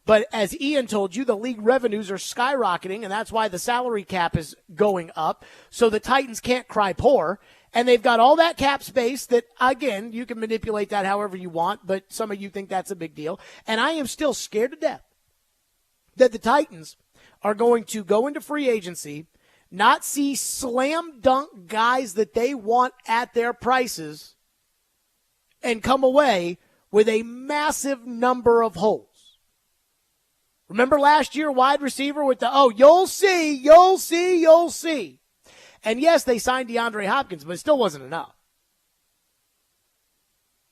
But as Ian told you, the league revenues are skyrocketing, and that's why the salary cap is going up, so the Titans can't cry poor. And they've got all that cap space that, again, you can manipulate that however you want, but some of you think that's a big deal. And I am still scared to death that the Titans are going to go into free agency, not see slam dunk guys that they want at their prices, and come away with a massive number of holes. Remember last year, wide receiver with you'll see. And yes, they signed DeAndre Hopkins, but it still wasn't enough.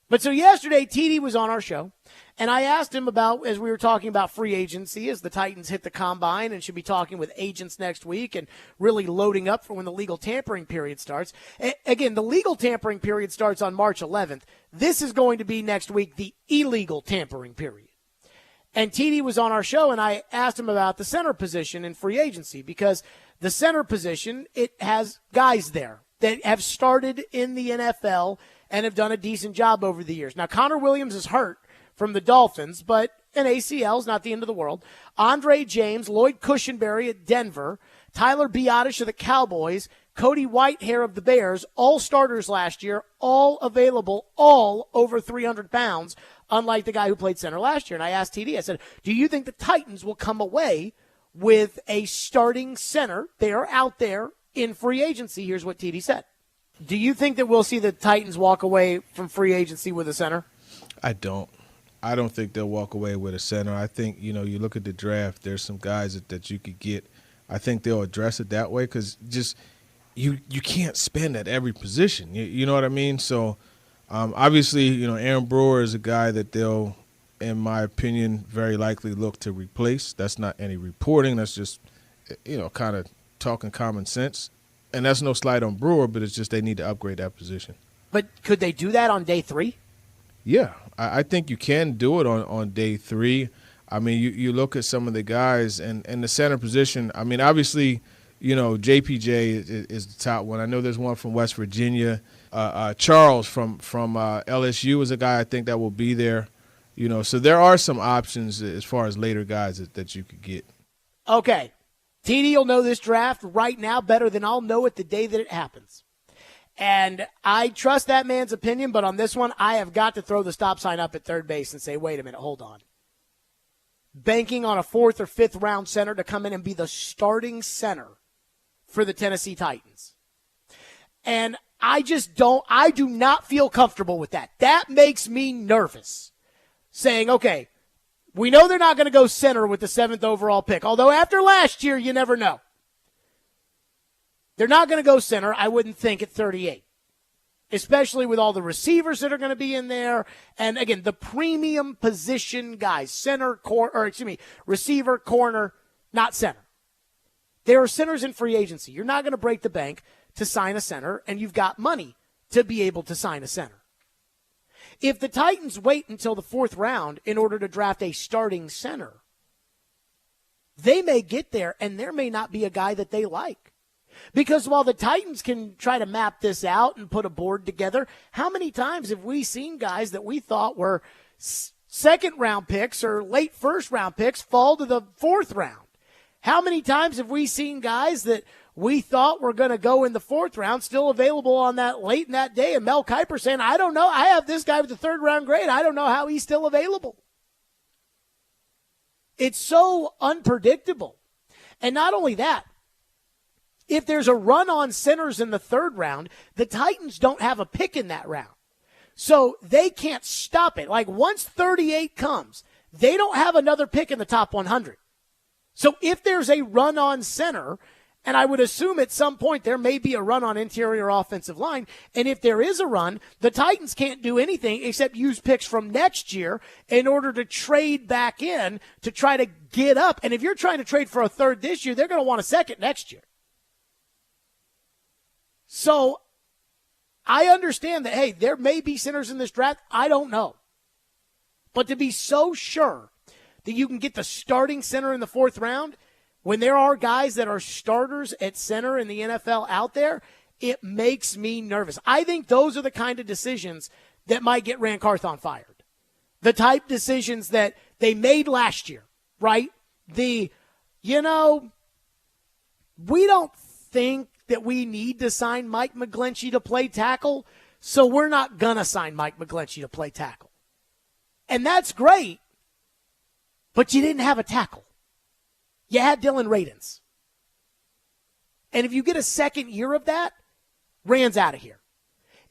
But so yesterday, TD was on our show, and I asked him about, as we were talking about free agency, as the Titans hit the combine and should be talking with agents next week and really loading up for when the legal tampering period starts. Again, the legal tampering period starts on March 11th. This is going to be next week, the illegal tampering period. And TD was on our show, and I asked him about the center position in free agency, because the center position, it has guys there that have started in the NFL and have done a decent job over the years. Now, Connor Williams is hurt from the Dolphins, but an ACL is not the end of the world. Andre James, Lloyd Cushenberry at Denver, Tyler Biadasz of the Cowboys, Cody Whitehair of the Bears, all starters last year, all available, all over 300 pounds, unlike the guy who played center last year. And I asked TD, I said, do you think the Titans will come away with a starting center? They are out there in free agency. Here's what TD said. Do you think that we'll see the Titans walk away from free agency with a center? I don't think they'll walk away with a center. I think, you look at the draft, there's some guys that you could get. I think they'll address it that way, because just you can't spend at every position. You know what I mean? So obviously, Aaron Brewer is a guy that they'll, in my opinion, very likely look to replace. That's not any reporting. That's just, kind of talking common sense. And that's no slight on Brewer, but it's just they need to upgrade that position. But could they do that on day 3? Yeah, I think you can do it on day 3. I mean, you look at some of the guys and the center position. I mean, obviously, JPJ is the top one. I know there's one from West Virginia. Charles from LSU is a guy I think that will be there. So there are some options as far as later guys that you could get. Okay. TD will know this draft right now better than I'll know it the day that it happens. And I trust that man's opinion, but on this one, I have got to throw the stop sign up at third base and say, wait a minute, hold on. Banking on a 4th or 5th round center to come in and be the starting center for the Tennessee Titans. And I do not feel comfortable with that. That makes me nervous. Saying, okay, we know they're not going to go center with the 7th overall pick, although after last year, you never know. They're not going to go center, I wouldn't think, at 38, especially with all the receivers that are going to be in there. And, again, the premium position guys, receiver, corner, not center. There are centers in free agency. You're not going to break the bank to sign a center, and you've got money to be able to sign a center. If the Titans wait until the 4th round in order to draft a starting center, they may get there and there may not be a guy that they like. Because while the Titans can try to map this out and put a board together, how many times have we seen guys that we thought were second-round picks or late first-round picks fall to the fourth round? How many times have we seen guys that we thought were going to go in the fourth round still available on that late in that day? And Mel Kiper saying, I don't know. I have this guy with the third-round grade. I don't know how he's still available. It's so unpredictable. And not only that, if there's a run on centers in the third round, the Titans don't have a pick in that round. So they can't stop it. Like once 38 comes, they don't have another pick in the top 100. So if there's a run on center, and I would assume at some point there may be a run on interior offensive line, and if there is a run, the Titans can't do anything except use picks from next year in order to trade back in to try to get up. And if you're trying to trade for a third this year, they're going to want a second next year. So I understand that, hey, there may be centers in this draft. I don't know. But to be so sure that you can get the starting center in the fourth round when there are guys that are starters at center in the NFL out there, it makes me nervous. I think those are the kind of decisions that might get Rand Carthon fired. The type decisions that they made last year, right? We don't think that we need to sign Mike McGlinchey to play tackle, so we're not going to sign Mike McGlinchey to play tackle. And that's great, but you didn't have a tackle. You had Dylan Radins. And if you get a second year of that, Rand's out of here.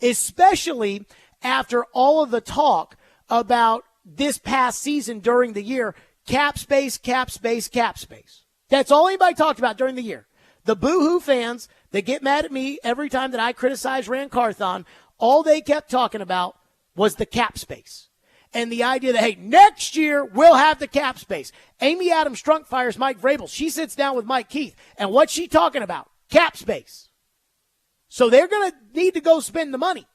Especially after all of the talk about this past season during the year, cap space, cap space, cap space. That's all anybody talked about during the year. The boo-hoo fans that get mad at me every time that I criticize Rand Carthon, all they kept talking about was the cap space. And the idea that, hey, next year we'll have the cap space. Amy Adams Strunk fires Mike Vrabel. She sits down with Mike Keith. And what's she talking about? Cap space. So they're going to need to go spend the money.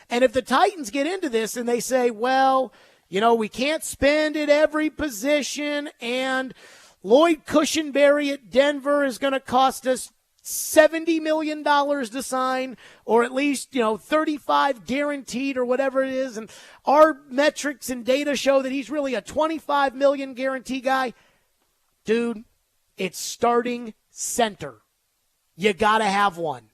And if the Titans get into this and they say, well, we can't spend at every position, and Lloyd Cushenberry at Denver is going to cost us $70 million to sign, or at least, 35 guaranteed or whatever it is. And our metrics and data show that he's really a $25 million guarantee guy. Dude, it's starting center. You got to have one.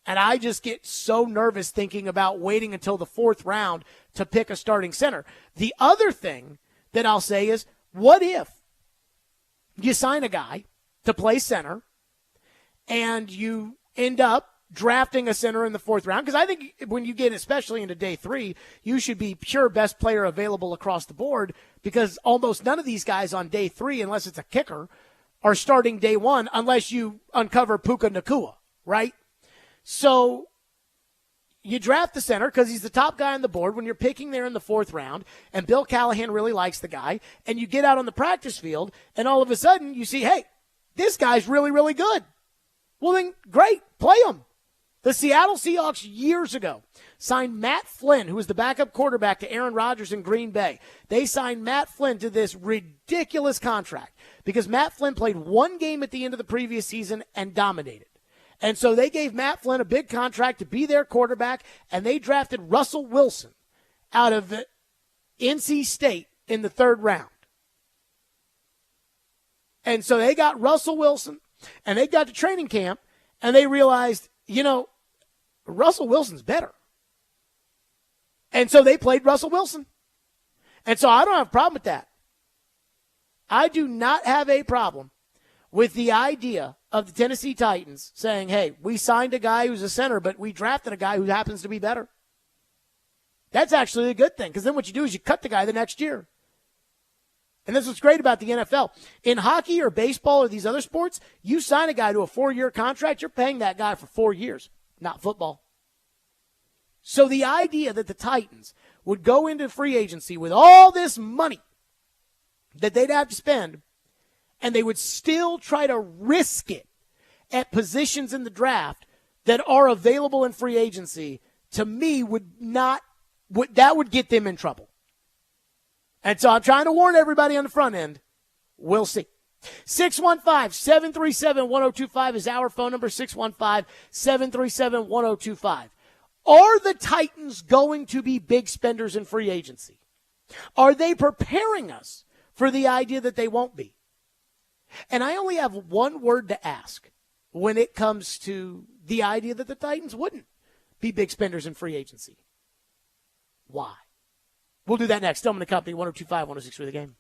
And I just get so nervous thinking about waiting until the fourth round to pick a starting center. The other thing that I'll say is, what if you sign a guy to play center and you end up drafting a center in the fourth round? Because I think when you get especially into day 3, you should be pure best player available across the board, because almost none of these guys on day 3, unless it's a kicker, are starting day 1 unless you uncover Puka Nacua, right? So you draft the center because he's the top guy on the board when you're picking there in the fourth round, and Bill Callahan really likes the guy, and you get out on the practice field, and all of a sudden you see, hey, this guy's really, really good. Well, then, great, play him. The Seattle Seahawks years ago signed Matt Flynn, who was the backup quarterback to Aaron Rodgers in Green Bay. They signed Matt Flynn to this ridiculous contract because Matt Flynn played one game at the end of the previous season and dominated. And so they gave Matt Flynn a big contract to be their quarterback, and they drafted Russell Wilson out of NC State in the third round. And so they got Russell Wilson, and they got to training camp, and they realized, Russell Wilson's better. And so they played Russell Wilson. And so I don't have a problem with that. I do not have a problem with the idea of the Tennessee Titans saying, hey, we signed a guy who's a center, but we drafted a guy who happens to be better. That's actually a good thing, because then what you do is you cut the guy the next year. And that's what's great about the NFL. In hockey or baseball or these other sports, you sign a guy to a 4-year contract, you're paying that guy for 4 years, not football. So the idea that the Titans would go into free agency with all this money that they'd have to spend, and they would still try to risk it at positions in the draft that are available in free agency, to me that would get them in trouble. And so I'm trying to warn everybody on the front end. We'll see. 615-737-1025 is our phone number, 615-737-1025. Are the Titans going to be big spenders in free agency? Are they preparing us for the idea that they won't be? And I only have one word to ask when it comes to the idea that the Titans wouldn't be big spenders in free agency. Why? We'll do that next. Stillman & Company, 102.5, 106.3 The Game.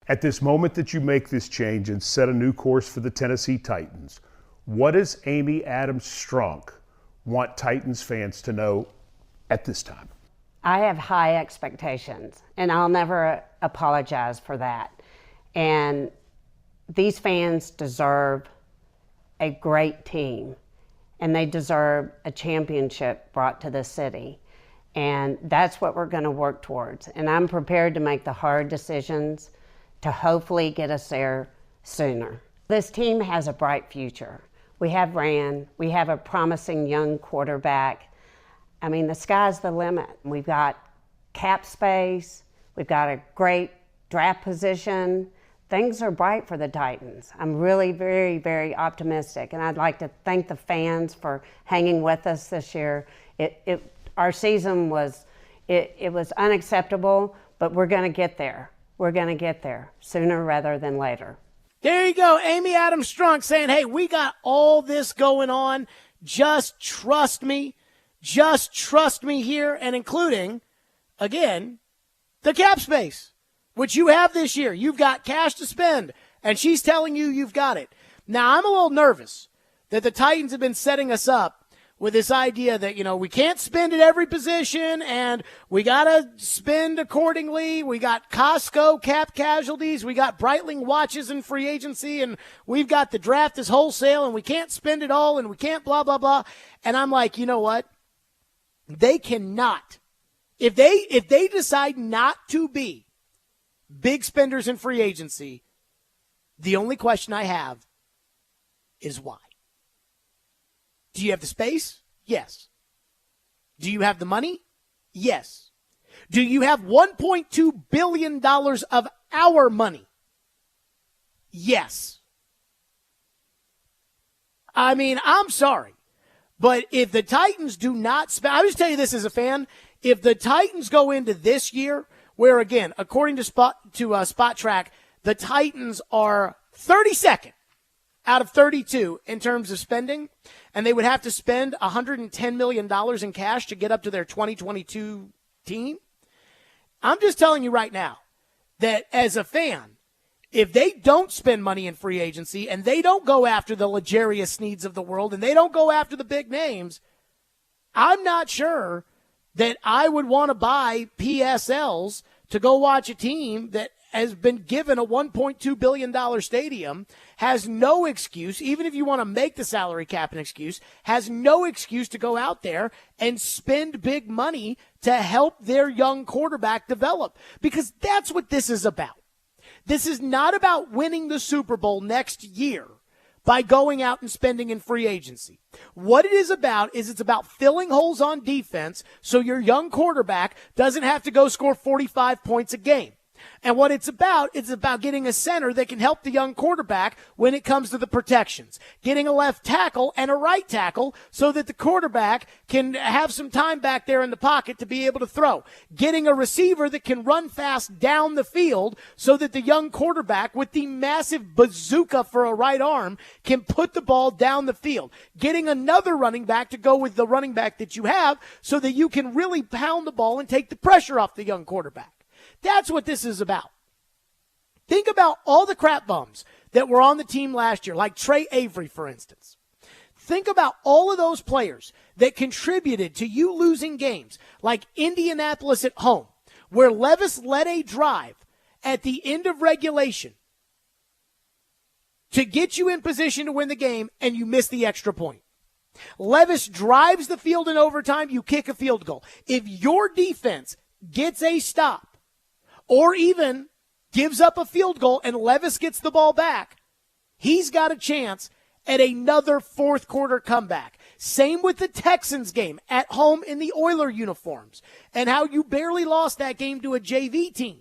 At this moment that you make this change and set a new course for the Tennessee Titans, what does Amy Adams Strunk want Titans fans to know at this time? I have high expectations, and I'll never apologize for that. And these fans deserve a great team, and they deserve a championship brought to the city. And that's what we're going to work towards. And I'm prepared to make the hard decisions to hopefully get us there sooner. This team has a bright future. We have Rand, we have a promising young quarterback. I mean, the sky's the limit. We've got cap space, we've got a great draft position. Things are bright for the Titans. I'm really very, very optimistic, and I'd like to thank the fans for hanging with us this year. Our season was unacceptable, but we're gonna get there. we're going to get there sooner rather than later. There you go. Amy Adams Strunk saying, hey, we got all this going on. Just trust me. Just trust me here, and including, again, the cap space, which you have this year. You've got cash to spend, and she's telling you you've got it. Now, I'm a little nervous that the Titans have been setting us up with this idea that, we can't spend at every position and we got to spend accordingly. We got Costco cap casualties. We got Breitling watches in free agency, and we've got the draft as wholesale, and we can't spend it all, and we can't blah, blah, blah. And I'm like, you know what? They cannot. If they decide not to be big spenders in free agency, the only question I have is why. Do you have the space? Yes. Do you have the money? Yes. Do you have $1.2 billion of our money? Yes. I mean, I'm sorry, but if the Titans do not spend, I just tell you this as a fan, if the Titans go into this year, where again, according to Spot Track, the Titans are 32nd out of 32 in terms of spending, and they would have to spend $110 million in cash to get up to their 2022 team. I'm just telling you right now that as a fan, if they don't spend money in free agency and they don't go after the L'Jarius Sneeds of the world and they don't go after the big names, I'm not sure that I would want to buy PSLs to go watch a team that has been given a $1.2 billion stadium, has no excuse, even if you want to make the salary cap an excuse, has no excuse to go out there and spend big money to help their young quarterback develop. Because that's what this is about. This is not about winning the Super Bowl next year by going out and spending in free agency. What it is about is it's about filling holes on defense so your young quarterback doesn't have to go score 45 points a game. And what it's about getting a center that can help the young quarterback when it comes to the protections. Getting a left tackle and a right tackle so that the quarterback can have some time back there in the pocket to be able to throw. Getting a receiver that can run fast down the field so that the young quarterback with the massive bazooka for a right arm can put the ball down the field. Getting another running back to go with the running back that you have so that you can really pound the ball and take the pressure off the young quarterback. That's what this is about. Think about all the crap bums that were on the team last year, like Trey Avery, for instance. Think about all of those players that contributed to you losing games, like Indianapolis at home, where Levis led a drive at the end of regulation to get you in position to win the game, and you miss the extra point. Levis drives the field in overtime, you kick a field goal. If your defense gets a stop, or even gives up a field goal and Levis gets the ball back, he's got a chance at another fourth quarter comeback. Same with the Texans game at home in the Oiler uniforms and how you barely lost that game to a JV team.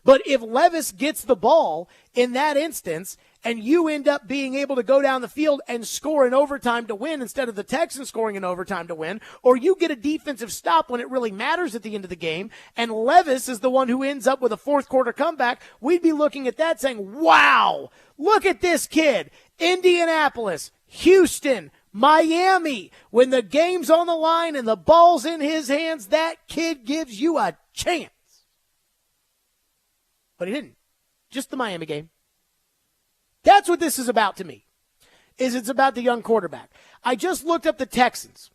But if Levis gets the ball in that instance and you end up being able to go down the field and score in overtime to win instead of the Texans scoring in overtime to win, or you get a defensive stop when it really matters at the end of the game, and Levis is the one who ends up with a fourth quarter comeback, we'd be looking at that saying, wow, look at this kid. Indianapolis, Houston, Miami, when the game's on the line and the ball's in his hands, that kid gives you a chance. But he didn't. Just the Miami game. That's what this is about to me, is it's about the young quarterback. I just looked up the Texans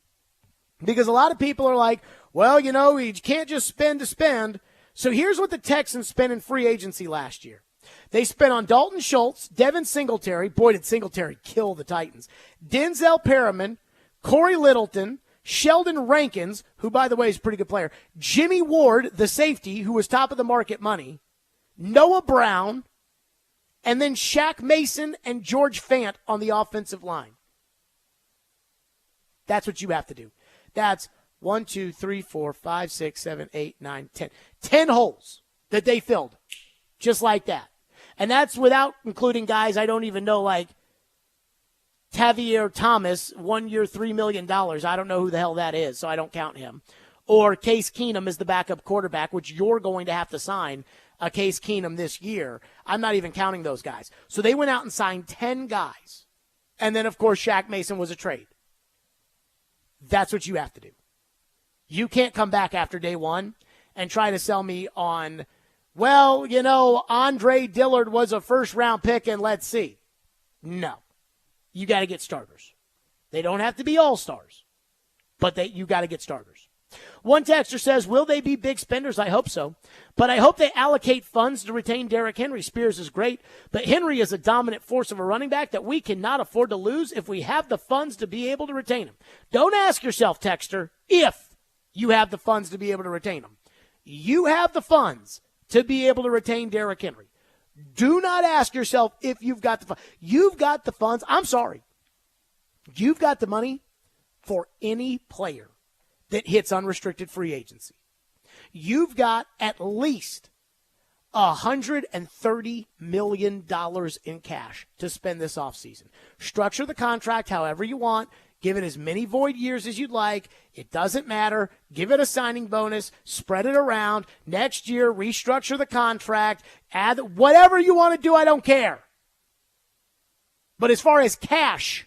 because a lot of people are like, well, you can't just spend to spend. So here's what the Texans spent in free agency last year. They spent on Dalton Schultz, Devin Singletary. Boy, did Singletary kill the Titans. Denzel Perriman, Corey Littleton, Sheldon Rankins, who, by the way, is a pretty good player, Jimmy Ward, the safety, who was top of the market money, Noah Brown, and then Shaq Mason and George Fant on the offensive line. That's what you have to do. That's 1, 2, 3, 4, 5, 6, 7, 8, 9, 10. 10 holes that they filled just like that. And that's without including guys I don't even know, like Tavier Thomas, 1 year, $3 million. I don't know who the hell that is, so I don't count him. Or Case Keenum as the backup quarterback, which you're going to have to sign a Case Keenum this year. I'm not even counting those guys. So they went out and signed 10 guys. And then, of course, Shaq Mason was a trade. That's what you have to do. You can't come back after day one and try to sell me on, well, Andre Dillard was a first-round pick, and let's see. No. You got to get starters. They don't have to be all-stars, but you got to get starters. One texter says, will they be big spenders? I hope so. But I hope they allocate funds to retain Derrick Henry. Spears is great, but Henry is a dominant force of a running back that we cannot afford to lose if we have the funds to be able to retain him. Don't ask yourself, texter, if you have the funds to be able to retain him. You have the funds to be able to retain Derrick Henry. Do not ask yourself if you've got the funds. You've got the funds. I'm sorry. You've got the money for any player that hits unrestricted free agency. You've got at least $130 million in cash to spend this offseason. Structure the contract however you want. Give it as many void years as you'd like. It doesn't matter. Give it a signing bonus. Spread it around. Next year, restructure the contract. Add whatever you want to do. I don't care. But as far as cash,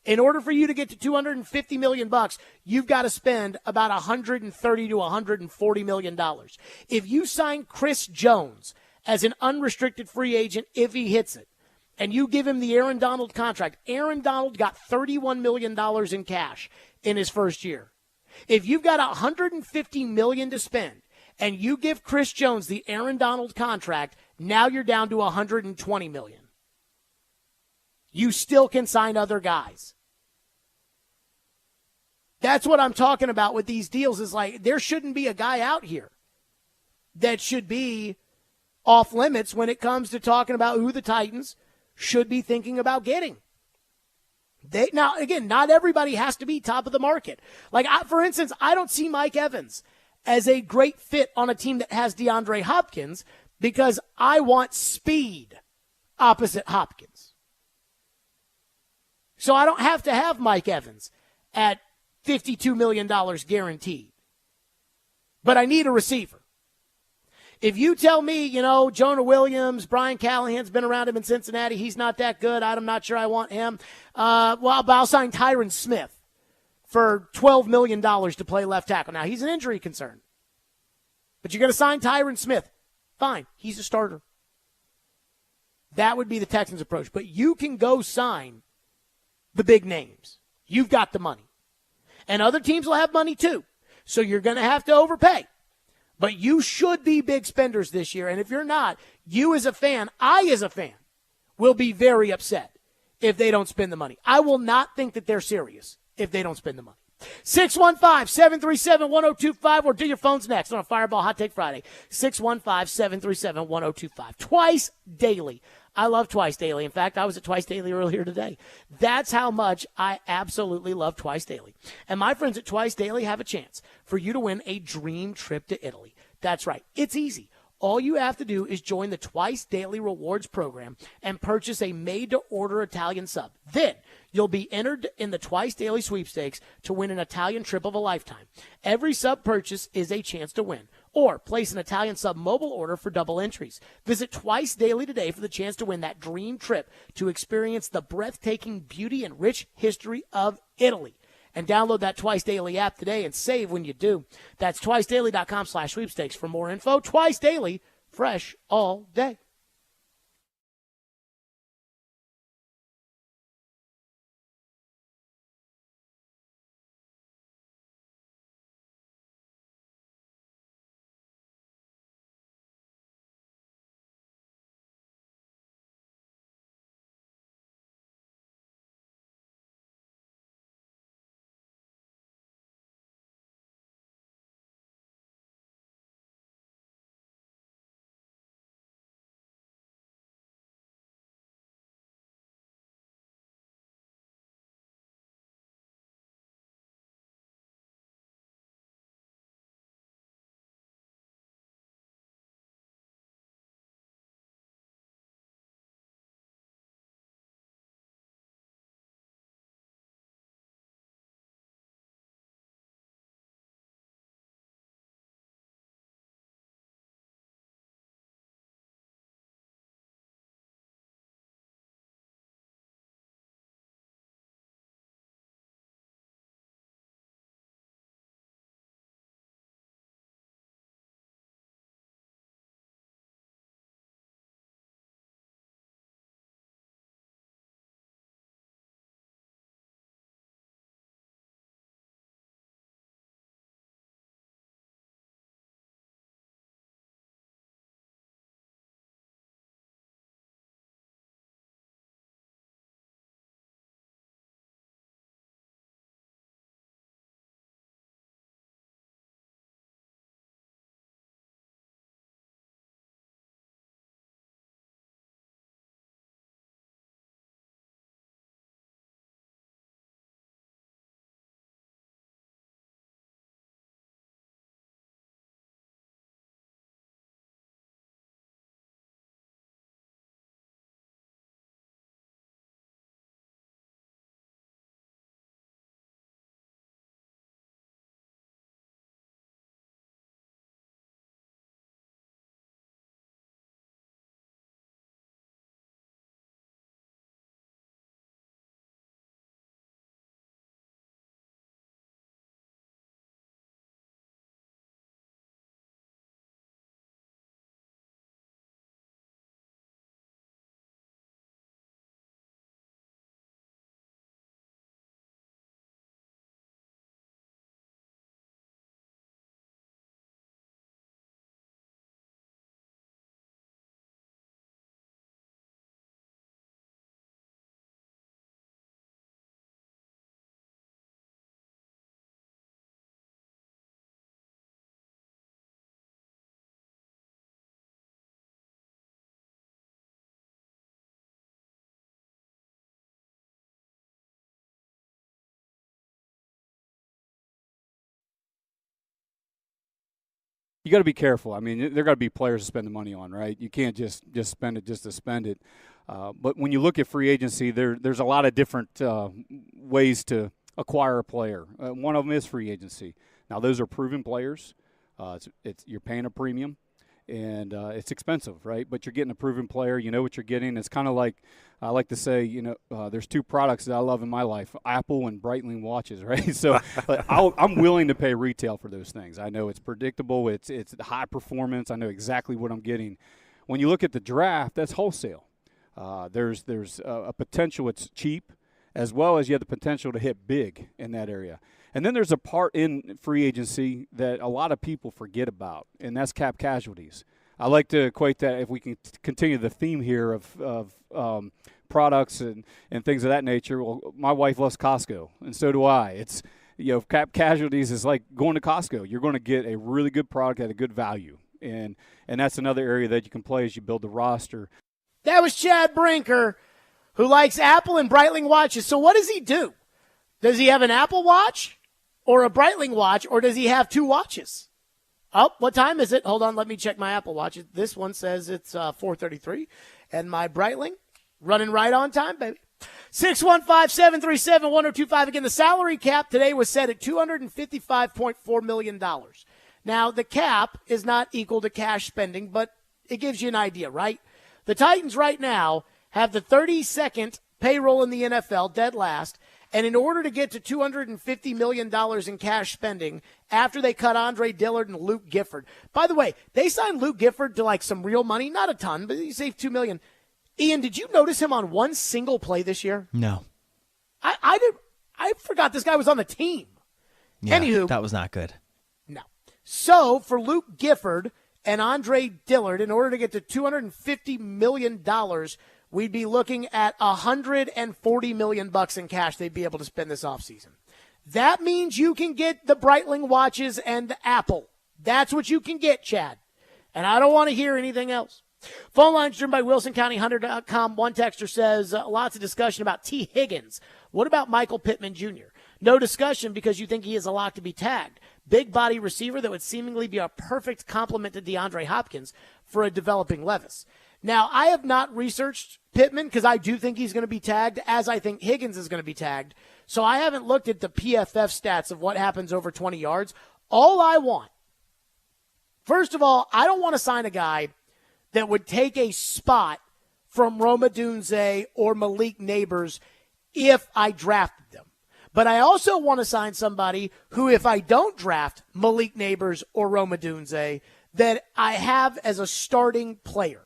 in order for you to get to $250 million, you've got to spend about $130 to $140 million. If you sign Chris Jones as an unrestricted free agent, if he hits it, and you give him the Aaron Donald contract, Aaron Donald got $31 million in cash in his first year. If you've got $150 million to spend, and you give Chris Jones the Aaron Donald contract, now you're down to $120 million. You still can sign other guys. That's what I'm talking about with these deals, is like there shouldn't be a guy out here that should be off limits when it comes to talking about who the Titans should be thinking about getting. Now, again, not everybody has to be top of the market. Like, for instance, I don't see Mike Evans as a great fit on a team that has DeAndre Hopkins because I want speed opposite Hopkins. So I don't have to have Mike Evans at $52 million guaranteed. But I need a receiver. If you tell me, Jonah Williams, Brian Callahan's been around him in Cincinnati, he's not that good, I'm not sure I want him. I'll sign Tyron Smith for $12 million to play left tackle. Now, he's an injury concern. But you're going to sign Tyron Smith. Fine, he's a starter. That would be the Texans' approach. But you can go sign the big names. You've got the money. And other teams will have money too. So you're going to have to overpay. But you should be big spenders this year. And if you're not, you as a fan, I as a fan, will be very upset if they don't spend the money. I will not think that they're serious if they don't spend the money. 615-737-1025 or do your phones next on a Fireball Hot Take Friday. 615-737-1025. Twice daily. I love Twice Daily. In fact, I was at Twice Daily earlier today. That's how much I absolutely love Twice Daily. And my friends at Twice Daily have a chance for you to win a dream trip to Italy. That's right. It's easy. All you have to do is join the Twice Daily Rewards program and purchase a made-to-order Italian sub. Then you'll be entered in the Twice Daily sweepstakes to win an Italian trip of a lifetime. Every sub purchase is a chance to win. Or place an Italian sub mobile order for double entries. Visit Twice Daily today for the chance to win that dream trip to experience the breathtaking beauty and rich history of Italy. And download that Twice Daily app today and save when you do. That's twicedaily.com/sweepstakes for more info. Twice Daily, fresh all day. you got to be careful. I mean, there got to be players to spend the money on, right? You can't just spend it just to spend it. But when you look at free agency, there's a lot of different ways to acquire a player. One of them is free agency. Now, those are proven players. You're paying a premium, and it's expensive, right? But you're getting a proven player. You know what you're getting. It's kind of like I like to say, there's two products that I love in my life, Apple and Breitling watches, right? So I'm willing to pay retail for those things. I know it's predictable. It's high performance. I know exactly what I'm getting. When you look at the draft, that's wholesale. There's a potential it's cheap, as well as you have the potential to hit big in that area. And then there's a part in free agency that a lot of people forget about, and that's cap casualties. I like to equate that, if we can continue the theme here of products and things of that nature. Well, my wife loves Costco, and so do I. It's, cap casualties is like going to Costco. You're going to get a really good product at a good value, and that's another area that you can play as you build the roster. That was Chad Brinker, who likes Apple and Breitling watches. So what does he do? Does he have an Apple watch or a Breitling watch, or does he have two watches? Oh, what time is it? Hold on, let me check my Apple watch. This one says it's 4:33, and my Breitling running right on time, baby. 615-737-1025. Again, the salary cap today was set at $255.4 million. Now, the cap is not equal to cash spending, but it gives you an idea, right? The Titans right now have the 32nd payroll in the NFL, dead last, and in order to get to $250 million in cash spending after they cut Andre Dillard and Luke Gifford. By the way, they signed Luke Gifford to like some real money, not a ton, but he saved $2 million. Ian, did you notice him on one single play this year? No. I did. I forgot this guy was on the team. Yeah, Anywho, that was not good. No. So for Luke Gifford and Andre Dillard, in order to get to $250 million, we'd be looking at $140 million in cash they'd be able to spend this offseason. That means you can get the Breitling watches and the Apple. That's what you can get, Chad. And I don't want to hear anything else. Phone lines driven by WilsonCountyHunter.com. One texter says, lots of discussion about T. Higgins. What about Michael Pittman Jr.? No discussion because you think he is a lock to be tagged. Big body receiver that would seemingly be a perfect complement to DeAndre Hopkins for a developing Levis. Now, I have not researched Pittman because I do think he's going to be tagged, as I think Higgins is going to be tagged. So I haven't looked at the PFF stats of what happens over 20 yards. All I want, first of all, I don't want to sign a guy that would take a spot from Rome Odunze or Malik Neighbors if I drafted them. But I also want to sign somebody who, if I don't draft Malik Neighbors or Rome Odunze, that I have as a starting player.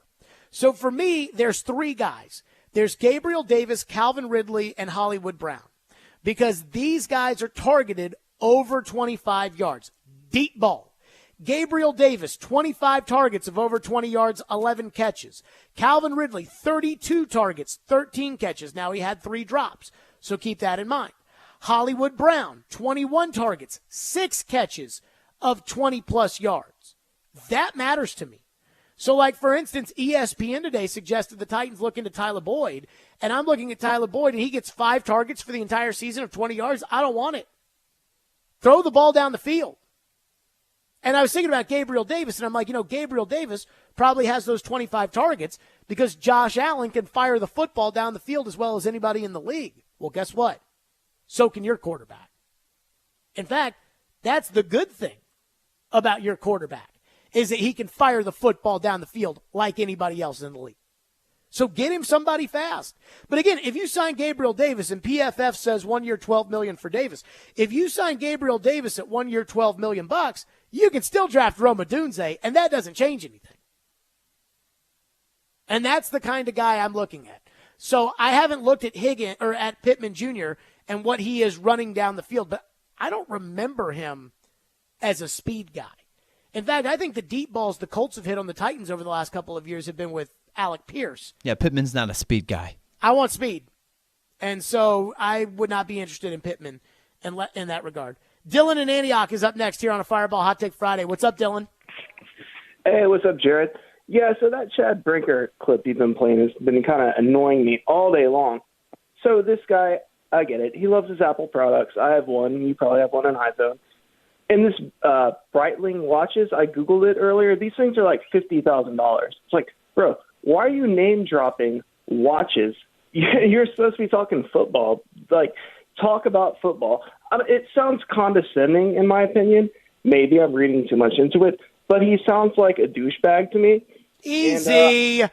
So for me, there's three guys. There's Gabriel Davis, Calvin Ridley, and Hollywood Brown. Because these guys are targeted over 25 yards. Deep ball. Gabriel Davis, 25 targets of over 20 yards, 11 catches. Calvin Ridley, 32 targets, 13 catches. Now, he had 3 drops, so keep that in mind. Hollywood Brown, 21 targets, 6 catches of 20-plus yards. That matters to me. So, like, for instance, ESPN today suggested the Titans look into Tyler Boyd, and I'm looking at Tyler Boyd, and he gets 5 targets for the entire season of 20 yards. I don't want it. Throw the ball down the field. And I was thinking about Gabriel Davis, and I'm like, Gabriel Davis probably has those 25 targets because Josh Allen can fire the football down the field as well as anybody in the league. Well, guess what? So can your quarterback. In fact, that's the good thing about your quarterback, is that he can fire the football down the field like anybody else in the league. So get him somebody fast. But again, if you sign Gabriel Davis, and PFF says 1 year, $12 million for Davis, if you sign Gabriel Davis at 1 year, $12 million, you can still draft Rome Odunze, and that doesn't change anything. And that's the kind of guy I'm looking at. So I haven't looked at Higgins or at Pittman Jr. and what he is running down the field, but I don't remember him as a speed guy. In fact, I think the deep balls the Colts have hit on the Titans over the last couple of years have been with Alec Pierce. Yeah, Pittman's not a speed guy. I want speed. And so I would not be interested in Pittman in that regard. Dylan in Antioch is up next here on a Fireball Hot Take Friday. What's up, Dylan? Hey, what's up, Jared? Yeah, so that Chad Brinker clip you've been playing has been kind of annoying me all day long. So this guy, I get it. He loves his Apple products. I have one. You probably have one in iPhone. And this Breitling watches, I Googled it earlier. These things are like $50,000. It's like, bro, why are you name dropping watches? You're supposed to be talking football. Like, talk about football. It sounds condescending, in my opinion. Maybe I'm reading too much into it, but he sounds like a douchebag to me. Easy.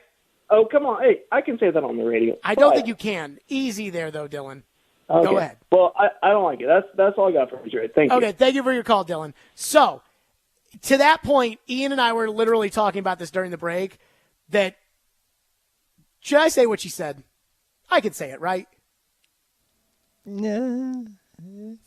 Oh, come on. Hey, I can say that on the radio. I don't think you can. Easy there, though, Dylan. Okay. Go ahead. Well, I don't like it. That's all I got for you, Jared. Thank you. Okay, thank you for your call, Dylan. So, to that point, Ian and I were literally talking about this during the break, that, should I say what she said? I could say it, right? Yeah.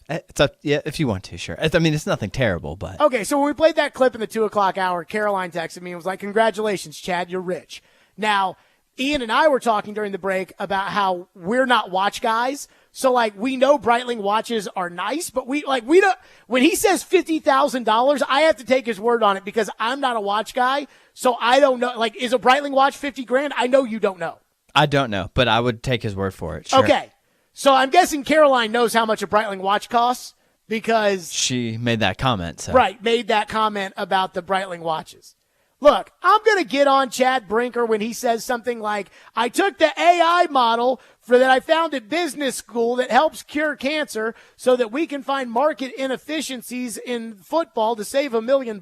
It's up, yeah, if you want to, sure. I mean, it's nothing terrible, but. Okay, so when we played that clip in the 2 o'clock hour, Caroline texted me and was like, congratulations, Chad, you're rich. Now, Ian and I were talking during the break about how we're not watch guys. So, like, we know Breitling watches are nice, but we don't, when he says $50,000, I have to take his word on it because I'm not a watch guy. So I don't know, like, is a Breitling watch $50,000? I know you don't know. I don't know, but I would take his word for it. Sure. Okay. So I'm guessing Caroline knows how much a Breitling watch costs because she made that comment. So. Right, made that comment about the Breitling watches. Look, I'm going to get on Chad Brinker when he says something like, I took the AI model that I found at business school that helps cure cancer so that we can find market inefficiencies in football to save $1 million.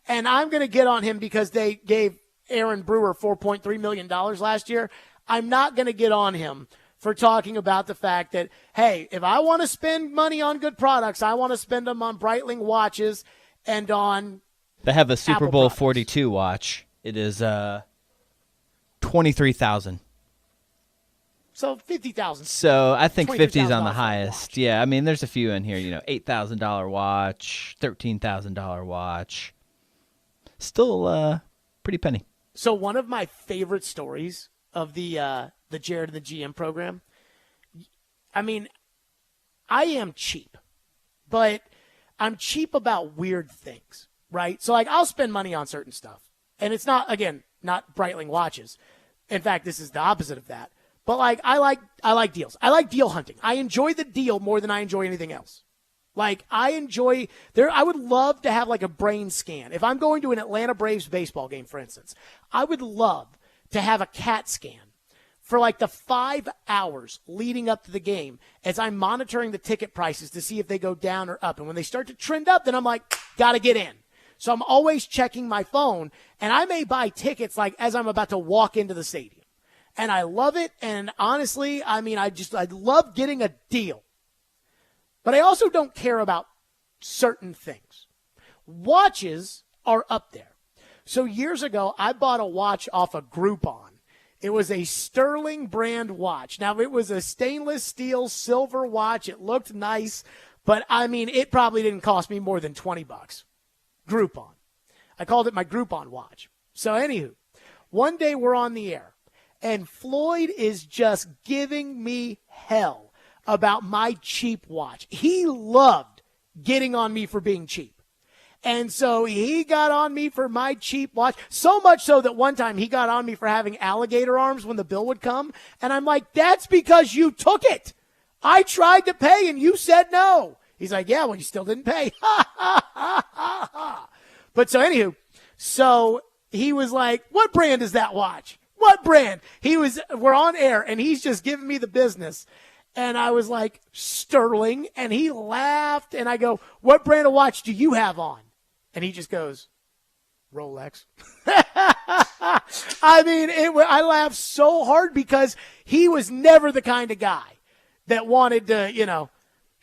And I'm going to get on him because they gave Aaron Brewer $4.3 million last year. I'm not going to get on him for talking about the fact that, hey, if I want to spend money on good products, I want to spend them on Breitling watches and on They have a Super Apple Bowl products. 42 watch. It is $23,000. So $50,000. So I think 50 is on the $23,000 highest. Yeah, I mean, there's a few in here. $8,000 watch, $13,000 watch. Still pretty penny. So one of my favorite stories of the Jared and the GM program, I mean, I am cheap, but I'm cheap about weird things, right? So, like, I'll spend money on certain stuff. And it's not, again, not Breitling watches. In fact, this is the opposite of that. But, like, I like deals. I like deal hunting. I enjoy the deal more than I enjoy anything else. Like, I would love to have, like, a brain scan. If I'm going to an Atlanta Braves baseball game, for instance, I would love to have a CAT scan for like the 5 hours leading up to the game as I'm monitoring the ticket prices to see if they go down or up. And when they start to trend up, then I'm like, gotta get in. So I'm always checking my phone, and I may buy tickets like as I'm about to walk into the stadium. And I love it. And honestly, I mean, I love getting a deal. But I also don't care about certain things. Watches are up there. So years ago, I bought a watch off of Groupon. It was a Sterling brand watch. Now, it was a stainless steel silver watch. It looked nice, but I mean, it probably didn't cost me more than $20. Groupon. I called it my Groupon watch. So anywho, one day we're on the air, and Floyd is just giving me hell about my cheap watch. He loved getting on me for being cheap. And so he got on me for my cheap watch, so much so that one time he got on me for having alligator arms when the bill would come. And I'm like, that's because you took it. I tried to pay and you said no. He's like, yeah, well, you still didn't pay. But so anywho, so he was like, what brand is that watch? What brand? We're on air and he's just giving me the business. And I was like, Sterling. And he laughed. And I go, what brand of watch do you have on? And he just goes, Rolex. I mean, I laughed so hard because he was never the kind of guy that wanted to,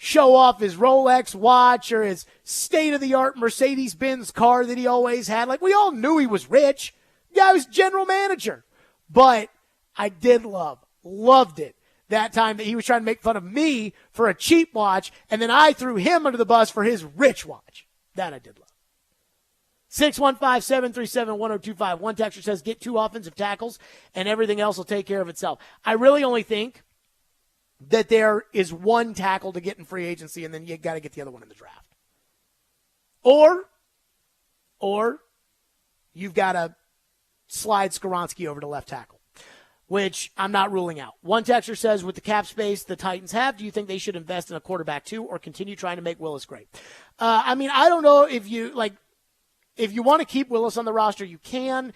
show off his Rolex watch or his state-of-the-art Mercedes-Benz car that he always had. Like, we all knew he was rich. The guy was general manager. But I did loved it that time that he was trying to make fun of me for a cheap watch, and then I threw him under the bus for his rich watch. That I did love. 615-737-1025. One texter says, get 2 offensive tackles, and everything else will take care of itself. I really only think that there is one tackle to get in free agency, and then you got to get the other one in the draft. Or you've got to slide Skoronski over to left tackle. which I'm not ruling out. One texter says, with the cap space the Titans have, do you think they should invest in a quarterback too or continue trying to make Willis great? I don't know if you want to keep Willis on the roster, you can.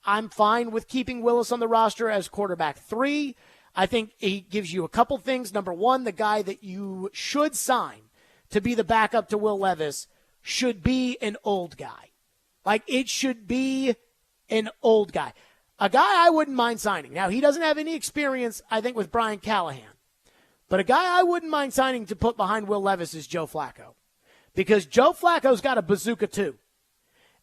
I'm fine with keeping Willis on the roster as quarterback 3. I think he gives you a couple things. Number one, the guy that you should sign to be the backup to Will Levis should be an old guy. It should be an old guy. A guy I wouldn't mind signing. Now, he doesn't have any experience, I think, with Brian Callahan. But a guy I wouldn't mind signing to put behind Will Levis is Joe Flacco. Because Joe Flacco's got a bazooka too.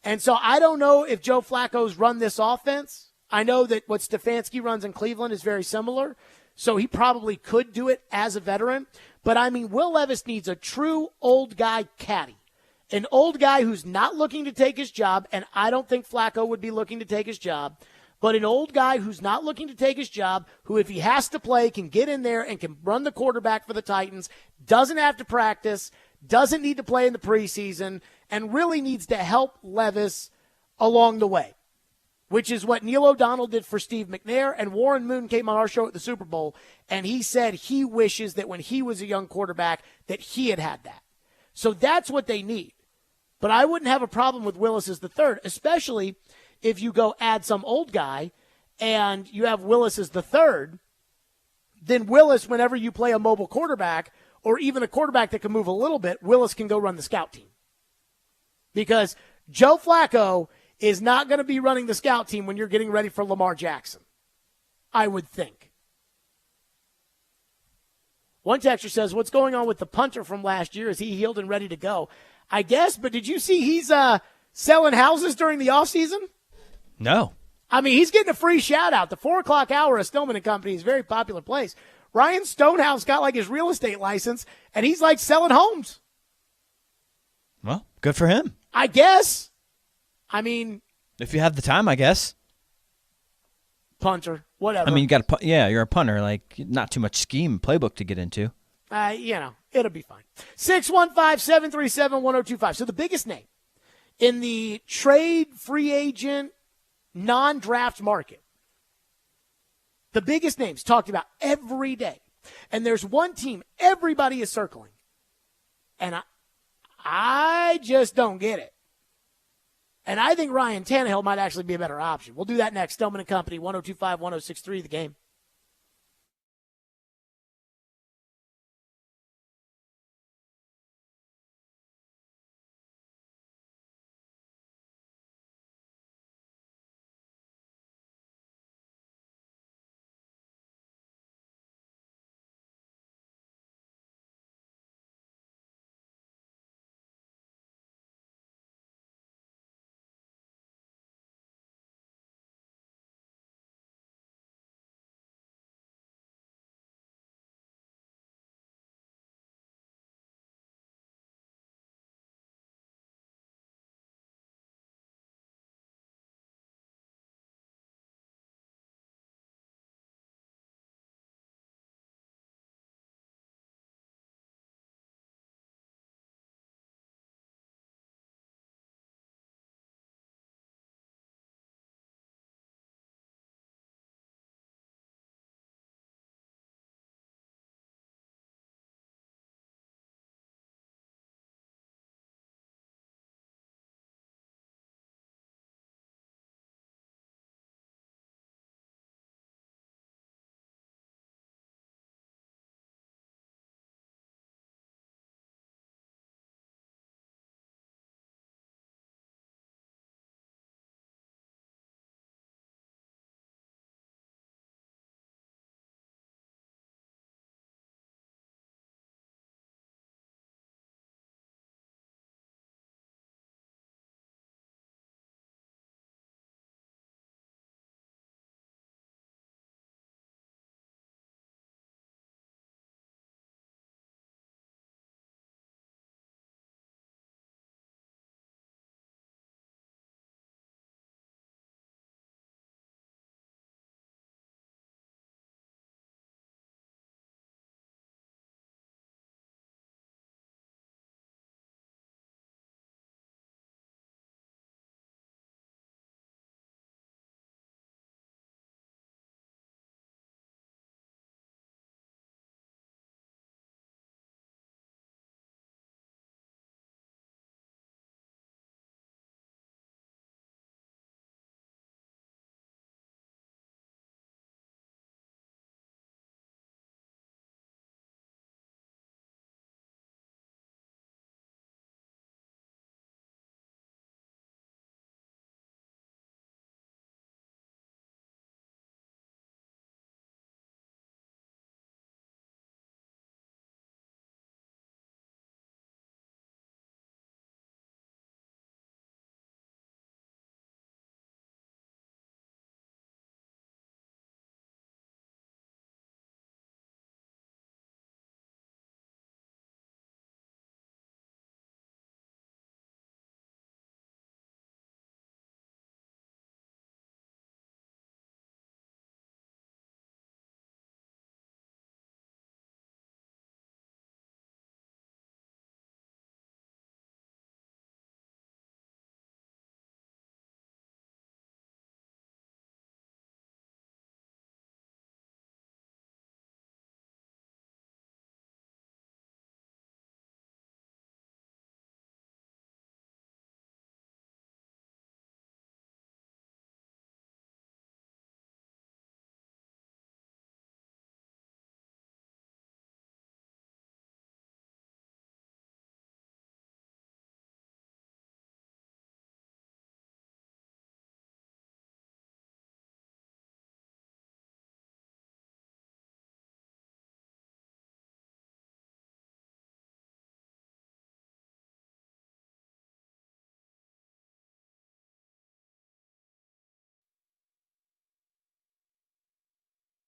And so I don't know if Joe Flacco's run this offense. I know that what Stefanski runs in Cleveland is very similar. So he probably could do it as a veteran. But, Will Levis needs a true old guy caddy. An old guy who's not looking to take his job, and I don't think Flacco would be looking to take his job, but an old guy who's not looking to take his job, who if he has to play can get in there and can run the quarterback for the Titans, doesn't have to practice, doesn't need to play in the preseason, and really needs to help Levis along the way, which is what Neil O'Donnell did for Steve McNair, and Warren Moon came on our show at the Super Bowl, and he said he wishes that when he was a young quarterback that he had that. So that's what they need. But I wouldn't have a problem with Willis as the third, especially if you go add some old guy and you have Willis as the third. Then Willis, whenever you play a mobile quarterback or even a quarterback that can move a little bit, Willis can go run the scout team. Because Joe Flacco is not going to be running the scout team when you're getting ready for Lamar Jackson, I would think. One texter says, what's going on with the punter from last year? Is he healed and ready to go? I guess, but did you see he's selling houses during the offseason? No. He's getting a free shout-out. The 4 o'clock hour at Stillman and Company is a very popular place. Ryan Stonehouse got his real estate license, and he's selling homes. Well, good for him. I guess. If you have the time, I guess. Punter, whatever. You got you're a punter. Not too much scheme playbook to get into. It'll be fine. 615-737-1025. So the biggest name in the trade, free agent, non-draft market, the biggest names talked about every day. And there's one team everybody is circling. And I just don't get it. And I think Ryan Tannehill might actually be a better option. We'll do that next. Stillman and Company, 102.5, 106.3, The Game.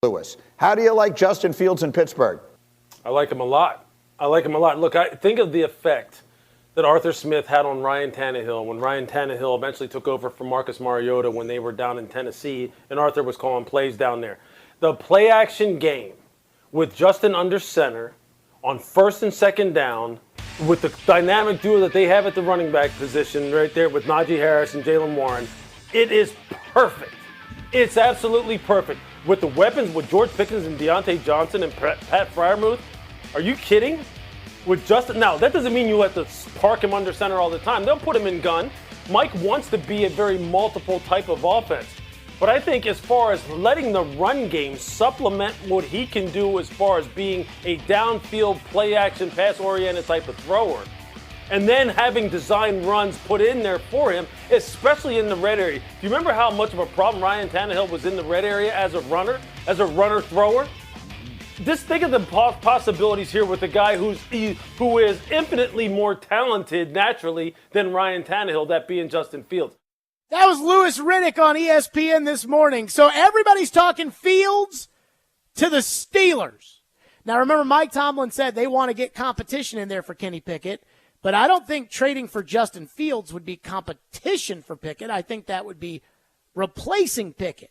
Lewis. How do you like Justin Fields in Pittsburgh? I like him a lot. Look, I think of the effect that Arthur Smith had on Ryan Tannehill when Ryan Tannehill eventually took over for Marcus Mariota when they were down in Tennessee and Arthur was calling plays down there. The play-action game with Justin under center on first and second down with the dynamic duo that they have at the running back position right there with Najee Harris and Jaylen Warren, it is perfect. It's absolutely perfect. With the weapons with George Pickens and Deontay Johnson and Pat Freiermuth, are you kidding? With Justin, now that doesn't mean you have to park him under center all the time. They'll put him in gun. Mike wants to be a very multiple type of offense. But I think as far as letting the run game supplement what he can do as far as being a downfield play action pass oriented type of thrower, and then having design runs put in there for him, especially in the red area. Do you remember how much of a problem Ryan Tannehill was in the red area as a runner thrower? Just think of the possibilities here with a guy who is infinitely more talented naturally than Ryan Tannehill, that being Justin Fields. That was Louis Riddick on ESPN this morning. So everybody's talking Fields to the Steelers. Now remember, Mike Tomlin said they want to get competition in there for Kenny Pickett. But I don't think trading for Justin Fields would be competition for Pickett. I think that would be replacing Pickett.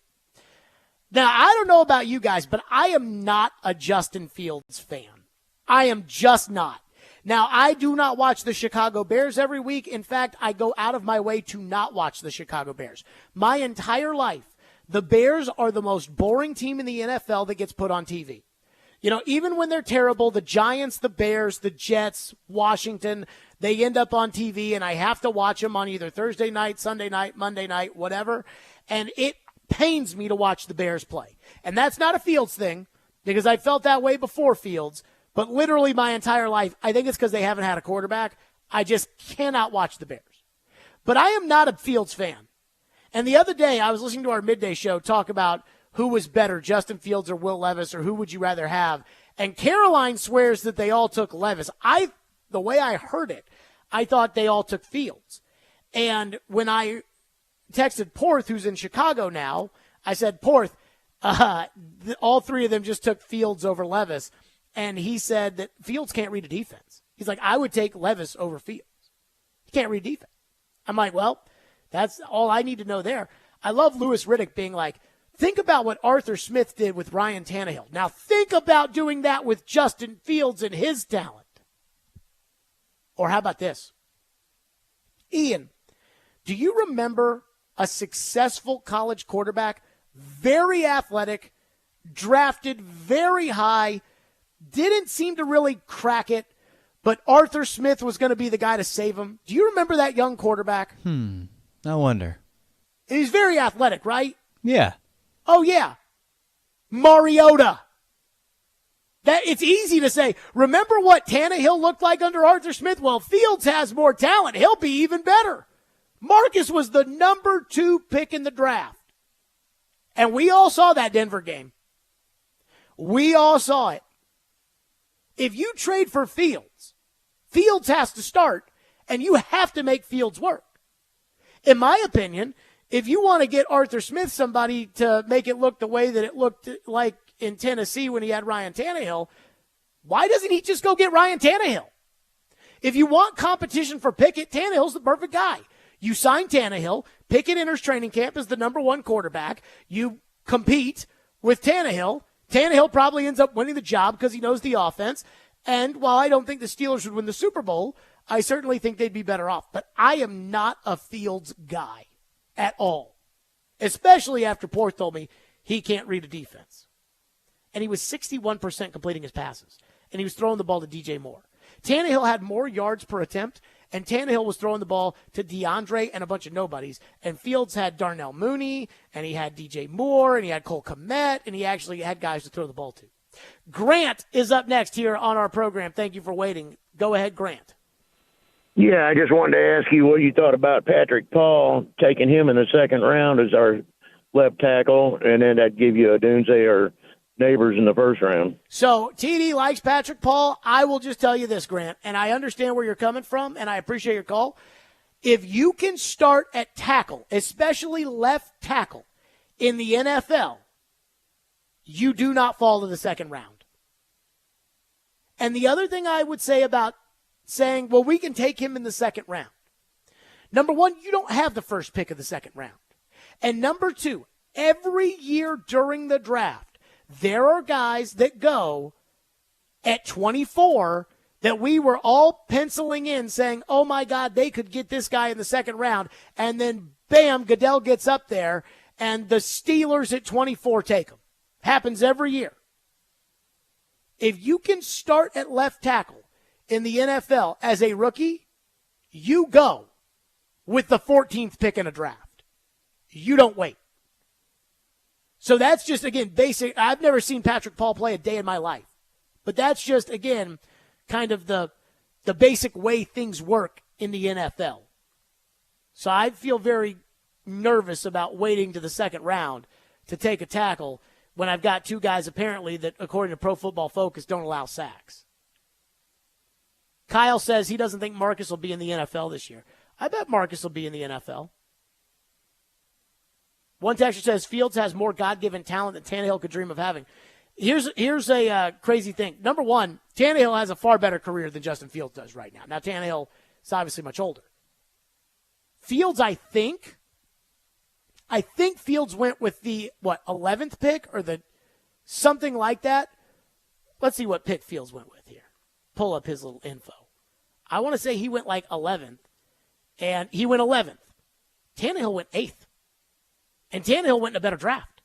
Now, I don't know about you guys, but I am not a Justin Fields fan. I am just not. Now, I do not watch the Chicago Bears every week. In fact, I go out of my way to not watch the Chicago Bears. My entire life, the Bears are the most boring team in the NFL that gets put on TV. You know, even when they're terrible, the Giants, the Bears, the Jets, Washington, they end up on TV, and I have to watch them on either Thursday night, Sunday night, Monday night, whatever. And it pains me to watch the Bears play. And that's not a Fields thing, because I felt that way before Fields. But literally my entire life, I think it's because they haven't had a quarterback. I just cannot watch the Bears. But I am not a Fields fan. And the other day, I was listening to our midday show talk about who was better, Justin Fields or Will Levis, or who would you rather have? And Caroline swears that they all took Levis. The way I heard it, I thought they all took Fields. And when I texted Porth, who's in Chicago now, I said, Porth, all three of them just took Fields over Levis. And he said that Fields can't read a defense. He's like, I would take Levis over Fields. He can't read defense. I'm like, well, that's all I need to know there. I love Louis Riddick being like, think about what Arthur Smith did with Ryan Tannehill. Now think about doing that with Justin Fields and his talent. Or how about this? Ian, do you remember a successful college quarterback, very athletic, drafted very high, didn't seem to really crack it, but Arthur Smith was going to be the guy to save him? Do you remember that young quarterback? I wonder. He's very athletic, right? Yeah. Oh, yeah. Mariota. That it's easy to say, remember what Tannehill looked like under Arthur Smith? Well, Fields has more talent. He'll be even better. Marcus was the number 2 pick in the draft. And we all saw that Denver game. We all saw it. If you trade for Fields, Fields has to start, and you have to make Fields work. In my opinion, if you want to get Arthur Smith somebody to make it look the way that it looked like in Tennessee when he had Ryan Tannehill, why doesn't he just go get Ryan Tannehill? If you want competition for Pickett, Tannehill's the perfect guy. You sign Tannehill, Pickett enters training camp as the number 1 quarterback, you compete with Tannehill. Tannehill probably ends up winning the job because he knows the offense. And while I don't think the Steelers would win the Super Bowl, I certainly think they'd be better off. But I am not a Fields guy at all, especially after Porth told me he can't read a defense. And he was 61% completing his passes, and he was throwing the ball to DJ Moore. Tannehill had more yards per attempt, and Tannehill was throwing the ball to DeAndre and a bunch of nobodies. And Fields had Darnell Mooney, and he had DJ Moore, and he had Cole Kmet, and he actually had guys to throw the ball to. Grant is up next here on our program. Thank you for waiting. Go ahead, Grant. Yeah, I just wanted to ask you what you thought about Patrick Paul, taking him in the second round as our left tackle, and then that'd give you a Dunze or Neighbors in the first round. So TD likes Patrick Paul. I will just tell you this, Grant, and I understand where you're coming from, and I appreciate your call. If you can start at tackle, especially left tackle, in the NFL, you do not fall to the second round. And the other thing I would say about saying, well, we can take him in the second round. Number one, you don't have the first pick of the second round. And number two, every year during the draft, there are guys that go at 24 that we were all penciling in saying, oh my God, they could get this guy in the second round. And then bam, Goodell gets up there and the Steelers at 24 take him. Happens every year. If you can start at left tackle in the NFL as a rookie, you go with the 14th pick in a draft. You don't wait. So that's just, again, basic. I've never seen Patrick Paul play a day in my life. But that's just, again, kind of the basic way things work in the NFL. So I feel very nervous about waiting to the second round to take a tackle when I've got two guys apparently that, according to Pro Football Focus, don't allow sacks. Kyle says he doesn't think Marcus will be in the NFL this year. I bet Marcus will be in the NFL. One texter says Fields has more God-given talent than Tannehill could dream of having. Here's a crazy thing. Number one, Tannehill has a far better career than Justin Fields does right now. Now, Tannehill is obviously much older. Fields, I think Fields went with the, 11th pick or the something like that. Let's see what pick Fields went with here. Pull up his little info. I want to say he went like 11th, and he went 11th. Tannehill went 8th, and Tannehill went in a better draft.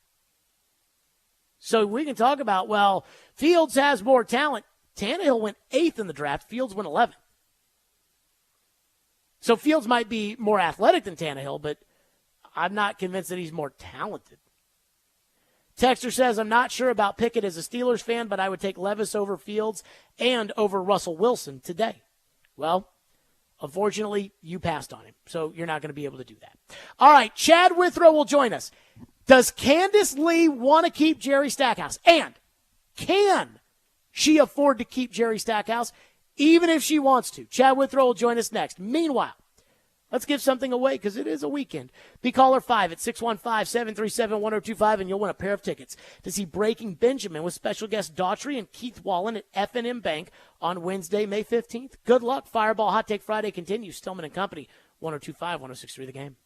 So we can talk about, well, Fields has more talent. Tannehill went 8th in the draft. Fields went 11th. So Fields might be more athletic than Tannehill, but I'm not convinced that he's more talented. Texter says, I'm not sure about Pickett as a Steelers fan, but I would take Levis over Fields and over Russell Wilson today. Well, unfortunately, you passed on him, so you're not going to be able to do that. All right, Chad Withrow will join us. Does Candace Lee want to keep Jerry Stackhouse? And can she afford to keep Jerry Stackhouse, even if she wants to? Chad Withrow will join us next. Meanwhile, let's give something away because it is a weekend. Be caller 5 at 615-737-1025, and you'll win a pair of tickets to see Breaking Benjamin with special guests Daughtry and Keith Wallen at F&M Bank on Wednesday, May 15th. Good luck. Fireball Hot Take Friday continues. Stillman and Company, 102.5, 106.3 The Game.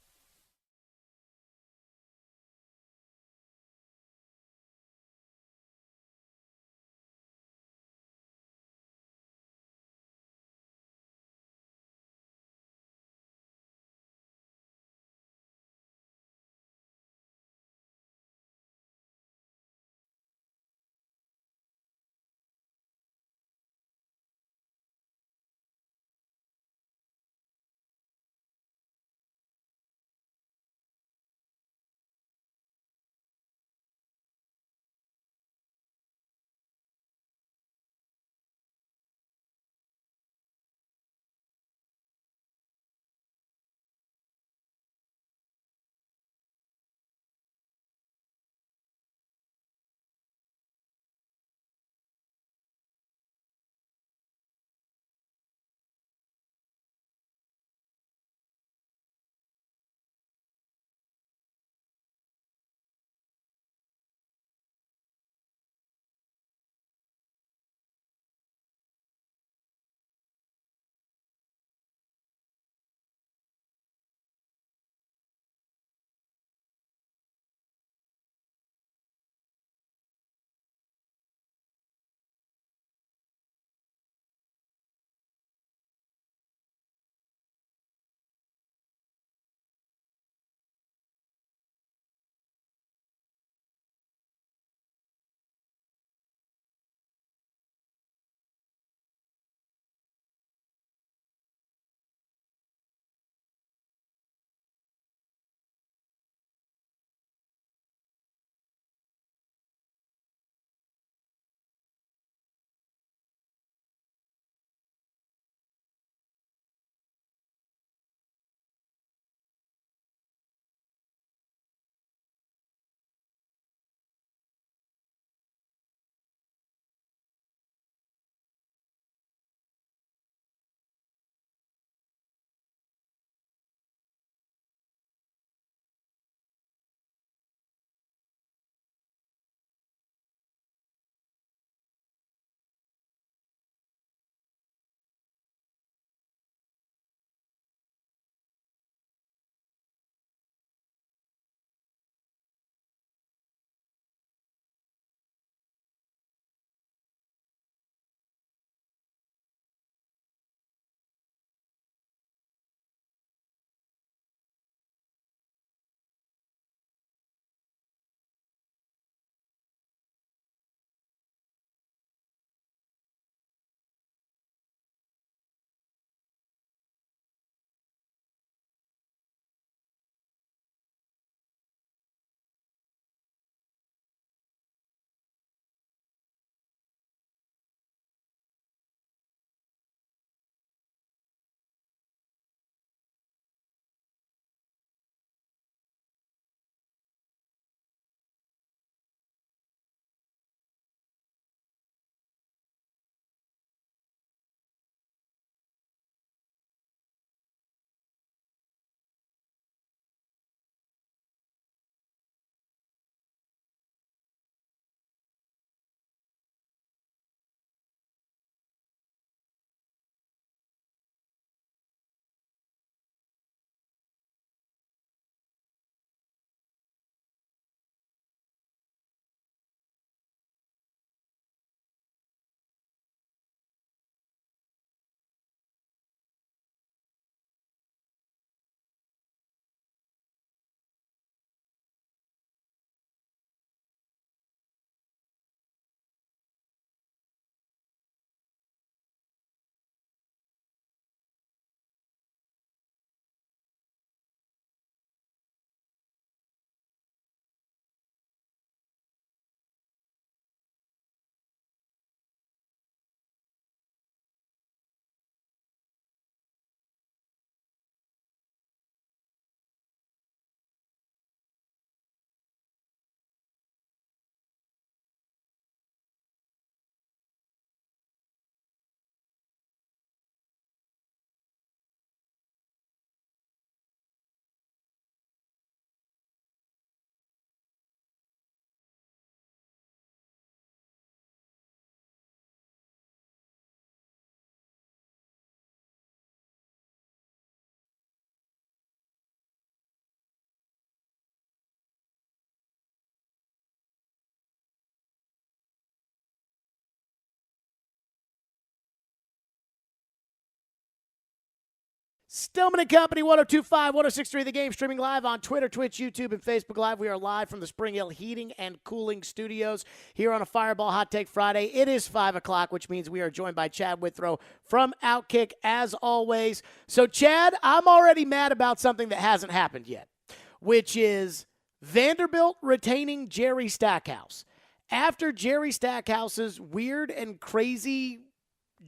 Stillman and Company, 102.5, 106.3 The Game, streaming live on Twitter, Twitch, YouTube, and Facebook Live. We are live from the Spring Hill Heating and Cooling Studios here on a Fireball Hot Take Friday. It is 5 o'clock, which means we are joined by Chad Withrow from Outkick, as always. So, Chad, I'm already mad about something that hasn't happened yet, which is Vanderbilt retaining Jerry Stackhouse. After Jerry Stackhouse's weird and crazy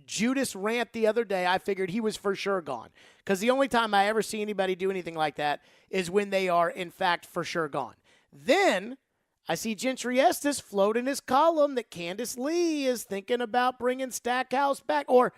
Judas rant the other day, I figured he was for sure gone. Because the only time I ever see anybody do anything like that is when they are, in fact, for sure gone. Then I see Gentry Estes float in his column that Candace Lee is thinking about bringing Stackhouse back. Or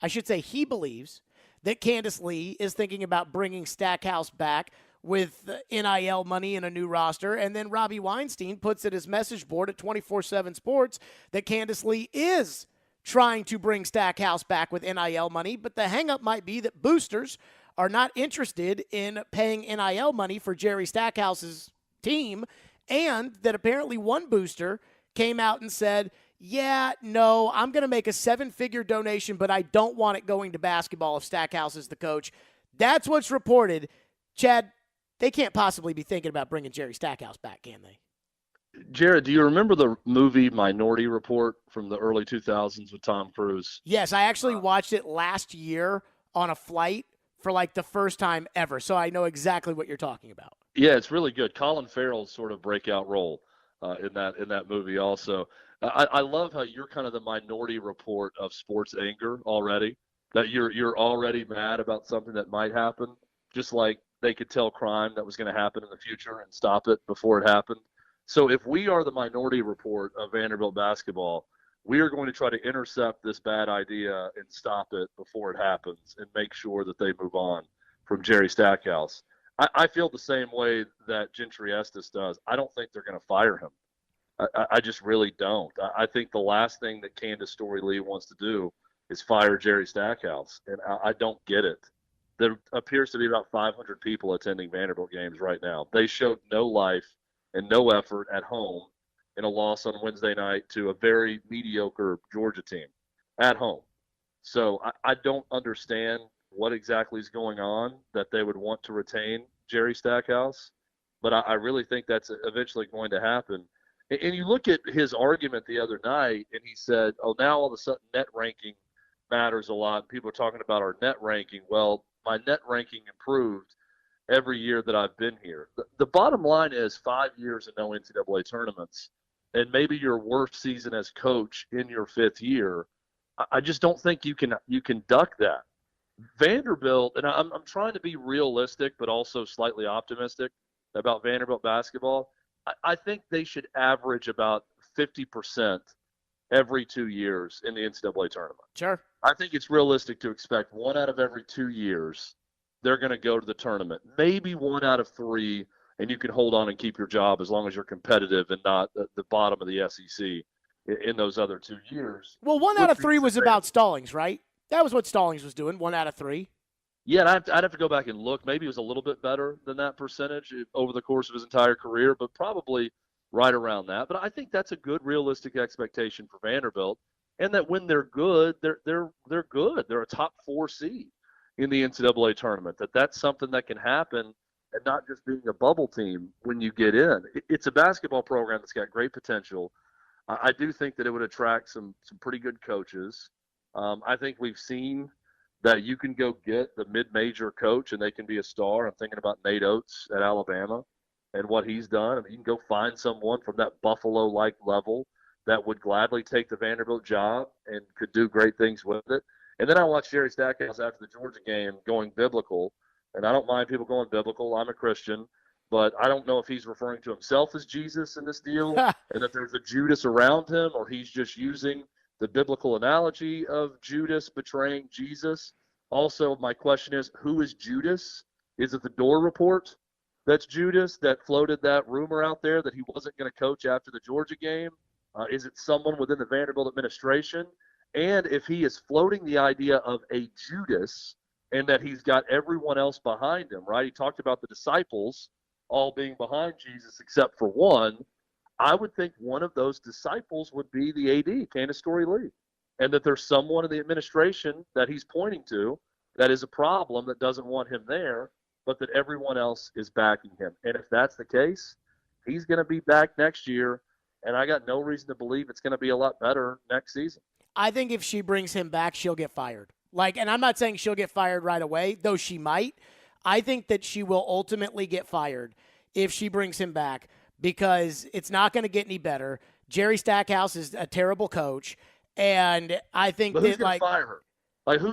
I should say he believes that Candace Lee is thinking about bringing Stackhouse back with NIL money and a new roster. And then Robbie Weinstein puts at his message board at 24/7 Sports that Candace Lee is trying to bring Stackhouse back with NIL money, but the hang-up might be that boosters are not interested in paying NIL money for Jerry Stackhouse's team, and that apparently one booster came out and said, yeah, no, I'm going to make a 7-figure donation, but I don't want it going to basketball if Stackhouse is the coach. That's what's reported. Chad, they can't possibly be thinking about bringing Jerry Stackhouse back, can they? Jared, do you remember the movie Minority Report from the early 2000s with Tom Cruise? Yes, I actually watched it last year on a flight for like the first time ever, so I know exactly what you're talking about. Yeah, it's really good. Colin Farrell's sort of breakout role in that movie also. I love how you're kind of the Minority Report of sports anger already, that you're already mad about something that might happen, just like they could tell crime that was going to happen in the future and stop it before it happened. So if we are the Minority Report of Vanderbilt basketball, we are going to try to intercept this bad idea and stop it before it happens and make sure that they move on from Jerry Stackhouse. I feel the same way that Gentry Estes does. I don't think they're going to fire him. I just really don't. I think the last thing that Candace Story Lee wants to do is fire Jerry Stackhouse, and I don't get it. There appears to be about 500 people attending Vanderbilt games right now. They showed no life and no effort at home in a loss on Wednesday night to a very mediocre Georgia team at home. So I don't understand what exactly is going on that they would want to retain Jerry Stackhouse, but I really think that's eventually going to happen. And you look at his argument the other night, and he said, oh, now all of a sudden net ranking matters a lot. People are talking about our net ranking. Well, my net ranking improved every year that I've been here. The bottom line is 5 years and no NCAA tournaments, and maybe your worst season as coach in your 5th year. I just don't think you can duck that. Vanderbilt, and I'm trying to be realistic but also slightly optimistic about Vanderbilt basketball. I think they should average about 50% every 2 years in the NCAA tournament. Sure. I think it's realistic to expect 1 out of every 2 years they're going to go to the tournament. Maybe 1 out of 3, and you can hold on and keep your job as long as you're competitive and not the bottom of the SEC in those other 2 years. Well, 1 out of 3 was about Stallings, right? That was what Stallings was doing, 1 out of 3. Yeah, and I'd have to go back and look. Maybe it was a little bit better than that percentage over the course of his entire career, but probably right around that. But I think that's a good, realistic expectation for Vanderbilt, and that when they're good, they're good. They're a top 4 seed in the NCAA tournament. That's something that can happen, and not just being a bubble team when you get in. It's a basketball program that's got great potential. I do think that it would attract some pretty good coaches. I think we've seen that you can go get the mid-major coach and they can be a star. I'm thinking about Nate Oates at Alabama and what he's done. I mean, you can go find someone from that Buffalo-like level that would gladly take the Vanderbilt job and could do great things with it. And then I watched Jerry Stackhouse after the Georgia game going biblical, and I don't mind people going biblical. I'm a Christian, but I don't know if he's referring to himself as Jesus in this deal and that there's a Judas around him, or he's just using the biblical analogy of Judas betraying Jesus. Also, my question is, who is Judas? Is it the Door Report that's Judas that floated that rumor out there that he wasn't going to coach after the Georgia game? Is it someone within the Vanderbilt administration? And if he is floating the idea of a Judas and that he's got everyone else behind him, right? He talked about the disciples all being behind Jesus except for one. I would think one of those disciples would be the AD, Candace Story Lee, and that there's someone in the administration that he's pointing to that is a problem, that doesn't want him there, but that everyone else is backing him. And if that's the case, he's going to be back next year, and I got no reason to believe it's going to be a lot better next season. I think if she brings him back, she'll get fired. And I'm not saying she'll get fired right away, though she might. I think that she will ultimately get fired if she brings him back because it's not going to get any better. Jerry Stackhouse is a terrible coach, and I think But who's going to fire her?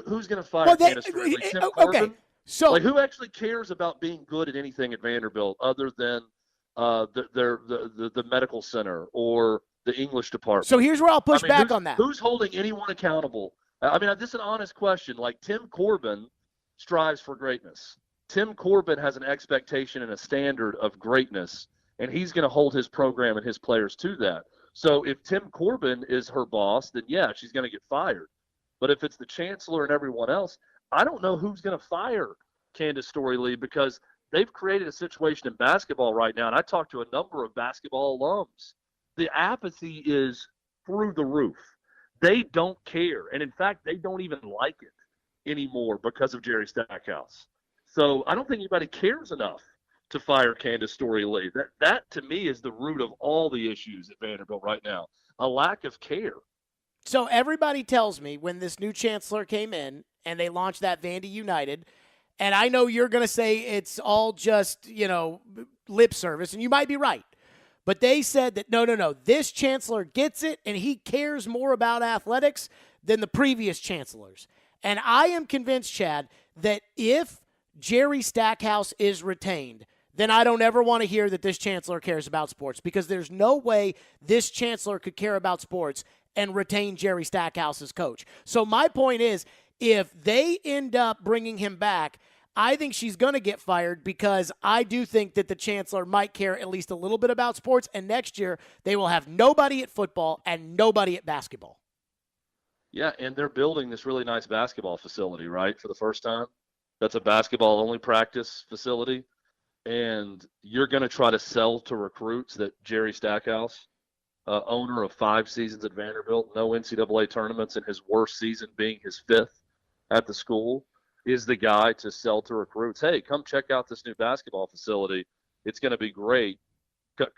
Who's going to fire Candace Ridley? Tim Corbin? Okay, so who actually cares about being good at anything at Vanderbilt other than the medical center or the English department? So here's where I'll push back on that. Who's holding anyone accountable? I mean, this is an honest question. Tim Corbin strives for greatness. Tim Corbin has an expectation and a standard of greatness, and he's going to hold his program and his players to that. So if Tim Corbin is her boss, then yeah, she's going to get fired. But if it's the chancellor and everyone else, I don't know who's going to fire Candace Story-Lee because they've created a situation in basketball right now, and I talked to a number of basketball alums. The apathy is through the roof. They don't care, and in fact, they don't even like it anymore because of Jerry Stackhouse. So I don't think anybody cares enough to fire Candace Story-Lee. That to me is the root of all the issues at Vanderbilt right now, a lack of care. So everybody tells me when this new chancellor came in and they launched that Vandy United, and I know you're going to say it's all just, lip service, and you might be right. But they said that, no, this chancellor gets it, and he cares more about athletics than the previous chancellors. And I am convinced, Chad, that if Jerry Stackhouse is retained, then I don't ever want to hear that this chancellor cares about sports because there's no way this chancellor could care about sports and retain Jerry Stackhouse as coach. So my point is, if they end up bringing him back, I think she's going to get fired because I do think that the chancellor might care at least a little bit about sports, and next year they will have nobody at football and nobody at basketball. Yeah, and they're building this really nice basketball facility, right, for the first time. That's a basketball-only practice facility, and you're going to try to sell to recruits that Jerry Stackhouse, owner of 5 seasons at Vanderbilt, no NCAA tournaments, and his worst season being his 5th at the school, is the guy to sell to recruits. Hey, come check out this new basketball facility. It's going to be great.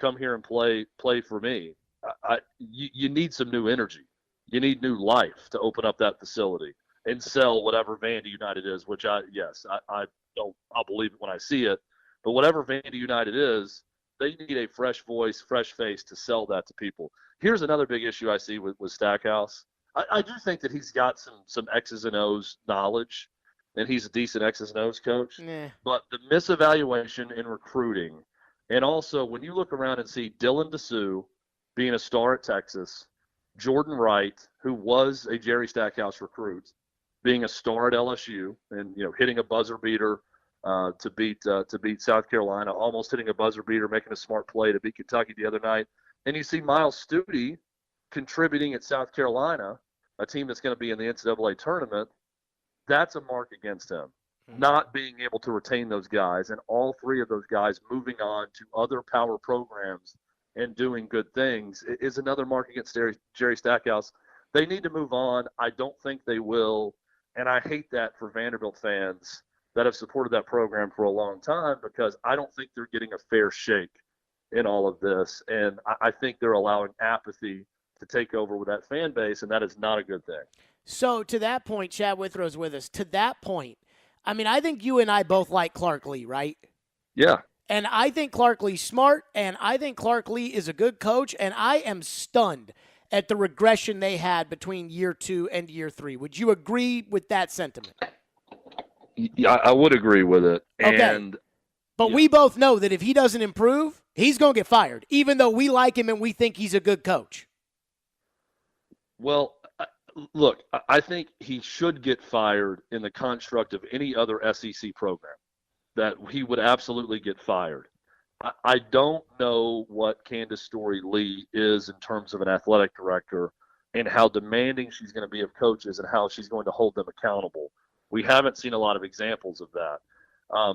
Come here and play for me. You need some new energy. You need new life to open up that facility and sell whatever Vandy United is, which I'll believe it when I see it. But whatever Vandy United is, they need a fresh voice, fresh face to sell that to people. Here's another big issue I see with Stackhouse. I do think that he's got some X's and O's knowledge, and he's a decent X's and O's coach. Nah. But the misevaluation in recruiting, and also when you look around and see Dylan DeSue being a star at Texas, Jordan Wright, who was a Jerry Stackhouse recruit, being a star at LSU and hitting a buzzer beater to beat South Carolina, almost hitting a buzzer beater, making a smart play to beat Kentucky the other night, and you see Miles Stute contributing at South Carolina, a team that's going to be in the NCAA tournament. That's a mark against him, not being able to retain those guys, and all 3 of those guys moving on to other power programs and doing good things is another mark against Jerry Stackhouse. They need to move on. I don't think they will, and I hate that for Vanderbilt fans that have supported that program for a long time because I don't think they're getting a fair shake in all of this, and I think they're allowing apathy to take over with that fan base, and that is not a good thing. So to that point, Chad Withrow's with us. To that point, I mean, I think you and I both like Clark Lee, right? Yeah. And I think Clark Lee's smart, and I think Clark Lee is a good coach, and I am stunned at the regression they had between year 2 and year 3. Would you agree with that sentiment? Yeah, I would agree with it. Okay. And But we both know that if he doesn't improve, he's going to get fired, even though we like him and we think he's a good coach. Well, look, I think he should get fired in the construct of any other SEC program, that he would absolutely get fired. I don't know what Candace Story-Lee is in terms of an athletic director and how demanding she's going to be of coaches and how she's going to hold them accountable. We haven't seen a lot of examples of that.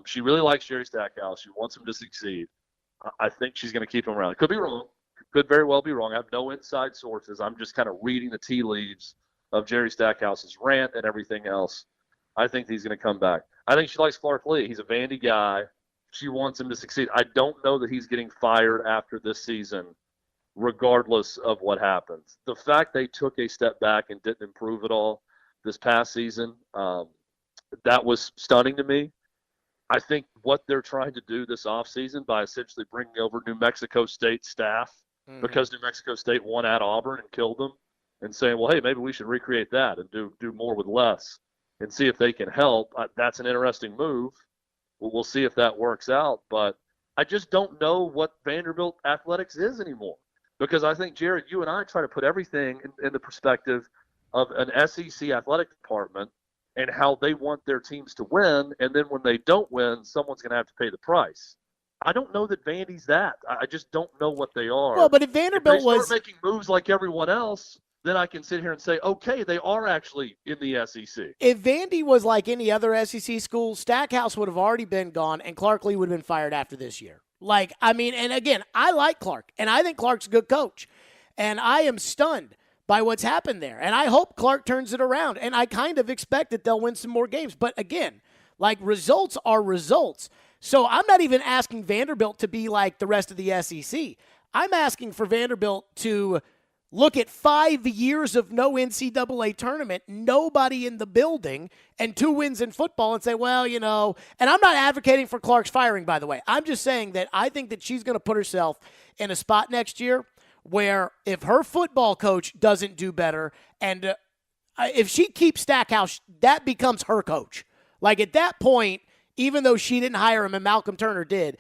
She really likes Jerry Stackhouse. She wants him to succeed. I think she's going to keep him around. Could be wrong. Could very well be wrong. I have no inside sources. I'm just kind of reading the tea leaves of Jerry Stackhouse's rant and everything else. I think he's going to come back. I think she likes Clark Lee. He's a Vandy guy. She wants him to succeed. I don't know that he's getting fired after this season, regardless of what happens. The fact they took a step back and didn't improve at all this past season, that was stunning to me. I think what they're trying to do this offseason by essentially bringing over New Mexico State staff because New Mexico State won at Auburn and killed them, and saying, well, hey, maybe we should recreate that and do more with less and see if they can help. That's an interesting move. We'll see if that works out. But I just don't know what Vanderbilt athletics is anymore, because I think, Jared, you and I try to put everything in the perspective of an SEC athletic department and how they want their teams to win, and then when they don't win, someone's going to have to pay the price. I don't know that Vandy's that. I just don't know what they are. Well, but if Vanderbilt if they start making moves like everyone else, then I can sit here and say, okay, they are actually in the SEC. If Vandy was like any other SEC school, Stackhouse would have already been gone, and Clark Lee would have been fired after this year. Like, I mean, and again, I like Clark, and I think Clark's a good coach, and I am stunned by what's happened there, and I hope Clark turns it around, and I kind of expect that they'll win some more games. But again, like, results are results. So I'm not even asking Vanderbilt to be like the rest of the SEC. I'm asking for Vanderbilt to look at 5 years of no NCAA tournament, nobody in the building, and 2 wins in football and say, well, you know, and I'm not advocating for Clark's firing, by the way. I'm just saying that I think that she's going to put herself in a spot next year where if her football coach doesn't do better and if she keeps Stackhouse, that becomes her coach. Like at that point, even though she didn't hire him and Malcolm Turner did,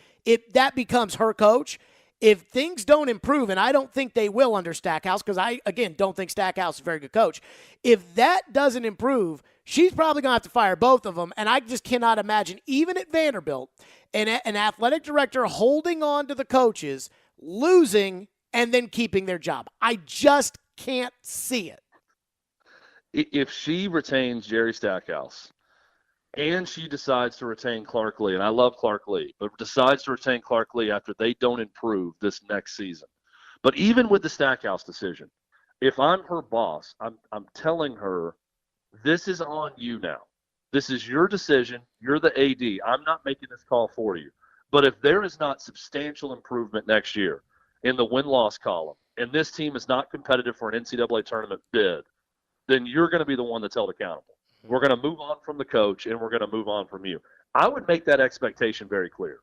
that becomes her coach. If things don't improve, and I don't think they will under Stackhouse, because I, again, don't think Stackhouse is a very good coach. If that doesn't improve, she's probably going to have to fire both of them, and I just cannot imagine, even at Vanderbilt, an athletic director holding on to the coaches, losing, and then keeping their job. I just can't see it. If she retains Jerry Stackhouse, and she decides to retain Clark Lee, and I love Clark Lee, but decides to retain Clark Lee after they don't improve this next season. But even with the Stackhouse decision, if I'm her boss, I'm telling her, this is on you now. This is your decision. You're the AD. I'm not making this call for you. But if there is not substantial improvement next year in the win-loss column, and this team is not competitive for an NCAA tournament bid, then you're going to be the one that's held accountable. We're going to move on from the coach, and we're going to move on from you. I would make that expectation very clear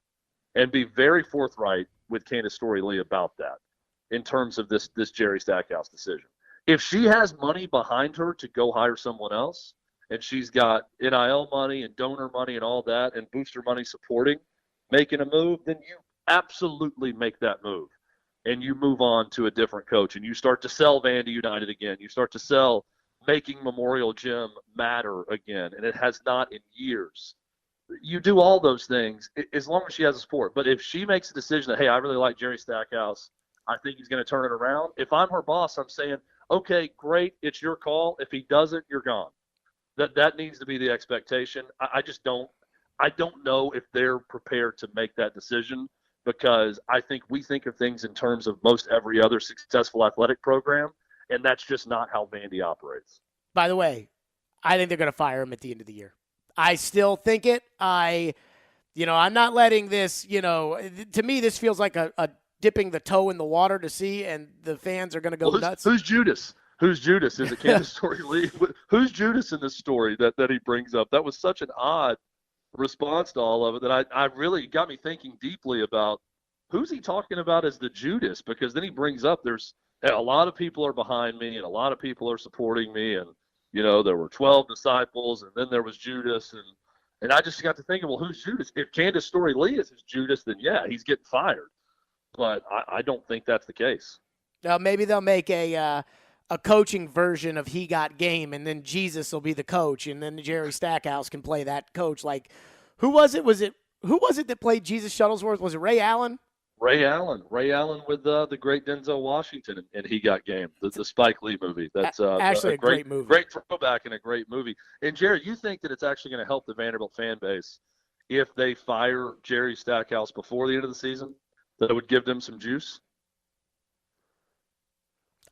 and be very forthright with Candace Story-Lee about that in terms of this Jerry Stackhouse decision. If she has money behind her to go hire someone else, and she's got NIL money and donor money and all that and booster money supporting making a move, then you absolutely make that move, and you move on to a different coach, and you start to sell Vandy United again. You start to sell making Memorial Gym matter again, and it has not in years. You do all those things as long as she has a sport. But if she makes a decision that, hey, I really like Jerry Stackhouse, I think he's going to turn it around. If I'm her boss, I'm saying, okay, great, it's your call. If he doesn't, you're gone. That needs to be the expectation. I don't know if they're prepared to make that decision, because I think we think of things in terms of most every other successful athletic program, and that's just not how Vandy operates. By the way, I think they're going to fire him at the end of the year. I still think it. I'm not letting this, to me, this feels like a dipping the toe in the water to see, and the fans are going to go nuts. Who's Judas? Who's Judas? Is it Candace Story-Lee? Who's Judas in this story that he brings up? That was such an odd response to all of it that I really got me thinking deeply about who's he talking about as the Judas, because then he brings up there's a lot of people are behind me and a lot of people are supporting me, and there were 12 disciples, and then there was Judas, and I just got to thinking, well, who's Judas? If Candace Story-Lee is his Judas, then yeah, he's getting fired. But I don't think that's the case. Now maybe they'll make a coaching version of He Got Game, and then Jesus will be the coach, and then Jerry Stackhouse can play that coach. Like, who was it that played Jesus Shuttlesworth? Was it Ray Allen? Ray Allen with the great Denzel Washington, and He Got Game, the Spike Lee movie. That's actually a great movie, great throwback and a great movie. And Jerry, you think that it's actually going to help the Vanderbilt fan base if they fire Jerry Stackhouse before the end of the season? That it would give them some juice?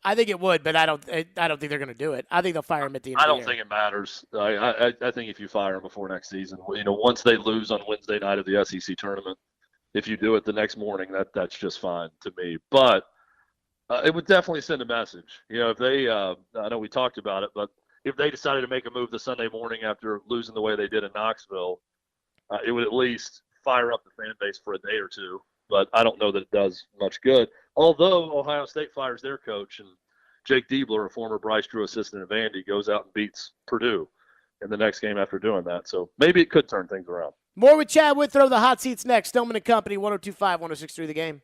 I think it would, but I don't think they're going to do it. I think they'll fire him at the end I of the don't year. think it matters. I think if you fire him before next season, once they lose on Wednesday night of the SEC tournament, if you do it the next morning, that's just fine to me. But it would definitely send a message. If they, I know we talked about it, but if they decided to make a move the Sunday morning after losing the way they did in Knoxville, it would at least fire up the fan base for a day or two. But I don't know that it does much good. Although Ohio State fires their coach and Jake Diebler, a former Bryce Drew assistant at Vandy, goes out and beats Purdue in the next game after doing that. So maybe it could turn things around. More with Chad Withrow, the hot seats next. Stillman and Company, 102.5, 106.3 The Game.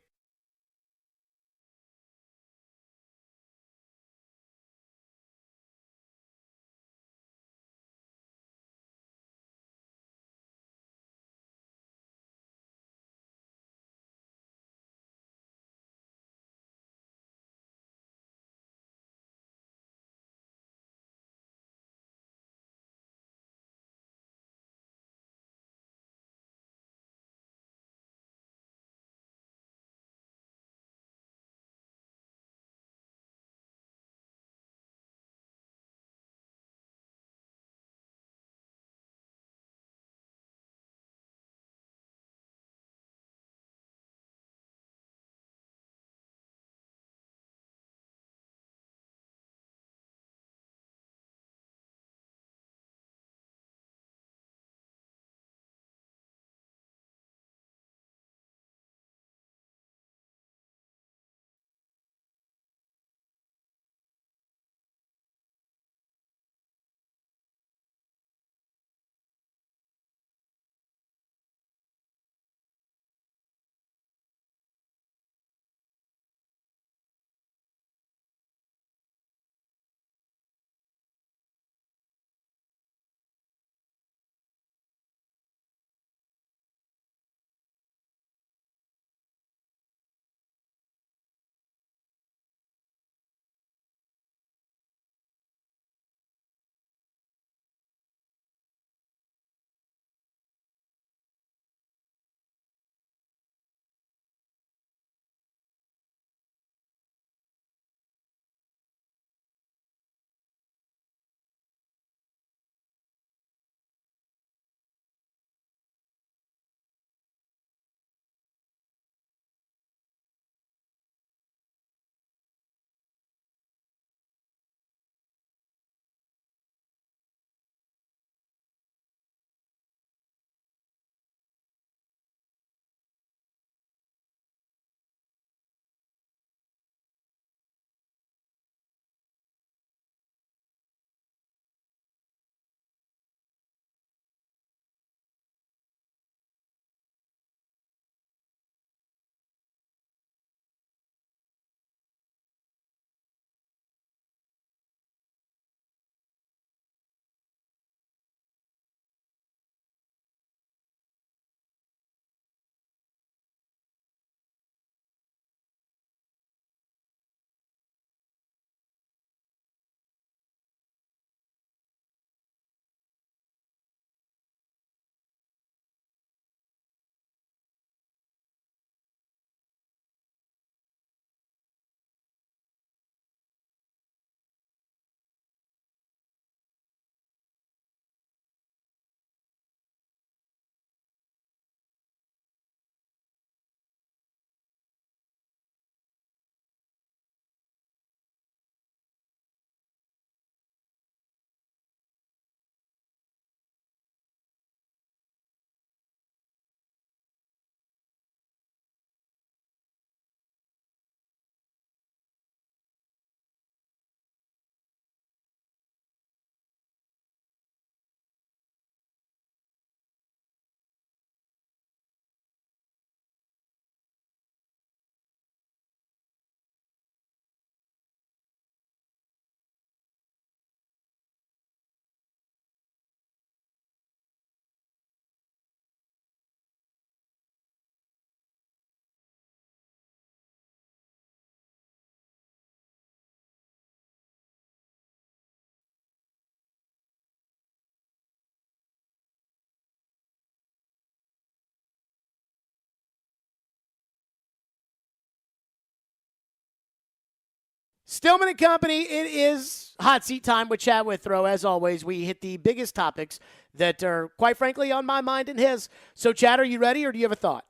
Stillman and Company, it is hot seat time with Chad Withrow. As always, we hit the biggest topics that are, quite frankly, on my mind and his. So, Chad, are you ready or do you have a thought?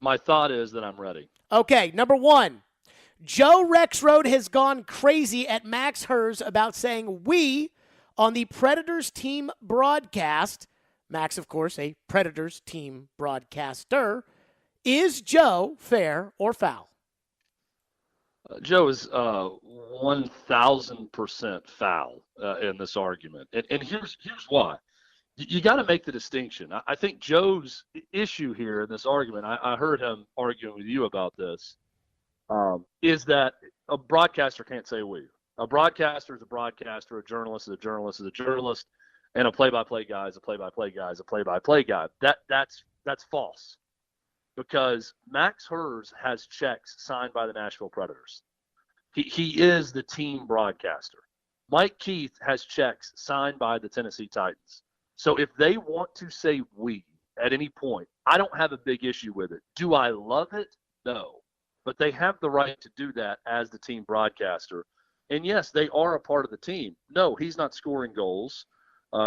My thought is that I'm ready. Okay, number one, Joe Rexrode has gone crazy at Max Hers about saying "we" on the Predators team broadcast. Max, of course, a Predators team broadcaster. Is Joe fair or foul? Joe is 1,000% foul in this argument, and here's why. You got to make the distinction. I think Joe's issue here in this argument, I heard him arguing with you about this, is that a broadcaster can't say we. A broadcaster is a broadcaster, a journalist is a journalist is a journalist, and a play-by-play guy is a play-by-play guy is a play-by-play guy. That's false. Because Max Hers has checks signed by the Nashville Predators. He is the team broadcaster. Mike Keith has checks signed by the Tennessee Titans. So if they want to say we at any point, I don't have a big issue with it. Do I love it? No. But they have the right to do that as the team broadcaster. And yes, they are a part of the team. No, he's not scoring goals.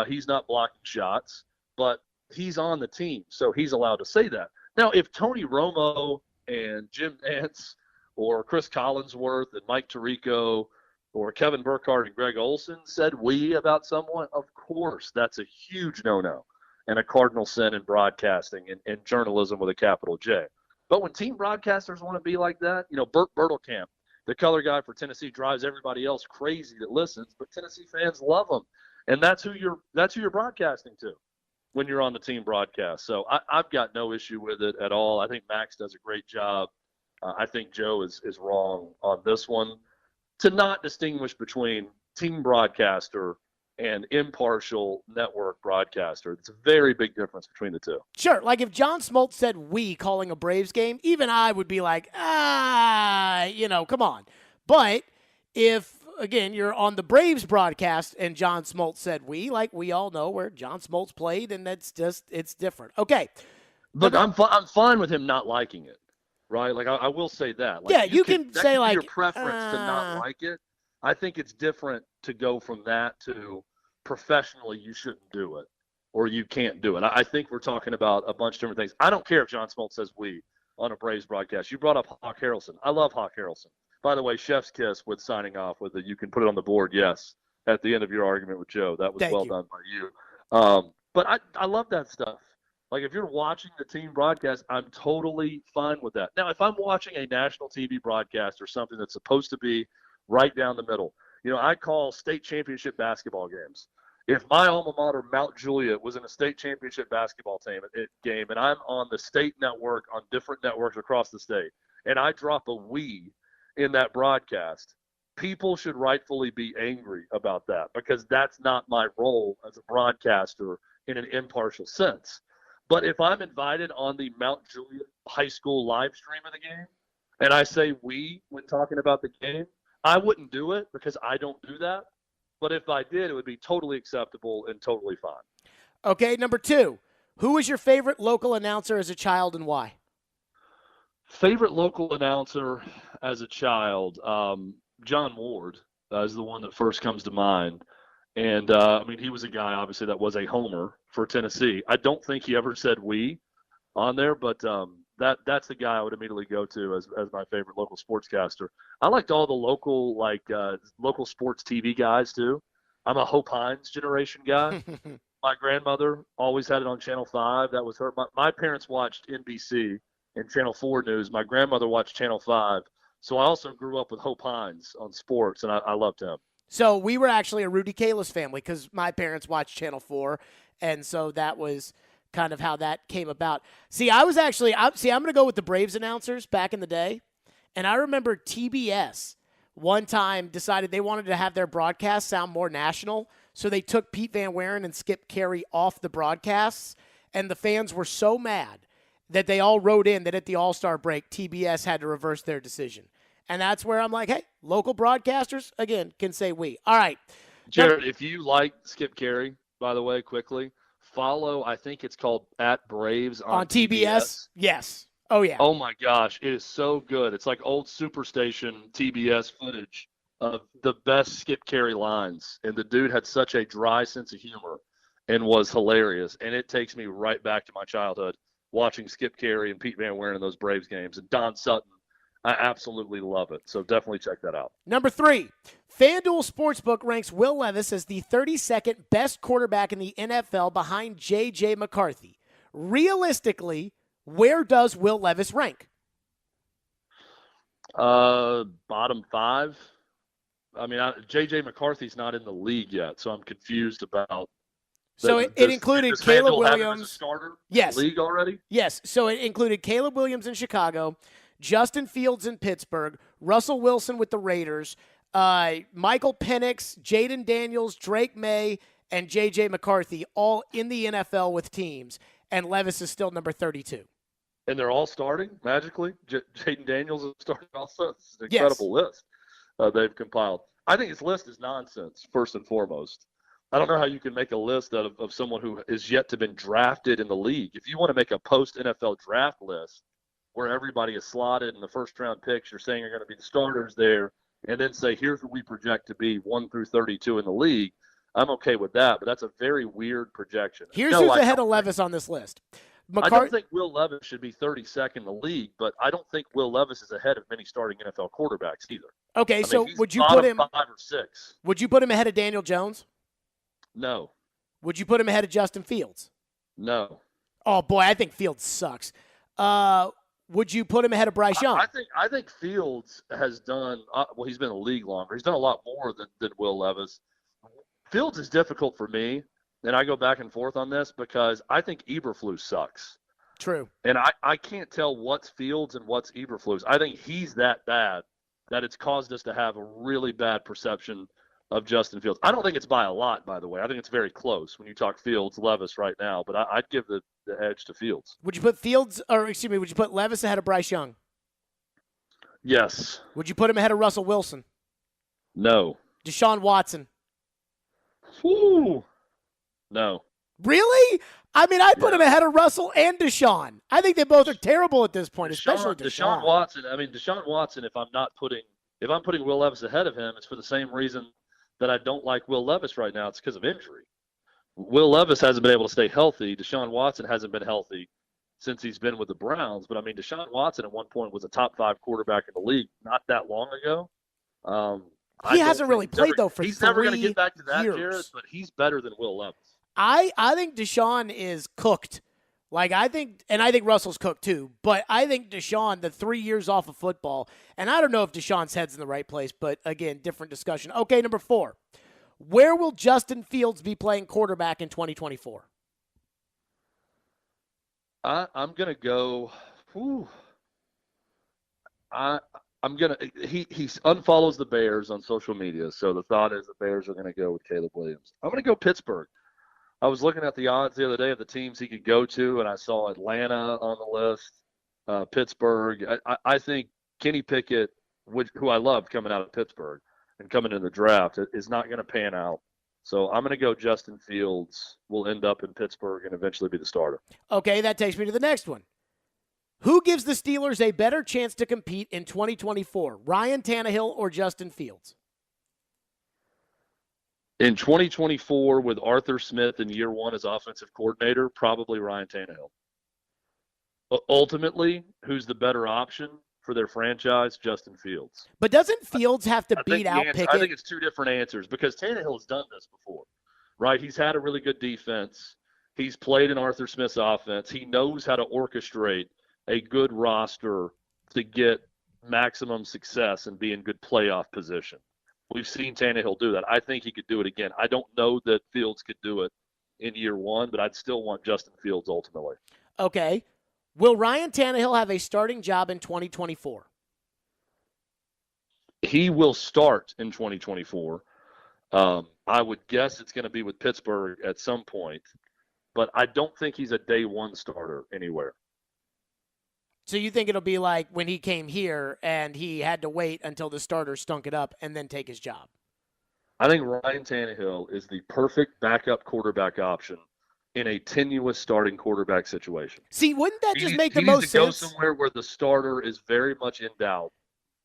He's not blocking shots. But he's on the team, so he's allowed to say that. Now, if Tony Romo and Jim Nantz or Chris Collinsworth and Mike Tirico or Kevin Burkhardt and Greg Olson said we about someone, of course, that's a huge no-no and a cardinal sin in broadcasting and journalism with a capital J. But when team broadcasters want to be like that, Burt Bertelkamp, the color guy for Tennessee, drives everybody else crazy that listens, but Tennessee fans love him. And that's who you're broadcasting to when you're on the team broadcast. So I've got no issue with it at all. I think Max does a great job. I think Joe is wrong on this one. To not distinguish between team broadcaster and impartial network broadcaster, it's a very big difference between the two. Sure, like if John Smoltz said "we" calling a Braves game, even I would be like, come on. But if, again, you're on the Braves broadcast and John Smoltz said "we," like we all know where John Smoltz played, and it's different. Okay. Look, I'm fine with him not liking it, right? Like I will say that. Like, yeah, you can say be like your preference to not like it. I think it's different to go from that to professionally you shouldn't do it or you can't do it. I think we're talking about a bunch of different things. I don't care if John Smoltz says "we" on a Braves broadcast. You brought up Hawk Harrelson. I love Hawk Harrelson. By the way, chef's kiss with signing off with it. You can put it on the board, yes, at the end of your argument with Joe. That was well done by you. But I love that stuff. Like, if you're watching the team broadcast, I'm totally fine with that. Now, if I'm watching a national TV broadcast or something that's supposed to be right down the middle, I call state championship basketball games. If my alma mater, Mount Juliet, was in a state championship basketball game and I'm on the state network on different networks across the state, and I drop a "we" in that broadcast, people should rightfully be angry about that because that's not my role as a broadcaster in an impartial sense. But if I'm invited on the Mount Juliet High School live stream of the game and I say "we" when talking about the game, I wouldn't do it because I don't do that. But if I did, it would be totally acceptable and totally fine. Okay, number two. Who was your favorite local announcer as a child and why? Favorite local announcer as a child, John Ward is the one that first comes to mind. And, he was a guy, obviously, that was a homer for Tennessee. I don't think he ever said "we" on there, but that's the guy I would immediately go to as my favorite local sportscaster. I liked all the local sports TV guys, too. I'm a Hope Hines generation guy. My grandmother always had it on Channel 5. That was her. My parents watched NBC and Channel 4 News. My grandmother watched Channel 5. So I also grew up with Hope Hines on sports, and I loved him. So we were actually a Rudy Kalis family because my parents watched Channel 4, and so that was kind of how that came about. See, I'm going to go with the Braves announcers back in the day, and I remember TBS one time decided they wanted to have their broadcast sound more national, so they took Pete Van Wieren and Skip Carey off the broadcasts, and the fans were so mad that they all wrote in that at the All-Star break, TBS had to reverse their decision. And that's where I'm like, hey, local broadcasters, again, can say "we." All right. Jared, if you like Skip Carey, by the way, quickly, follow, I think it's called @Braves on TBS. Yes. Oh, yeah. Oh, my gosh. It is so good. It's like old Superstation TBS footage of the best Skip Carey lines. And the dude had such a dry sense of humor and was hilarious. And it takes me right back to my childhood watching Skip Carey and Pete Van Wieren in those Braves games. And Don Sutton, I absolutely love it. So definitely check that out. Number 3, FanDuel Sportsbook ranks Will Levis as the 32nd best quarterback in the NFL behind J.J. McCarthy. Realistically, where does Will Levis rank? Bottom 5. I mean, J.J. McCarthy's not in the league yet, so I'm confused about. So it included does Caleb FanDuel have him as a Williams. starter Yes. in the league already? Yes. So it included Caleb Williams in Chicago, Justin Fields in Pittsburgh, Russell Wilson with the Raiders, Michael Penix, Jaden Daniels, Drake May, and J.J. McCarthy all in the NFL with teams. And Levis is still number 32. And they're all starting magically. Jaden Daniels is starting also. It's an incredible list they've compiled. I think his list is nonsense, first and foremost. I don't know how you can make a list out of someone who is yet to been drafted in the league. If you want to make a post-NFL draft list where everybody is slotted in the first-round picks, you're saying are going to be the starters there, and then say, here's what we project to be 1 through 32 in the league, I'm okay with that, but that's a very weird projection. Here's who's ahead of Levis on this list. I don't think Will Levis should be 32nd in the league, but I don't think Will Levis is ahead of many starting NFL quarterbacks either. Okay, so would you put him 5 or 6? Would you put him ahead of Daniel Jones? No. Would you put him ahead of Justin Fields? No. Oh boy, I think Fields sucks. Would you put him ahead of Bryce Young? I think Fields has done well. He's been in the league longer. He's done a lot more than Will Levis. Fields is difficult for me, and I go back and forth on this because I think Eberflus sucks. True. And I can't tell what's Fields and what's Eberflus. I think he's that bad that it's caused us to have a really bad perception of Justin Fields. I don't think it's by a lot, by the way. I think it's very close when you talk Fields, Levis right now, but I'd give the edge to Fields. Would you put would you put Levis ahead of Bryce Young? Yes. Would you put him ahead of Russell Wilson? No. Deshaun Watson? Ooh. No. Really? I mean, I'd put him ahead of Russell and Deshaun. I think they both are terrible at this point, especially Deshaun. Deshaun Watson. I mean, Deshaun Watson, if I'm putting Will Levis ahead of him, it's for the same reason that I don't like Will Levis right now. It's because of injury. Will Levis hasn't been able to stay healthy. Deshaun Watson hasn't been healthy since he's been with the Browns. But, I mean, Deshaun Watson at one point was a top 5 quarterback in the league not that long ago. He hasn't really played, though, for 3 years. He's never going to get back to that, Jared, but he's better than Will Levis. I think Deshaun is cooked. I think Russell's cooked too, but I think Deshaun, the 3 years off of football, and I don't know if Deshaun's head's in the right place, but again, different discussion. Okay, number 4. Where will Justin Fields be playing quarterback in 2024? I'm going to go. He unfollows the Bears on social media, so the thought is the Bears are going to go with Caleb Williams. I'm going to go Pittsburgh. I was looking at the odds the other day of the teams he could go to, and I saw Atlanta on the list, Pittsburgh. I think Kenny Pickett, who I love coming out of Pittsburgh and coming in the draft, is not going to pan out. So I'm going to go Justin Fields will end up in Pittsburgh and eventually be the starter. Okay, that takes me to the next one. Who gives the Steelers a better chance to compete in 2024, Ryan Tannehill or Justin Fields? In 2024, with Arthur Smith in year 1 as offensive coordinator, probably Ryan Tannehill. Ultimately, who's the better option for their franchise? Justin Fields. But doesn't Fields have to beat out Pickett? I think it's 2 different answers because Tannehill has done this before, right? He's had a really good defense. He's played in Arthur Smith's offense. He knows how to orchestrate a good roster to get maximum success and be in good playoff position. We've seen Tannehill do that. I think he could do it again. I don't know that Fields could do it in year 1, but I'd still want Justin Fields ultimately. Okay. Will Ryan Tannehill have a starting job in 2024? He will start in 2024. I would guess it's going to be with Pittsburgh at some point, but I don't think he's a day 1 starter anywhere. So you think it'll be like when he came here and he had to wait until the starter stunk it up and then take his job? I think Ryan Tannehill is the perfect backup quarterback option in a tenuous starting quarterback situation. See, wouldn't that just make the He most needs to go sense? somewhere where the starter is very much in doubt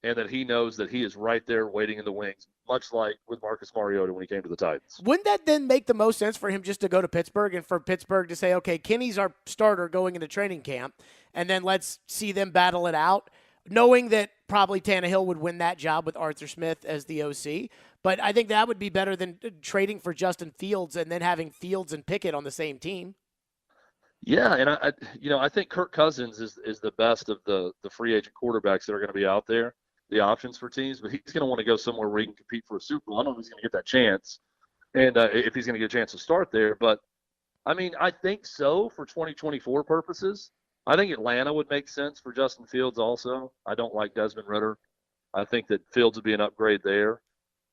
and that he knows that he is right there waiting in the wings, much like with Marcus Mariota when he came to the Titans. Wouldn't that then make the most sense for him just to go to Pittsburgh and for Pittsburgh to say, okay, Kenny's our starter going into training camp, and then let's see them battle it out, knowing that probably Tannehill would win that job with Arthur Smith as the OC. But I think that would be better than trading for Justin Fields and then having Fields and Pickett on the same team. Yeah, and I think Kirk Cousins is the best of the free agent quarterbacks that are going to be out there, the options for teams, but he's going to want to go somewhere where he can compete for a Super Bowl. I don't know if he's going to get that chance, and if he's going to get a chance to start there. But, I think so for 2024 purposes. I think Atlanta would make sense for Justin Fields also. I don't like Desmond Ridder. I think that Fields would be an upgrade there.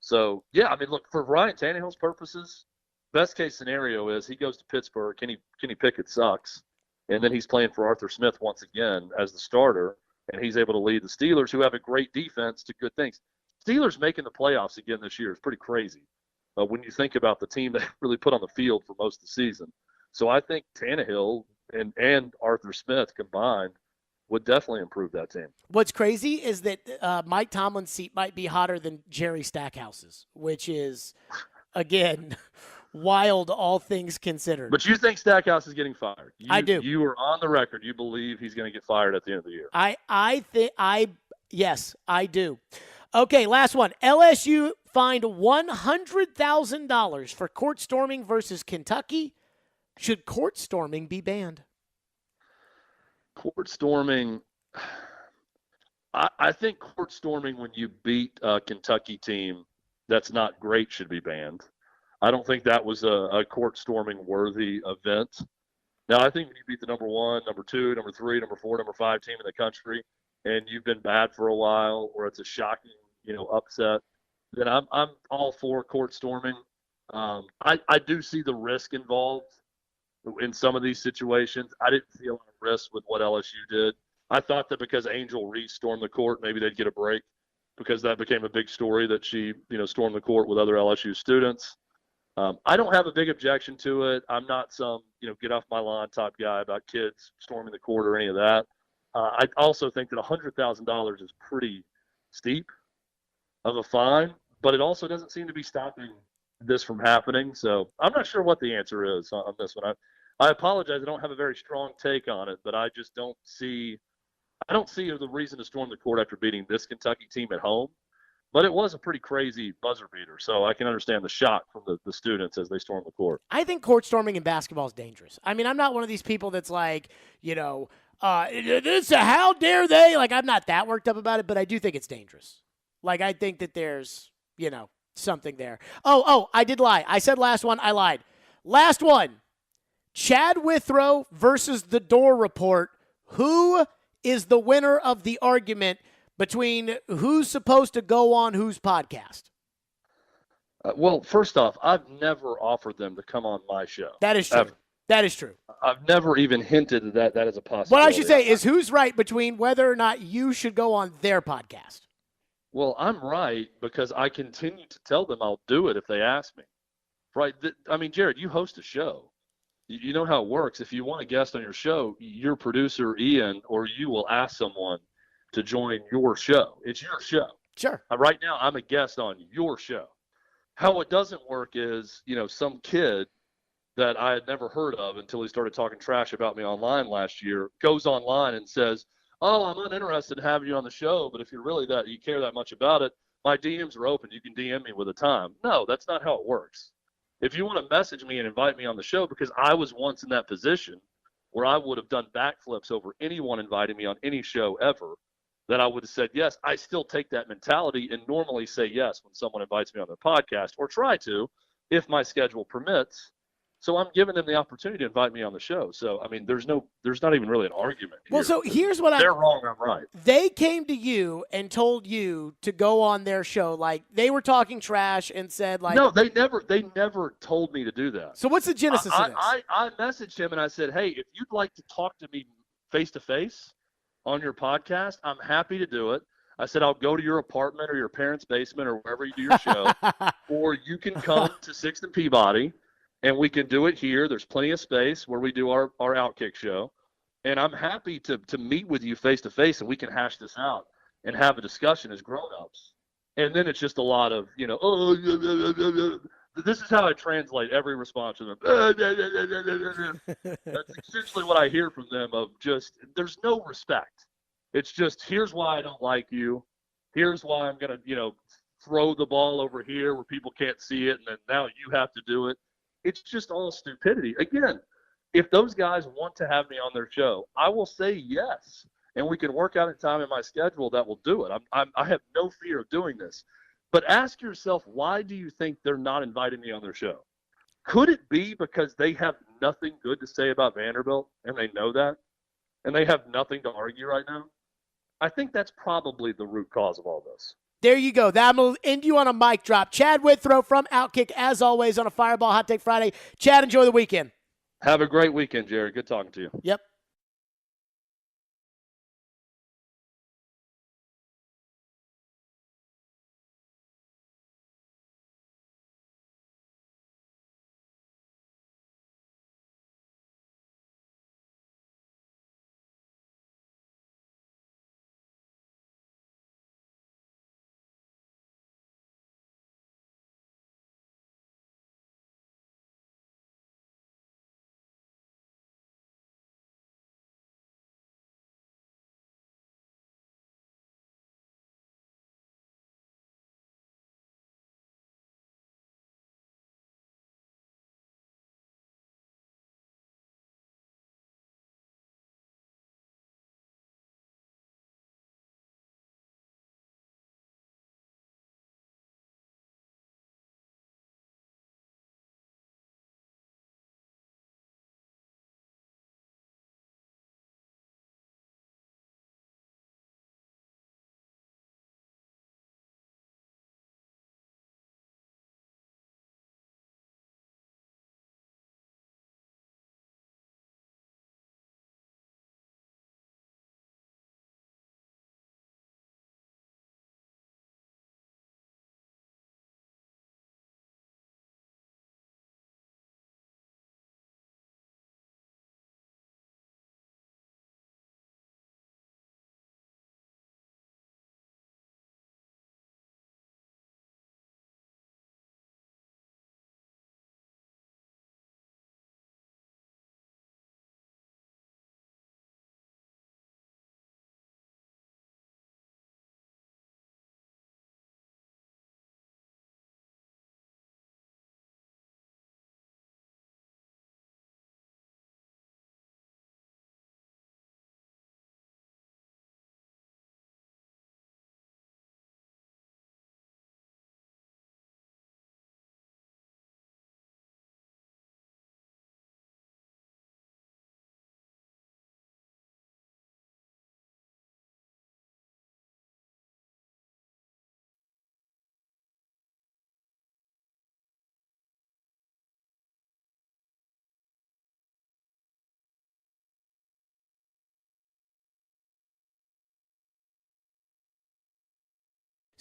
So, yeah, look, for Ryan Tannehill's purposes, best case scenario is he goes to Pittsburgh, Kenny Pickett sucks, and then he's playing for Arthur Smith once again as the starter, and he's able to lead the Steelers, who have a great defense, to good things. Steelers making the playoffs again this year is pretty crazy when you think about the team that really put on the field for most of the season. So I think Tannehill and Arthur Smith combined would definitely improve that team. What's crazy is that Mike Tomlin's seat might be hotter than Jerry Stackhouse's, which is, again, wild, all things considered. But you think Stackhouse is getting fired? I do. You are on the record. You believe he's going to get fired at the end of the year. Yes, I do. Okay, last one. LSU fined $100,000 for court storming versus Kentucky. Should court storming be banned? Court storming, I think court storming when you beat a Kentucky team that's not great should be banned. I don't think that was a court storming worthy event. Now, I think when you beat the number 1, number 2, number 3, number 4, number 5 team in the country, and you've been bad for a while, or it's a shocking, upset, then I'm all for court storming. I do see the risk involved in some of these situations. I didn't see a lot of risk with what LSU did. I thought that because Angel Reese stormed the court, maybe they'd get a break, because that became a big story that she, stormed the court with other LSU students. I don't have a big objection to it. I'm not some, get off my lawn type guy about kids storming the court or any of that. I also think that $100,000 is pretty steep of a fine, but it also doesn't seem to be stopping this from happening. So I'm not sure what the answer is on this one. I apologize. I don't have a very strong take on it, but I just don't see the reason to storm the court after beating this Kentucky team at home. But it was a pretty crazy buzzer beater, so I can understand the shock from the students as they stormed the court. I think court storming in basketball is dangerous. I'm not one of these people that's like, how dare they? Like, I'm not that worked up about it, but I do think it's dangerous. Like, I think that there's, something there. Oh, I did lie. I said last one. I lied. Last one. Chad Withrow versus the Door Report. Who is the winner of the argument between who's supposed to go on whose podcast? Well, first off, I've never offered them to come on my show. That is true. Ever. That is true. I've never even hinted that is a possibility. What I should say is who's right between whether or not you should go on their podcast. Well, I'm right because I continue to tell them I'll do it if they ask me. Right? Jared, you host a show. You know how it works. If you want a guest on your show, your producer, Ian, or you will ask someone to join your show. It's your show. Sure. Right now, I'm a guest on your show. How it doesn't work is, some kid that I had never heard of until he started talking trash about me online last year goes online and says, "Oh, I'm uninterested in having you on the show, but if you're really you care that much about it, my DMs are open. You can DM me with a time." No, that's not how it works. If you want to message me and invite me on the show, because I was once in that position where I would have done backflips over anyone inviting me on any show ever, then I would have said yes. I still take that mentality and normally say yes when someone invites me on their podcast, or try to if my schedule permits. So I'm giving them the opportunity to invite me on the show. So, there's not even really an argument here. Well, so here's they're wrong, I'm right. They came to you and told you to go on their show. Like, they were talking trash and said, like... No, they never told me to do that. So what's the genesis of this? I messaged him and I said, "Hey, if you'd like to talk to me face-to-face on your podcast, I'm happy to do it." I said, "I'll go to your apartment or your parents' basement or wherever you do your show, or you can come to 6th and Peabody, and we can do it here. There's plenty of space where we do our Outkick show. And I'm happy to meet with you face to face, and we can hash this out and have a discussion as grown-ups. And then it's just a lot of, this is how I translate every response to them. That's essentially what I hear from them of just, there's no respect. It's just, here's why I don't like you. Here's why I'm going to, throw the ball over here where people can't see it, and then now you have to do it. It's just all stupidity. Again, if those guys want to have me on their show, I will say yes, and we can work out a time in my schedule that will do it. I have no fear of doing this. But ask yourself, why do you think they're not inviting me on their show? Could it be because they have nothing good to say about Vanderbilt, and they know that, and they have nothing to argue right now? I think that's probably the root cause of all this. There you go. That will end you on a mic drop. Chad Withrow from Outkick, as always, on a Fireball Hot Take Friday. Chad, enjoy the weekend. Have a great weekend, Jared. Good talking to you. Yep.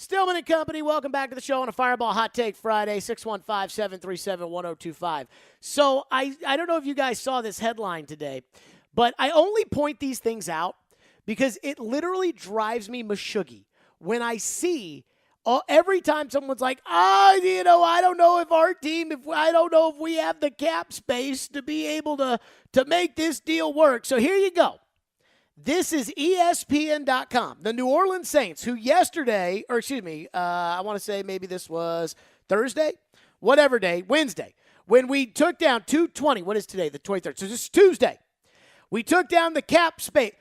Stillman and Company, welcome back to the show on a Fireball Hot Take Friday, 615-737-1025. So I don't know if you guys saw this headline today, but I only point these things out because it literally drives me mashuggy when I see every time someone's like, I don't know if our team, I don't know if we have the cap space to be able to make this deal work. So here you go. This is ESPN.com. The New Orleans Saints, who yesterday, I want to say maybe this was Thursday, whatever day, Wednesday, when we took down 220. What is today? The 23rd. So this is Tuesday. We took down the cap space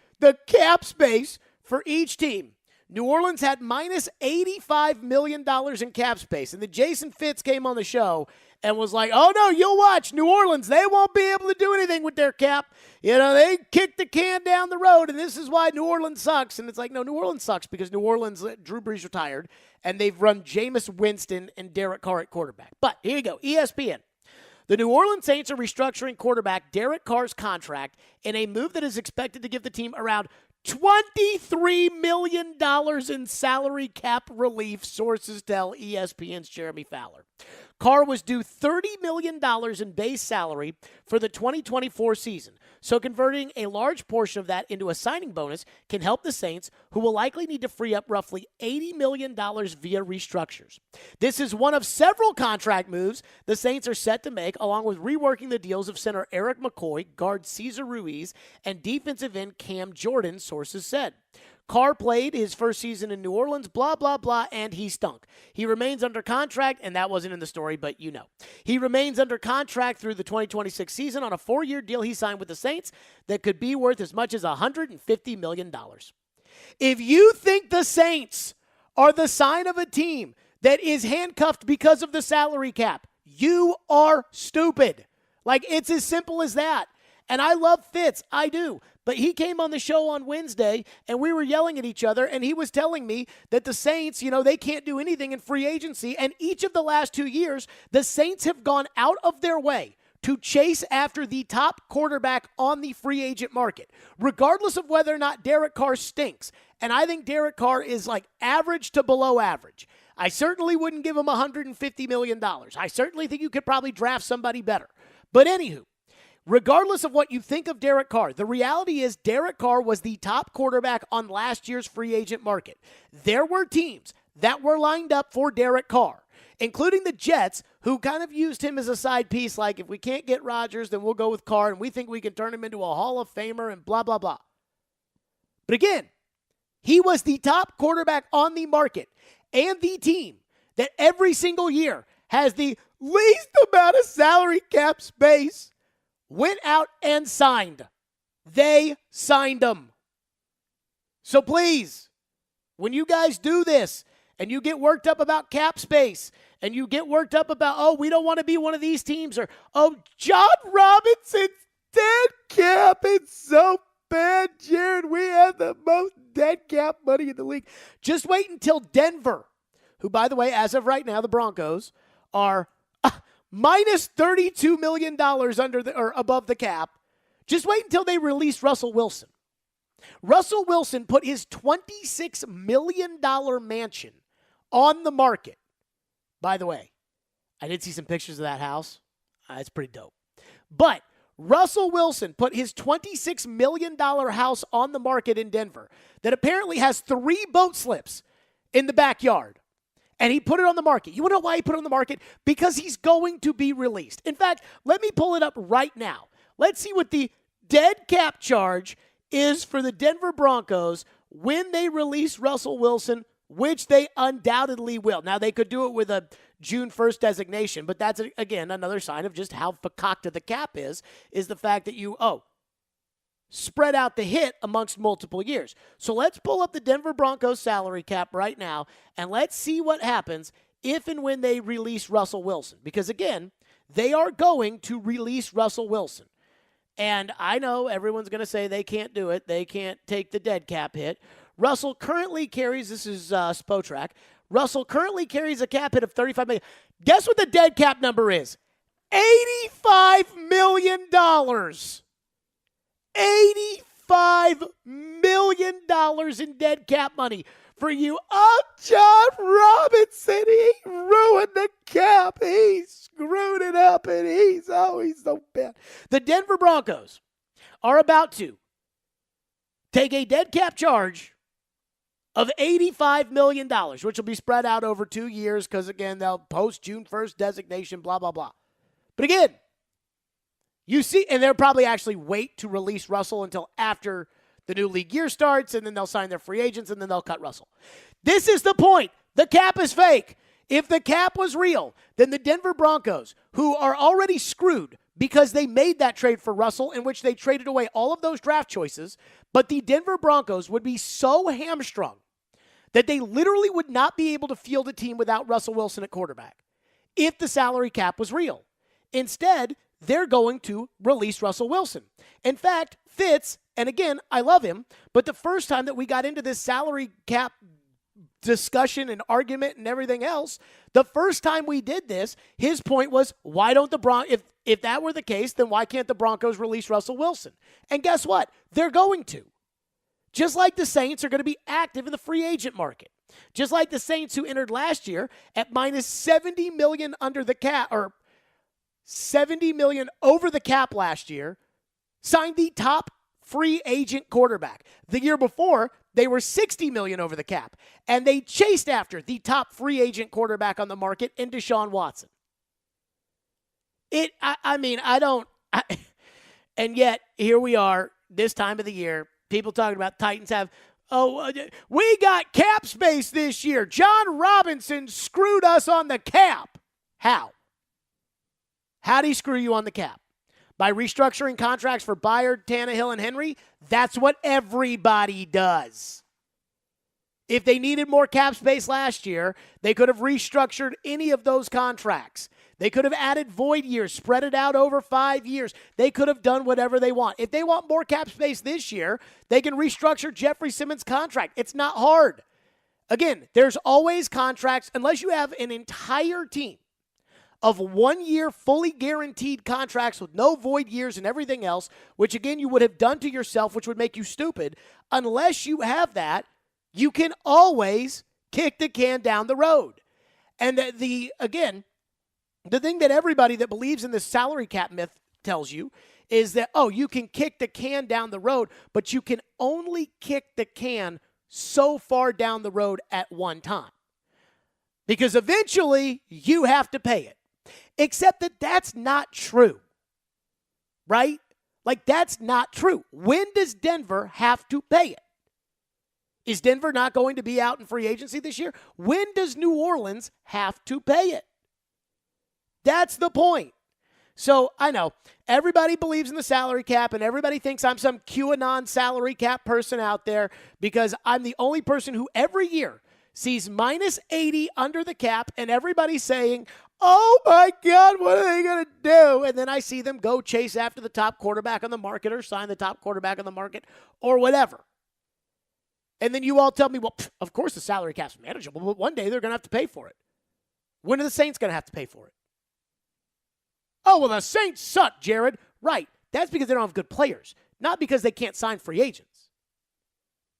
for each team. New Orleans had minus $85 million in cap space. And then Jason Fitz came on the show and was like, oh, no, you'll watch. New Orleans, they won't be able to do anything with their cap. They kicked the can down the road, and this is why New Orleans sucks. And it's like, no, New Orleans sucks because New Orleans, Drew Brees retired, and they've run Jameis Winston and Derek Carr at quarterback. But here you go, ESPN. The New Orleans Saints are restructuring quarterback Derek Carr's contract in a move that is expected to give the team around $23 million in salary cap relief, sources tell ESPN's Jeremy Fowler. Carr was due $30 million in base salary for the 2024 season, so converting a large portion of that into a signing bonus can help the Saints, who will likely need to free up roughly $80 million via restructures. This is one of several contract moves the Saints are set to make, along with reworking the deals of center Eric McCoy, guard Cesar Ruiz, and defensive end Cam Jordan, sources said. Carr played his first season in New Orleans, blah, blah, blah, and he stunk. He remains under contract, and that wasn't in the story, but you know. He remains under contract through the 2026 season on a 4-year deal he signed with the Saints that could be worth as much as $150 million. If you think the Saints are the sign of a team that is handcuffed because of the salary cap, you are stupid. Like, it's as simple as that. And I love Fitz. I do. But he came on the show on Wednesday, and we were yelling at each other, and he was telling me that the Saints, they can't do anything in free agency. And each of the last 2 years, the Saints have gone out of their way to chase after the top quarterback on the free agent market, regardless of whether or not Derek Carr stinks. And I think Derek Carr is like average to below average. I certainly wouldn't give him $150 million. I certainly think you could probably draft somebody better. But anywho, regardless of what you think of Derek Carr, the reality is Derek Carr was the top quarterback on last year's free agent market. There were teams that were lined up for Derek Carr, including the Jets, who kind of used him as a side piece, like if we can't get Rodgers, then we'll go with Carr, and we think we can turn him into a Hall of Famer and blah, blah, blah. But again, he was the top quarterback on the market and the team that every single year has the least amount of salary cap space went out and signed. They signed him. So please, when you guys do this and you get worked up about cap space and you get worked up about, we don't want to be one of these teams, or, John Robinson's dead cap, it's so bad, Jared. We have the most dead cap money in the league. Just wait until Denver, who, by the way, as of right now, the Broncos are minus $32 million above the cap. Just wait until they release Russell Wilson. Russell Wilson put his $26 million mansion on the market. By the way, I did see some pictures of that house. It's pretty dope. But Russell Wilson put his $26 million house on the market in Denver that apparently has 3 boat slips in the backyard. And he put it on the market. You want to know why he put it on the market? Because he's going to be released. In fact, let me pull it up right now. Let's see what the dead cap charge is for the Denver Broncos when they release Russell Wilson, which they undoubtedly will. Now, they could do it with a June 1st designation, but that's, again, another sign of just how fakakta the cap is the fact that you, spread out the hit amongst multiple years. So let's pull up the Denver Broncos salary cap right now, and let's see what happens if and when they release Russell Wilson. Because, again, they are going to release Russell Wilson. And I know everyone's going to say they can't do it. They can't take the dead cap hit. Russell currently carries, this is Spotrac, Russell currently carries a cap hit of $35 million. Guess what the dead cap number is? $85 million. $85 million in dead cap money for you. John Robinson, he ruined the cap. He screwed it up, and he's so bad. The Denver Broncos are about to take a dead cap charge of $85 million, which will be spread out over 2 years because, again, they'll post June 1st designation, blah, blah, blah. But again, you see, and they'll probably actually wait to release Russell until after the new league year starts, and then they'll sign their free agents, and then they'll cut Russell. This is the point. The cap is fake. If the cap was real, then the Denver Broncos, who are already screwed because they made that trade for Russell in which they traded away all of those draft choices, but the Denver Broncos would be so hamstrung that they literally would not be able to field a team without Russell Wilson at quarterback if the salary cap was real. Instead, they're going to release Russell Wilson. In fact, Fitz, and again, I love him, but the first time that we got into this salary cap discussion and argument and everything else, the first time we did this, his point was, why don't the if that were the case, then why can't the Broncos release Russell Wilson? And guess what? They're going to. Just like the Saints are going to be active in the free agent market. Just like the Saints, who entered last year at minus $70 million under the cap, or $70 million over the cap last year, signed the top free agent quarterback. The year before, they were $60 million over the cap, and they chased after the top free agent quarterback on the market in Deshaun Watson. And yet, here we are, this time of the year, people talking about Titans have, we got cap space this year. John Robinson screwed us on the cap. How? How did he screw you on the cap? By restructuring contracts for Byard, Tannehill, and Henry? That's what everybody does. If they needed more cap space last year, they could have restructured any of those contracts. They could have added void years, spread it out over 5 years. They could have done whatever they want. If they want more cap space this year, they can restructure Jeffrey Simmons' contract. It's not hard. Again, there's always contracts, unless you have an entire team of 1 year fully guaranteed contracts with no void years and everything else, which again you would have done to yourself, which would make you stupid. Unless you have that, you can always kick the can down the road. And the thing that everybody that believes in this salary cap myth tells you is that, you can kick the can down the road, but you can only kick the can so far down the road at one time. Because eventually you have to pay it. Except that that's not true. Right? Like, that's not true. When does Denver have to pay it? Is Denver not going to be out in free agency this year? When does New Orleans have to pay it? That's the point. So I know everybody believes in the salary cap and everybody thinks I'm some QAnon salary cap person out there because I'm the only person who every year sees minus 80 under the cap and everybody's saying, oh my God, what are they going to do? And then I see them go chase after the top quarterback on the market or sign the top quarterback on the market or whatever. And then you all tell me, well, of course the salary cap's manageable, but one day they're going to have to pay for it. When are the Saints going to have to pay for it? Oh, well, the Saints suck, Jared. Right. That's because they don't have good players, not because they can't sign free agents.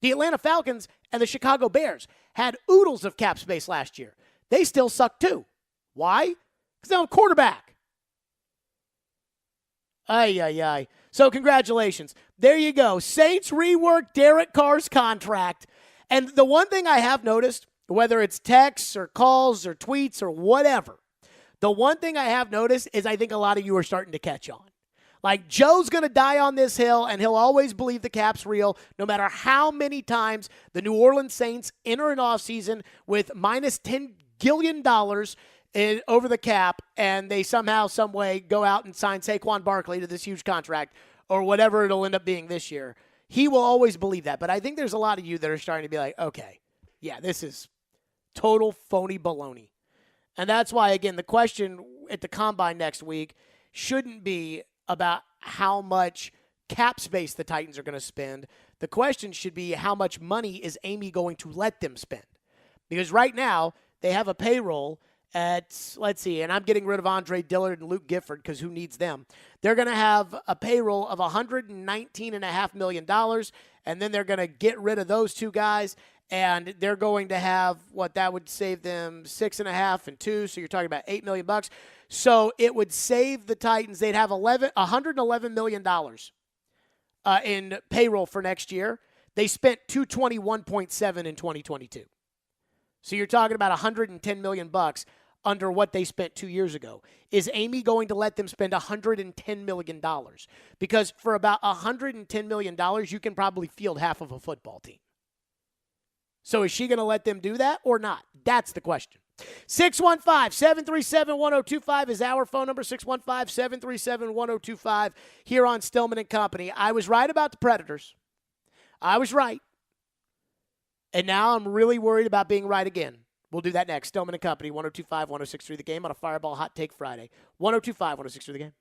The Atlanta Falcons and the Chicago Bears had oodles of cap space last year. They still suck too. Why? Because they don't have a quarterback. Ay. So congratulations. There you go. Saints rework Derek Carr's contract. And the one thing I have noticed, whether it's texts or calls or tweets or whatever, the one thing I have noticed is I think a lot of you are starting to catch on. Like, Joe's going to die on this hill, and he'll always believe the cap's real, no matter how many times the New Orleans Saints enter an offseason with minus $10 billion over the cap, and they somehow, some way go out and sign Saquon Barkley to this huge contract, or whatever it'll end up being this year. He will always believe that. But I think there's a lot of you that are starting to be like, okay, yeah, this is total phony baloney. And that's why, again, the question at the Combine next week shouldn't be about how much cap space the Titans are going to spend. The question should be, how much money is Amy going to let them spend? Because right now, they have a payroll at, let's see, and I'm getting rid of Andre Dillard and Luke Gifford because who needs them? They're going to have a payroll of $119.5 million, and then they're going to get rid of those two guys, and they're going to have what that would save them $6.5 and $2, so you're talking about $8 million. So it would save the Titans. They'd have $111 million in payroll for next year. They spent $221.7 in 2022. So you're talking about $110 million under what they spent 2 years ago. Is Amy going to let them spend $110 million? Because for about $110 million, you can probably field half of a football team. So is she going to let them do that or not? That's the question. 615-737-1025 is our phone number, 615-737-1025 here on Stillman and Company. I was right about the Predators. I was right. And now I'm really worried about being right again. We'll do that next. Stillman and Company, 102.5-106.3 The Game on a Fireball Hot Take Friday. 102.5-106.3 The Game.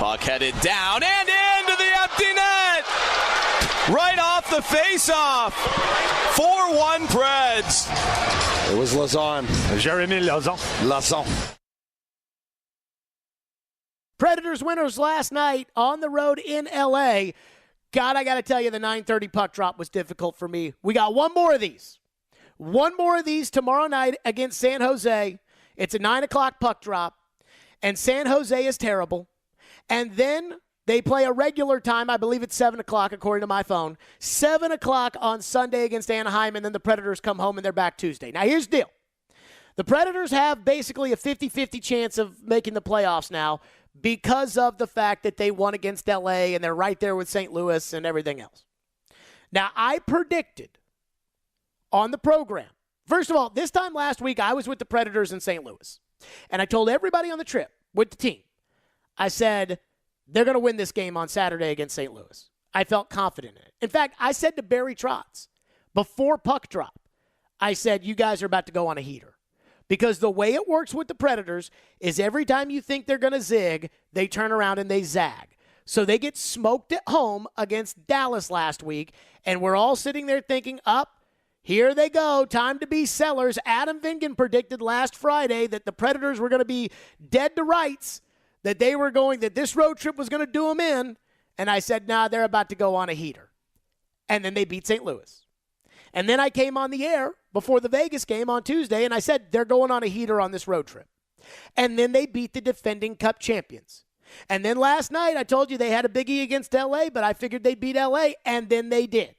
Puck headed down and into the empty net. Right off the face-off. 4-1 Preds. It was Lazon. Jeremy Lazon. Predators winners last night on the road in L.A. God, I got to tell you, the 9:30 puck drop was difficult for me. We got one more of these. One more of these tomorrow night against San Jose. It's a 9 o'clock puck drop, and San Jose is terrible. And then they play a regular time. I believe it's 7 o'clock, according to my phone. 7 o'clock on Sunday against Anaheim, and then the Predators come home and they're back Tuesday. Now, here's the deal. The Predators have basically a 50-50 chance of making the playoffs now because of the fact that they won against L.A. and they're right there with St. Louis and everything else. Now, I predicted on the program, first of all, this time last week, I was with the Predators in St. Louis, and I told everybody on the trip with the team, I said, they're going to win this game on Saturday against St. Louis. I felt confident in it. In fact, I said to Barry Trotz, before puck drop, I said, you guys are about to go on a heater. Because the way it works with the Predators is every time you think they're going to zig, they turn around and they zag. So they get smoked at home against Dallas last week, and we're all sitting there thinking, here they go, time to be sellers. Adam Vingan predicted last Friday that the Predators were going to be dead to rights, that this road trip was going to do them in, and I said, they're about to go on a heater. And then they beat St. Louis. And then I came on the air before the Vegas game on Tuesday, and I said they're going on a heater on this road trip. And then they beat the defending Cup champions. And then last night I told you they had a biggie against L.A., but I figured they'd beat L.A., and then they did.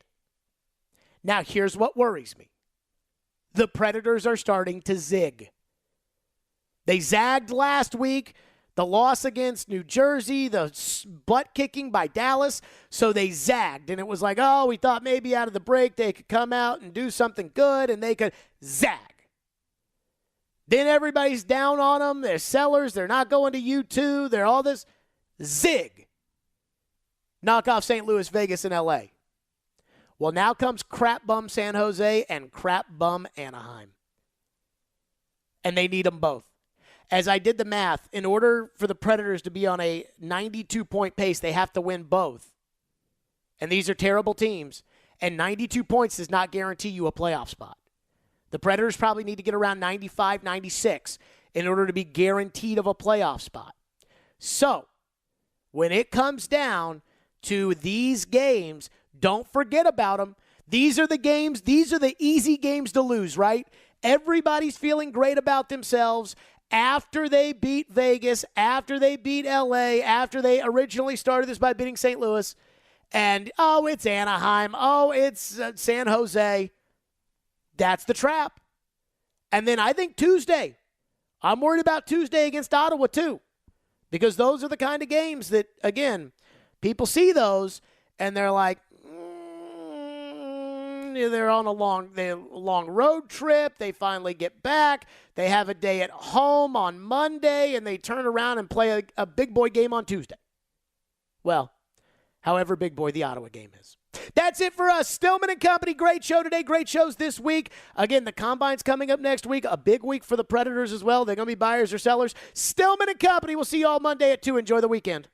Now here's what worries me. The Predators are starting to zig. They zagged last week. The loss against New Jersey, the butt kicking by Dallas, so they zagged. And it was like, we thought maybe out of the break they could come out and do something good, and they could zag. Then everybody's down on them. They're sellers. They're not going to U2. They're all this. Zig. Knock off St. Louis, Vegas, and L.A. Well, now comes crap bum San Jose and crap bum Anaheim. And they need them both. As I did the math, in order for the Predators to be on a 92-point pace, they have to win both. And these are terrible teams. And 92 points does not guarantee you a playoff spot. The Predators probably need to get around 95, 96 in order to be guaranteed of a playoff spot. So, when it comes down to these games, don't forget about them. These are the games, these are the easy games to lose, right? Everybody's feeling great about themselves after they beat Vegas, after they beat L.A., after they originally started this by beating St. Louis. And, it's Anaheim. It's San Jose. That's the trap. And then I think Tuesday. I'm worried about Tuesday against Ottawa, too. Because those are the kind of games that, again, people see those, and they're like, they're on a long road trip. They finally get back. They have a day at home on Monday, and they turn around and play a big boy game on Tuesday. Well, however big boy the Ottawa game is. That's it for us. Stillman and Company, great show today. Great shows this week. Again, the Combine's coming up next week. A big week for the Predators as well. They're going to be buyers or sellers. Stillman and Company. We'll see you all Monday at 2. Enjoy the weekend.